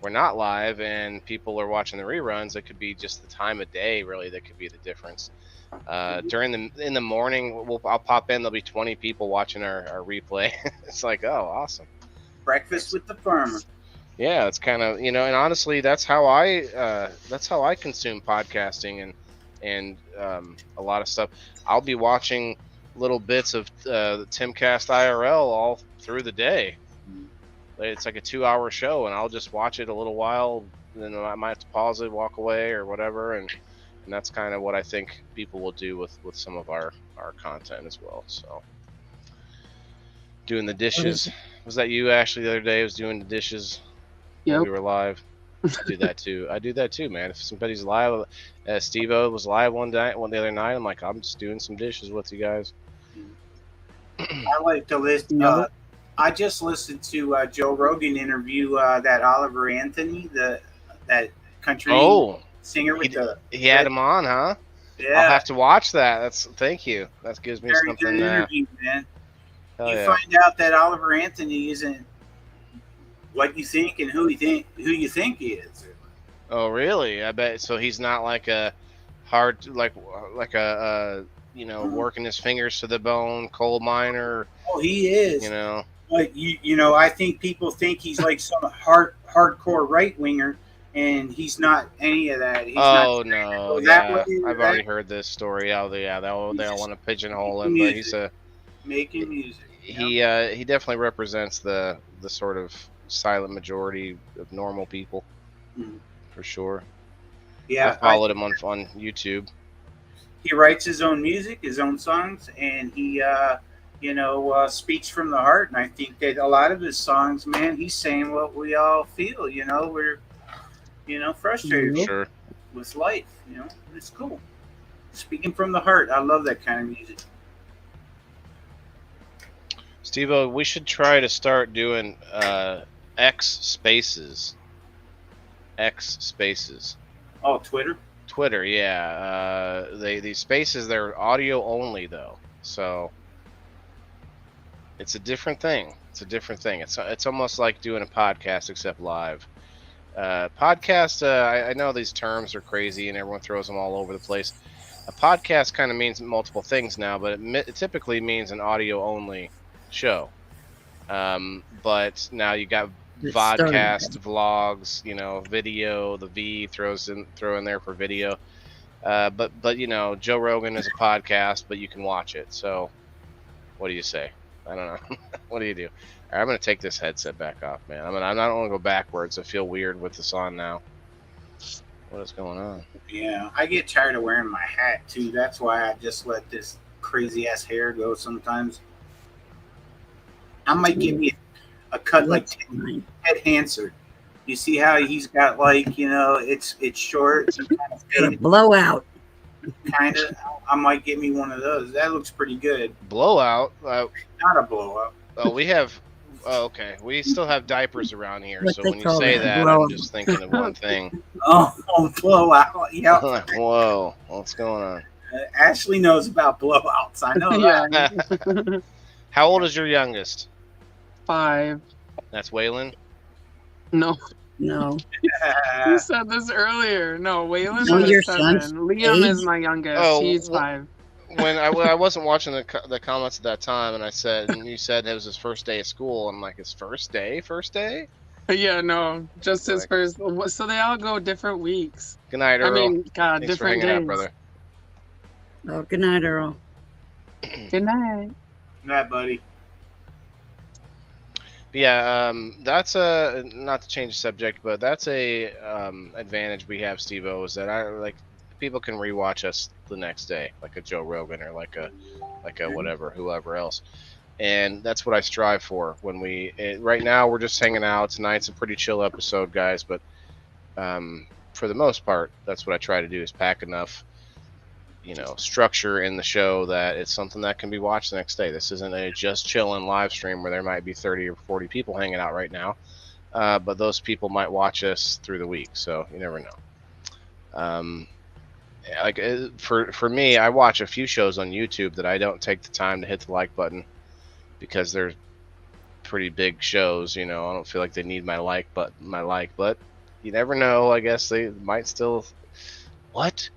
we're not live and people are watching the reruns, it could be just the time of day really that could be the difference. In the morning, I'll pop in. There'll be 20 people watching our replay. It's like, oh, awesome. Breakfast with the farmer. Yeah, it's kind of and honestly, that's how I consume podcasting and a lot of stuff. I'll be watching little bits of the Timcast IRL all through the day. It's like a 2-hour show, and I'll just watch it a little while, then I might have to pause it, walk away, or whatever, and that's kind of what I think people will do with some of our content as well. So, doing the dishes. Was that you, Ashley, the other day? Was doing the dishes. Yep. We were live. I do that too, man. If somebody's live, SteveO was live one the other night. I'm like, I'm just doing some dishes with you guys. I like to listen. I just listened to Joe Rogan interview that Oliver Anthony, that country singer with he had him on, huh? Yeah. I'll have to watch that. Thank you. That gives me Very something. good interview, man. You find out that Oliver Anthony isn't what you think and who you think he is. Oh, really? I bet. So he's not like a hard, like a working his fingers to the bone coal miner. Oh, he is. But I think people think he's like some hardcore right winger, and he's not any of that. He's no, yeah, I've already heard this story. They don't want to pigeonhole him, but he's making music. He definitely represents the sort of silent majority of normal people, for sure. Yeah, I followed him on YouTube. He writes his own music, his own songs, and he speaks from the heart. And I think that a lot of his songs, man, he's saying what we all feel. We're frustrated with life. It's cool. Speaking from the heart. I love that kind of music. SteveO, we should try to start doing X spaces. X spaces. Oh, Twitter? Twitter, yeah. These spaces, they're audio only though, so it's a different thing. It's almost like doing a podcast except live. Podcast. I know these terms are crazy and everyone throws them all over the place. A podcast kind of means multiple things now, but it typically means an audio only show. But now you got vodcast, vlogs, video. The V throw in there for video. But Joe Rogan is a podcast, but you can watch it. So, what do you say? I don't know. What do you do? All right, I'm gonna take this headset back off, man. I'm not gonna go backwards. I feel weird with this on now. What is going on? Yeah, I get tired of wearing my hat too. That's why I just let this crazy ass hair go sometimes. I might give me a cut like Ted Hansard. You see how he's got it's short, kind of blowout. Kind of. I might give me one of those. That looks pretty good. Blowout? Not a blowout. Oh, we have. Oh, okay. We still have diapers around here, What so they when you call say that, that, I'm just thinking of one thing. Oh, blowout. Yeah. Whoa, what's going on? Ashley knows about blowouts. I know that. How old is your youngest? 5. That's Waylon? No. No. You said this earlier. No, Waylon No, your is 7. son's Liam age? is my youngest. Oh, He's 5. When I wasn't watching the comments at that time, and you said it was his first day of school. I'm like, his first day? Yeah, no, just his first. So they all go different weeks. Good night, Earl. I mean, God, Thanks different for hanging days. out, brother. Oh, good night, Earl. Good night. Good night, buddy. Yeah, that's a not to change the subject, but that's a advantage we have, SteveO, is that people can rewatch us the next day, like a Joe Rogan or like a whoever else, and that's what I strive for. Right now we're just hanging out. Tonight's a pretty chill episode, guys, but for the most part, that's what I try to do is pack enough structure in the show that it's something that can be watched the next day. This isn't a just chilling live stream where there might be 30 or 40 people hanging out right now, but those people might watch us through the week, so you never know. For me, I watch a few shows on YouTube that I don't take the time to hit the like button because they're pretty big shows. I don't feel like they need my like, but you never know. I guess they might still. What?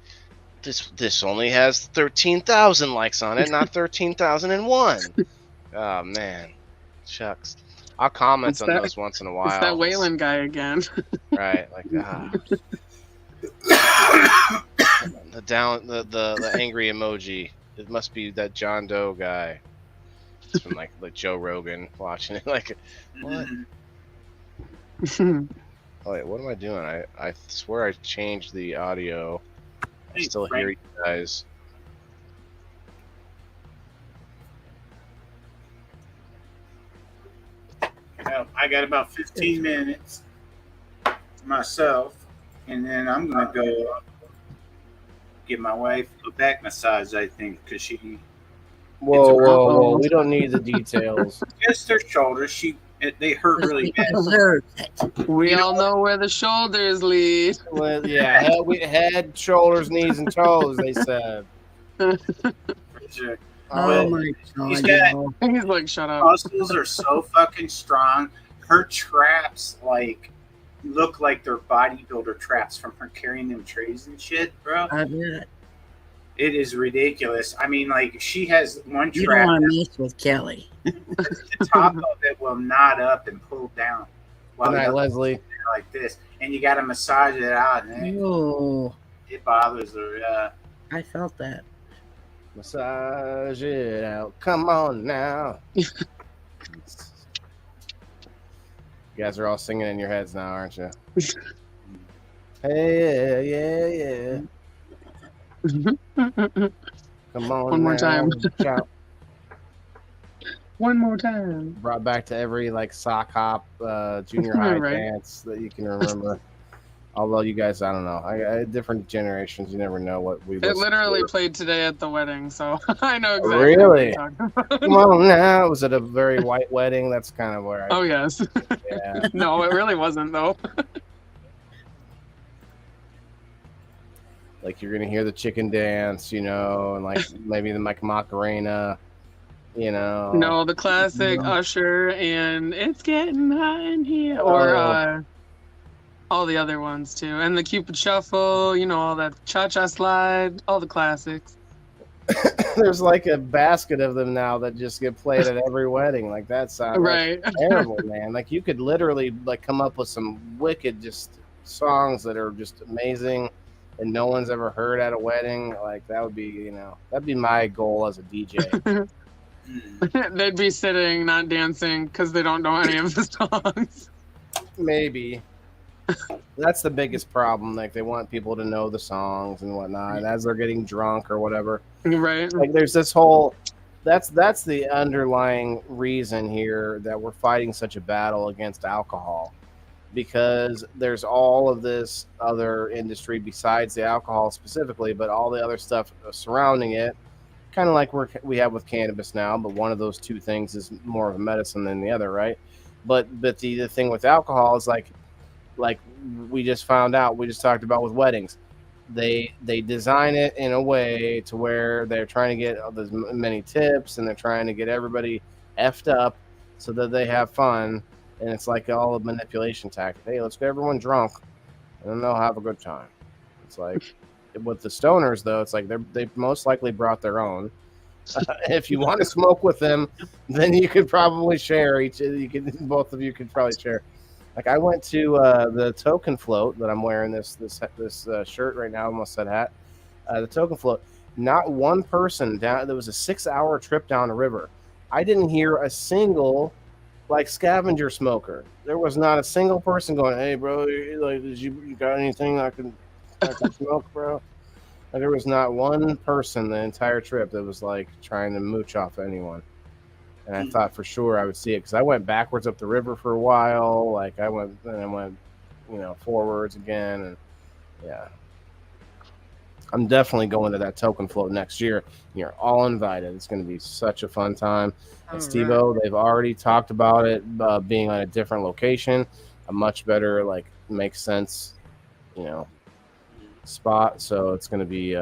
This only has 13,000 likes on it, not 13,001. Oh man, shucks. I'll comment on those once in a while. It's that Waylon guy again. Right, like the angry emoji. It must be that John Doe guy. It's from like Joe Rogan watching it. Like, what? Oh wait, what am I doing? I swear I changed the audio. I still hear you guys. Well, I got about 15 minutes myself, and then I'm gonna go give my wife a back massage. I think because she. Whoa! We don't need the details. Just her shoulders. They hurt really bad. We all know where the shoulders lead. Well, yeah, head, shoulders, knees, and toes. They said. Sure. Oh my God! He's like, shut up. Muscles are so fucking strong. Her traps look like they're bodybuilder traps from her carrying them trays and shit, bro. I bet. It is ridiculous. I mean, she has one trap. You don't want to mess with Kelly. The top of it will knot up and pull down. Good night, Leslie. Like this, and you got to massage it out, and it bothers her. I felt that. Massage it out. Come on now. You guys are all singing in your heads now, aren't you? Hey, yeah. Come on. One more time. Shout. One more time. Brought back to every sock hop junior high Right. dance that you can remember. Although you guys, I don't know, different generations, you never know what we It listen literally to. played today at the wedding, so I know exactly what Really? you're talking about. Come on now. Was it a very white wedding? That's kind of where I. Oh yes. Yeah. No, it really wasn't though. Like you're gonna hear the chicken dance, you know, and like maybe the Macarena, you know. No, the classic No. Usher and It's Getting Hot in Here, or Oh. all the other ones too, and the Cupid Shuffle, you know, all that Cha-Cha Slide, all the classics. There's like a basket of them now that just get played at every wedding. Like that sounds Right. terrible, man. Like you could literally like come up with some wicked just songs that are just amazing and no one's ever heard at a wedding. Like that would be, you know, that'd be my goal as a DJ. They'd be sitting, not dancing, because they don't know any of the songs. Maybe. That's the biggest problem. Like they want people to know the songs and whatnot. And as they're getting drunk or whatever, Right. like there's this whole that's the underlying reason here that we're fighting such a battle against alcohol, because there's all of this other industry besides the alcohol specifically, but all the other stuff surrounding it, kind of like we have with cannabis now, but one of those two things is more of a medicine than the other, right? But the thing with alcohol is like we just found out, we just talked about with weddings, they design it in a way to where they're trying to get as many tips and they're trying to get everybody effed up so that they have fun, and it's like all a manipulation tactic. Hey, let's get everyone drunk and then they'll have a good time. It's like with the stoners though, it's like they most likely brought their own. If you want to smoke with them, then you could probably share both of you could probably share. Like I went to the token float that I'm wearing this shirt right now, almost said hat. The token float. Not one person down. There was a 6-hour trip down the river. I didn't hear a single like scavenger smoker. There was not a single person going, "Hey, bro, like, you got anything I can smoke, bro?" Like, there was not one person the entire trip that was like trying to mooch off anyone. And I thought for sure I would see it because I went backwards up the river for a while. Like I went, you know, forwards again, and yeah, I'm definitely going to that token float next year. You're all invited. It's going to be such a fun time. And SteveO, they've already talked about it being on a different location, a much better, like, makes sense, you know, spot. So it's going to be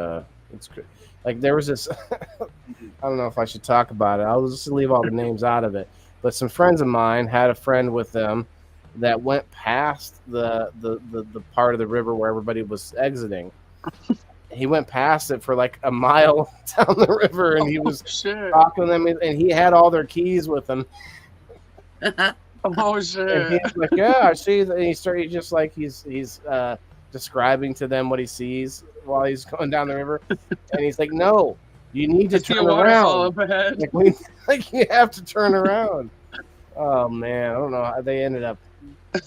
it's like there was this. I don't know if I should talk about it. I'll just leave all the names out of it. But some friends of mine had a friend with them that went past the part of the river where everybody was exiting. He went past it for like a mile down the river, and he was talking to them, and he had all their keys with him. Oh shit! And he's like, "Yeah, I see." And he started just like he's describing to them what he sees while he's going down the river, and he's like, "No, you need to turn around. Like you have to turn around." Oh man, I don't know how they ended up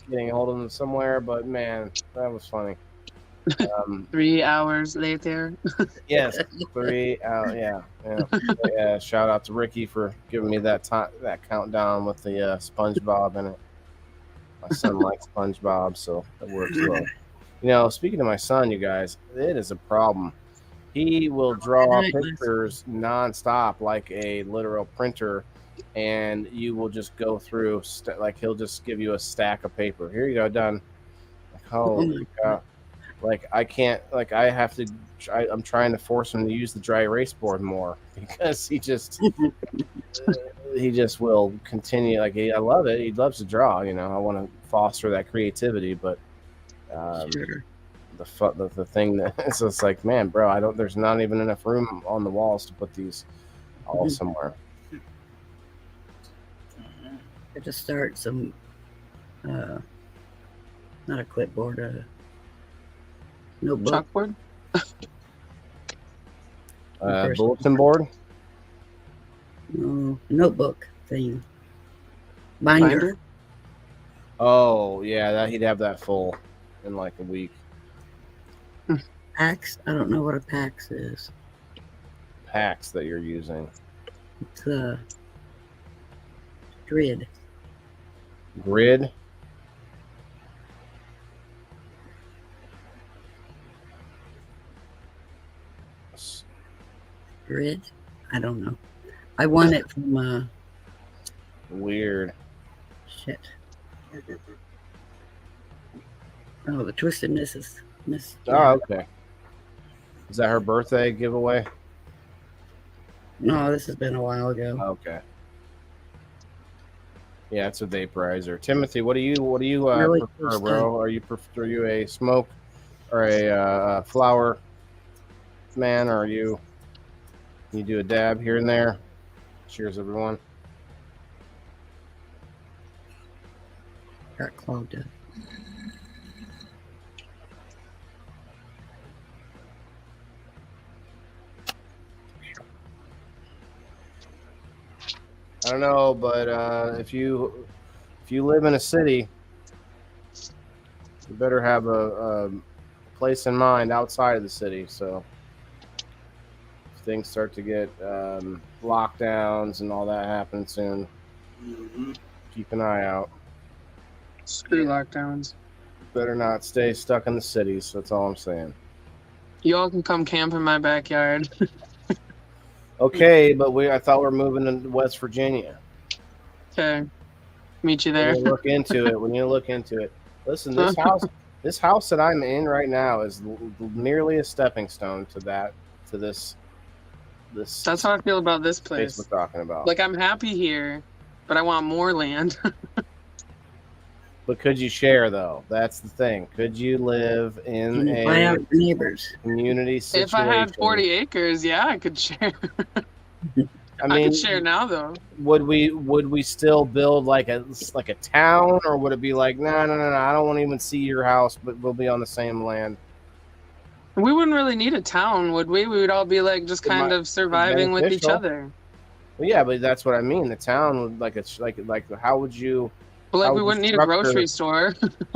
getting a hold of them somewhere, but man, that was funny. 3 hours later. Yes, 3 hours. Yeah. Shout out to Ricky for giving me that countdown with the SpongeBob in it. My son likes SpongeBob, so it works well. You know, speaking of my son, you guys, it is a problem. He will draw pictures nonstop like a literal printer, and you will just go through, like he'll just give you a stack of paper. Here you go, done. Like, holy cow. Like I can't, like I have to, I'm trying to force him to use the dry erase board more because he just will continue. Like I love it. He loves to draw, you know, I want to foster that creativity, but the thing that it's just like, man, bro, there's not even enough room on the walls to put these all somewhere. I just start some, not a clipboard, notebook. Chalkboard? Bulletin board? No, notebook thing. Binder. Oh, yeah, he'd have that full in like a week. Pax? I don't know what a Pax is. Pax that you're using. It's a grid. Grid? grid. I don't know. I won it from Weird. shit. Oh, the Twisted Misses. Miss. Oh, okay. Is that her birthday giveaway? No, this has been a while ago. Okay. Yeah, it's a vaporizer. Timothy, what do you Really prefer, cool bro? Are you a smoke or a flower man, or you do a dab here and there? Cheers, everyone. Got clogged up. I don't know, but if you live in a city, you better have a place in mind outside of the city. So if things start to get lockdowns and all that happen soon, keep an eye out. Screw lockdowns. Better not stay stuck in the cities. That's all I'm saying. Y'all can come camp in my backyard. Okay, but I thought we were moving to West Virginia. Okay. Meet you We there. need to look into it. We need to look into it. Listen, this house that I'm in right now is merely a stepping stone to this. That's how I feel about this place place. we're talking about. Like, I'm happy here, but I want more land. But could you share though? That's the thing. Could you live in Buy a out your neighbors. community situation? If I had 40 acres, yeah, I could share. I I mean, could share now, though. would we still build like a town, or would it be like no, I don't want to even see your house, but we'll be on the same land? We wouldn't really need a town, would we? We would all be like just kind of surviving with each beneficial. other. Well, yeah, but that's what I mean. The town would like how would you? But like, how we would wouldn't you need a structure- grocery store.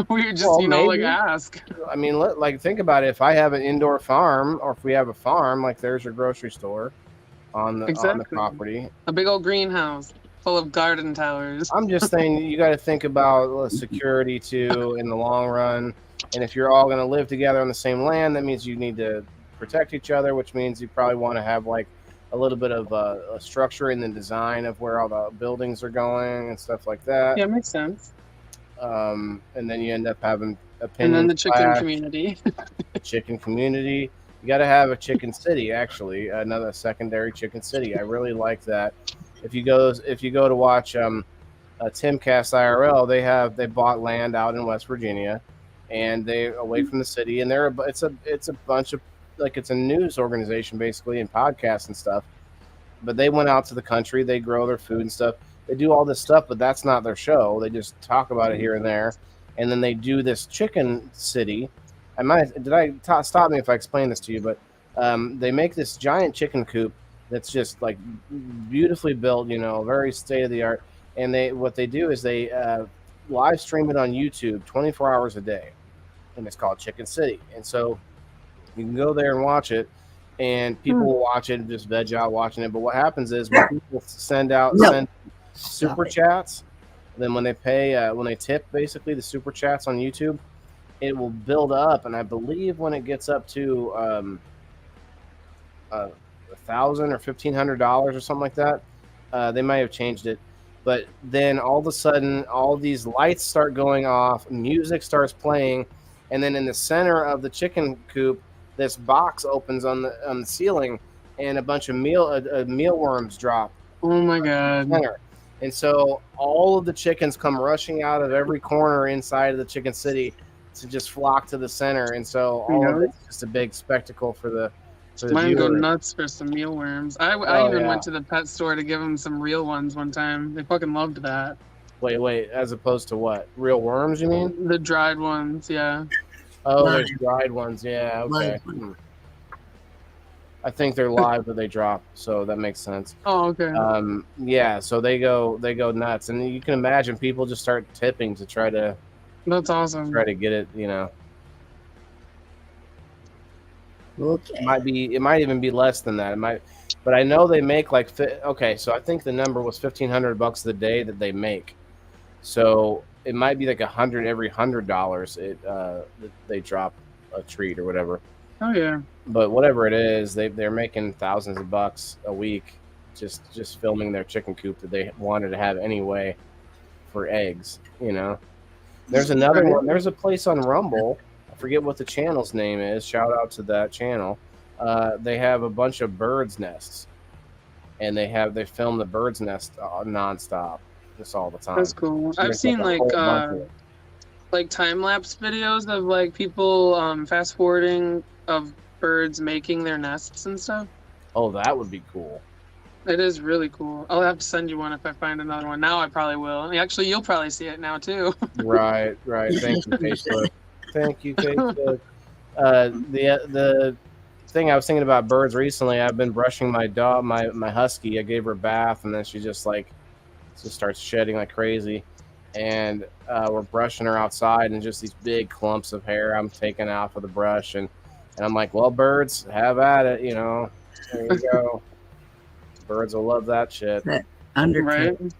We would just, Well, like maybe. ask. I mean, like think about it. If I have an indoor farm, or if we have a farm, like there's your grocery store on the Exactly. property. A big old greenhouse full of garden towers. I'm just saying you got to think about security too in the long run. And if you're all going to live together on the same land, that means you need to protect each other, which means you probably want to have like a little bit of a structure in the design of where all the buildings are going and stuff like that. Yeah, makes sense. And then you end up having opinions. And then the chicken clash. community. The chicken community. You got to have a chicken city, actually, another secondary chicken city. I really like that. If you go to watch Timcast IRL, they bought land out in West Virginia, and they away from the city, and it's a bunch of it's a news organization basically and podcasts and stuff. But they went out to the country, they grow their food and stuff. They do all this stuff, but that's not their show. They just talk about it here and there, and then they do this chicken city. Stop me if I explain this to you, but they make this giant chicken coop that's just like beautifully built, very state of the art. And what they do is they live stream it on YouTube 24 hours a day, and it's called Chicken City. And so you can go there and watch it, and people will watch it and just veg out watching it. But what happens is when people send super chats, then when they pay, when they tip basically the super chats on YouTube, it will build up, and I believe when it gets up to $1,000 or $1,500 or something like that, they might have changed it. But then all of a sudden, all these lights start going off, music starts playing, and then in the center of the chicken coop, this box opens on the ceiling, and a bunch of mealworms drop. Oh my god! And so all of the chickens come rushing out of every corner inside of the chicken city to just flock to the center, and so all of it's just a big spectacle for the Mine go viewer. nuts for some mealworms. I even went to the pet store to give them some real ones one time. They fucking loved that. Wait, as opposed to what? Real worms, you mean? The dried ones, yeah. Oh, there's dried ones, yeah, okay. I think they're live, but they drop, so that makes sense. Oh, okay. Yeah, so they go nuts, and you can imagine people just start tipping to try to. That's awesome. Try to get it, Okay. It might even be less than that. But I know they make like so I think the number was $1,500 a day that they make. So it might be like $100 every $100 they drop a treat or whatever. Oh yeah. But whatever it is, they're making thousands of bucks a week just filming their chicken coop that they wanted to have anyway for eggs. There's another one. There's a place on Rumble. I forget what the channel's name is. Shout out to that channel. They have a bunch of birds' nests, and they film the birds' nest nonstop, just all the time. That's cool. I've There's seen a whole bunch of it. like time lapse videos of like people fast forwarding of birds making their nests and stuff. Oh, that would be cool. It is really cool. I'll have to send you one if I find another one. Now I probably will. Actually, you'll probably see it now too. Right. Thank you, Facebook. Thank you, Facebook. The thing I was thinking about birds recently. I've been brushing my dog, my husky. I gave her a bath, and then she just starts shedding like crazy. And we're brushing her outside, and just these big clumps of hair I'm taking off of the brush, and I'm like, well, birds, have at it, There you go. Birds will love that shit. That undercoat Right?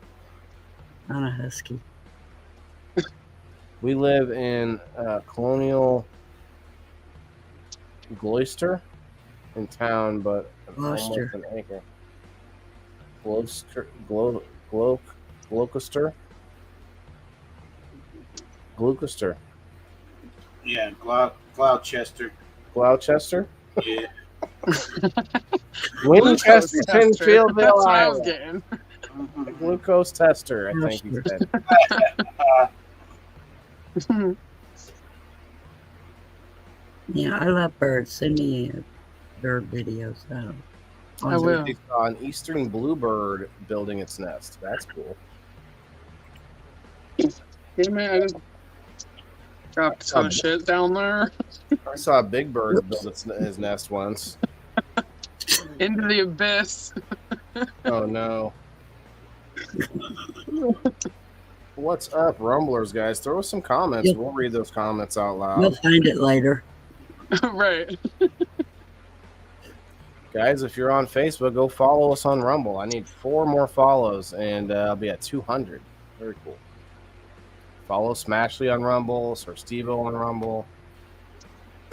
on a husky. We live in Colonial Gloucester in town, but Gloucester. almost an acre. Gloucester. Yeah, Gloucester. Gloucester? Yeah. Winchester, That's Penfieldville, what I was Iowa. getting. The glucose tester, I think he said. Yeah, I love birds. Send me bird videos. I will. We saw an eastern bluebird building its nest. That's cool. Hey, man, I just dropped a ton of shit down there. I saw a big bird build his nest once. Into the abyss. Oh no. What's up, Rumblers, guys? Throw us some comments. Yep. We'll read those comments out You'll loud. find it later. Right. Guys, if you're on Facebook, go follow us on Rumble. I need 4 more follows, and I'll be at 200. Very cool. Follow Smashley on Rumble, Siir SteveO on Rumble.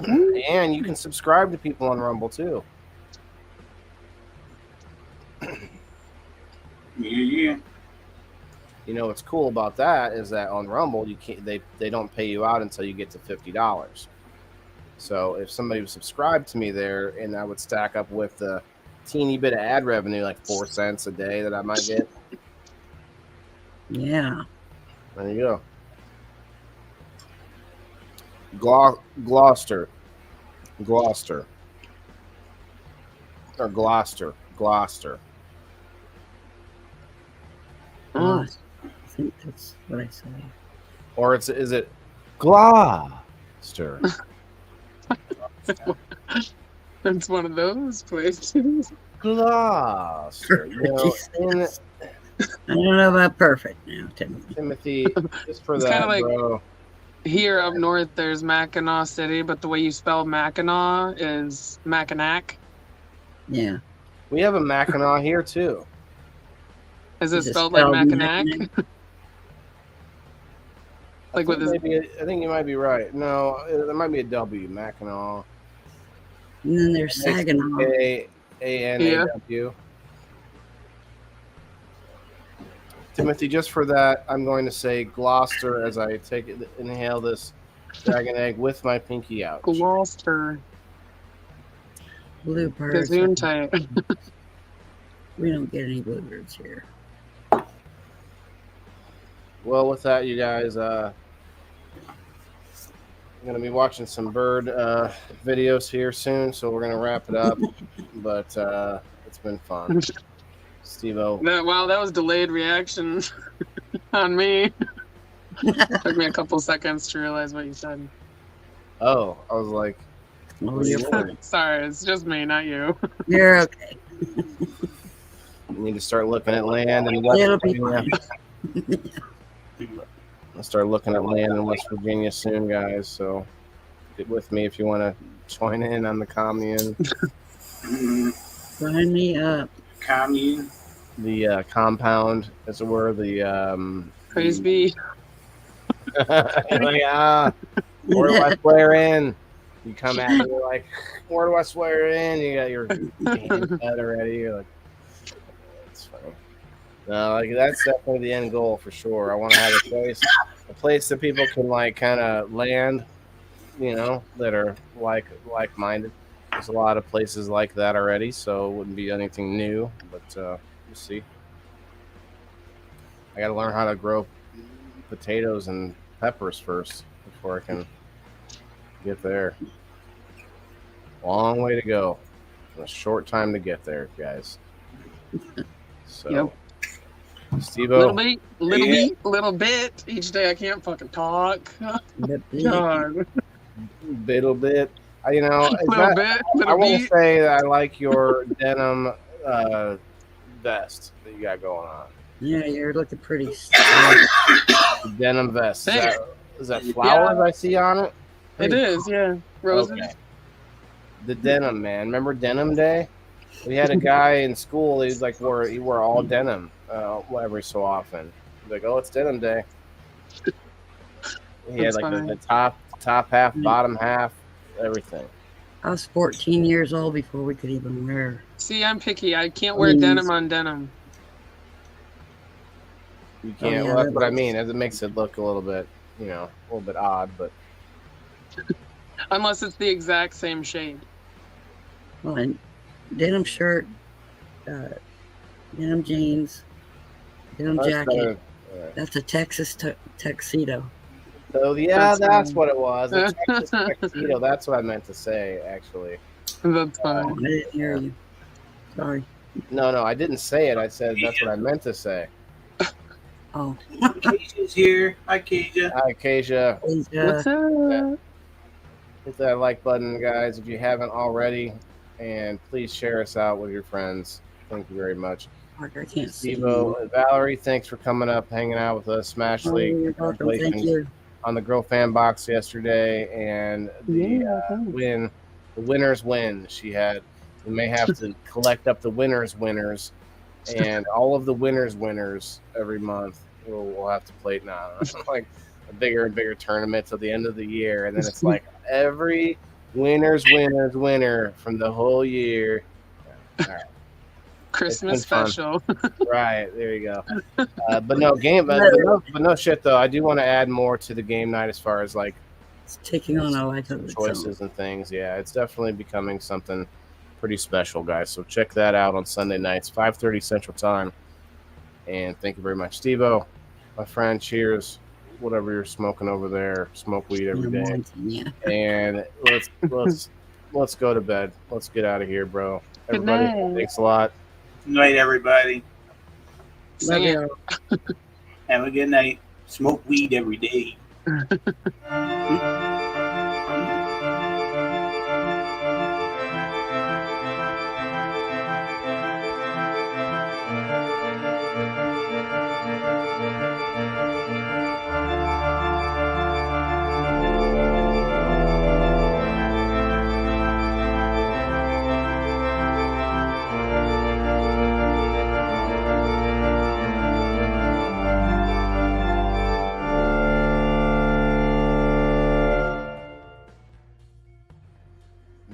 And you can subscribe to people on Rumble, too. Yeah. What's cool about that is that on Rumble, you can't they don't pay you out until you get to $50. So if somebody was subscribed to me there, and I would stack up with the teeny bit of ad revenue, like 4 cents a day that I might get. Yeah. There you go. Gloucester. Or Gloucester. Oh, I think that's what I say. Or is it Gloucester? That's one of those places. Gloucester. I don't know about perfect now, Timothy. Timothy, just for It's that, kinda like- bro. Here up north, there's Mackinac City, but the way you spell Mackinac is Mackinac. Yeah. We have a Mackinac here too. Is it Is it spelled like spelled Mackinac? Like with his... I think you might be right. No, there might be a W, Mackinac. And then there's Saginaw. A-N-A-W. Timothy, just for that, I'm going to say Gloucester as I inhale this dragon egg with my pinky out. Gloucester. Bluebirds. Gesundheit. We don't get any bluebirds here. Well, with that, you guys, I'm going to be watching some bird videos here soon, so we're going to wrap it up. But it's been fun. SteveO. Wow, that was delayed reaction on me. Took me a couple seconds to realize what you said. Oh, I was like, Oh, you're fine. Sorry, it's just me, not you. You're okay. you need to start looking at land in It'll West be Virginia. fine. I'll start looking at land in West Virginia soon, guys. So get with me if you want to join in on the commune. Sign me up. Commune. The compound, as it were. The Praise be. yeah. Where do I flare in? You come at me, you're like, where do I swear in? You got your hand cut already. You're like, it's funny. No, like that's definitely the end goal for sure. I want to have a place that people can like kind of land, that are like-minded. There's a lot of places like that already, so it wouldn't be anything new. But we'll see. I got to learn how to grow potatoes and peppers first before I can get there. Long way to go. A short time to get there, guys. So, Yep. SteveO, Little bit. Each day I can't fucking talk. God. little bit. Little bit. I will say that I like your denim vest that you got going on. Yeah, you're looking pretty. Denim vest. Thanks. Is that flowers I see on it? It is, yeah. Roses. Okay. The denim, man. Remember Denim Day? We had a guy in school. He wore all denim every so often. He's like, oh, it's Denim Day. He had like the top half, bottom half, everything. I was 14 years old before we could even wear. See, I'm picky. I can't wear denim on denim. You can't. Well, that's what I mean. It makes it look a little bit, a little bit odd, but unless it's the exact same shade. Well, and denim shirt, denim jeans, denim jacket. That's a Texas tuxedo. So that's what it was. A Texas tuxedo. That's what I meant to say, actually. That's fine. I didn't hear you. Sorry. No, I didn't say it. I said that's what I meant to say. Oh. Keisha's here. Hi, Keisha. Hi, Keisha. What's up? Hit that like button, guys, if you haven't already. And please share us out with your friends. Thank you very much. Mark, I can't see SteveO and Valerie, thanks for coming up, hanging out with us. Smash League. You're welcome. Thank you. On the Girl Fan Box yesterday, and the winners win. We may have to collect up the winners, and all of the winners every month. We'll have to play now, like a bigger and bigger tournament till the end of the year, and then it's like every winner from the whole year. All right. Christmas special. Right, there you go. But no shit though. I do want to add more to the game night as far as like it's taking on a life of choices and things. Yeah, it's definitely becoming something pretty special, guys. So check that out on Sunday nights, 5:30 Central Time. And thank you very much, SteveO, my friend. Cheers. Whatever you're smoking over there, smoke weed every day. Yeah. And let's go to bed. Let's get out of here, bro. Everybody, thanks a lot. Good night, everybody. Love you. Have a good night. Smoke weed every day.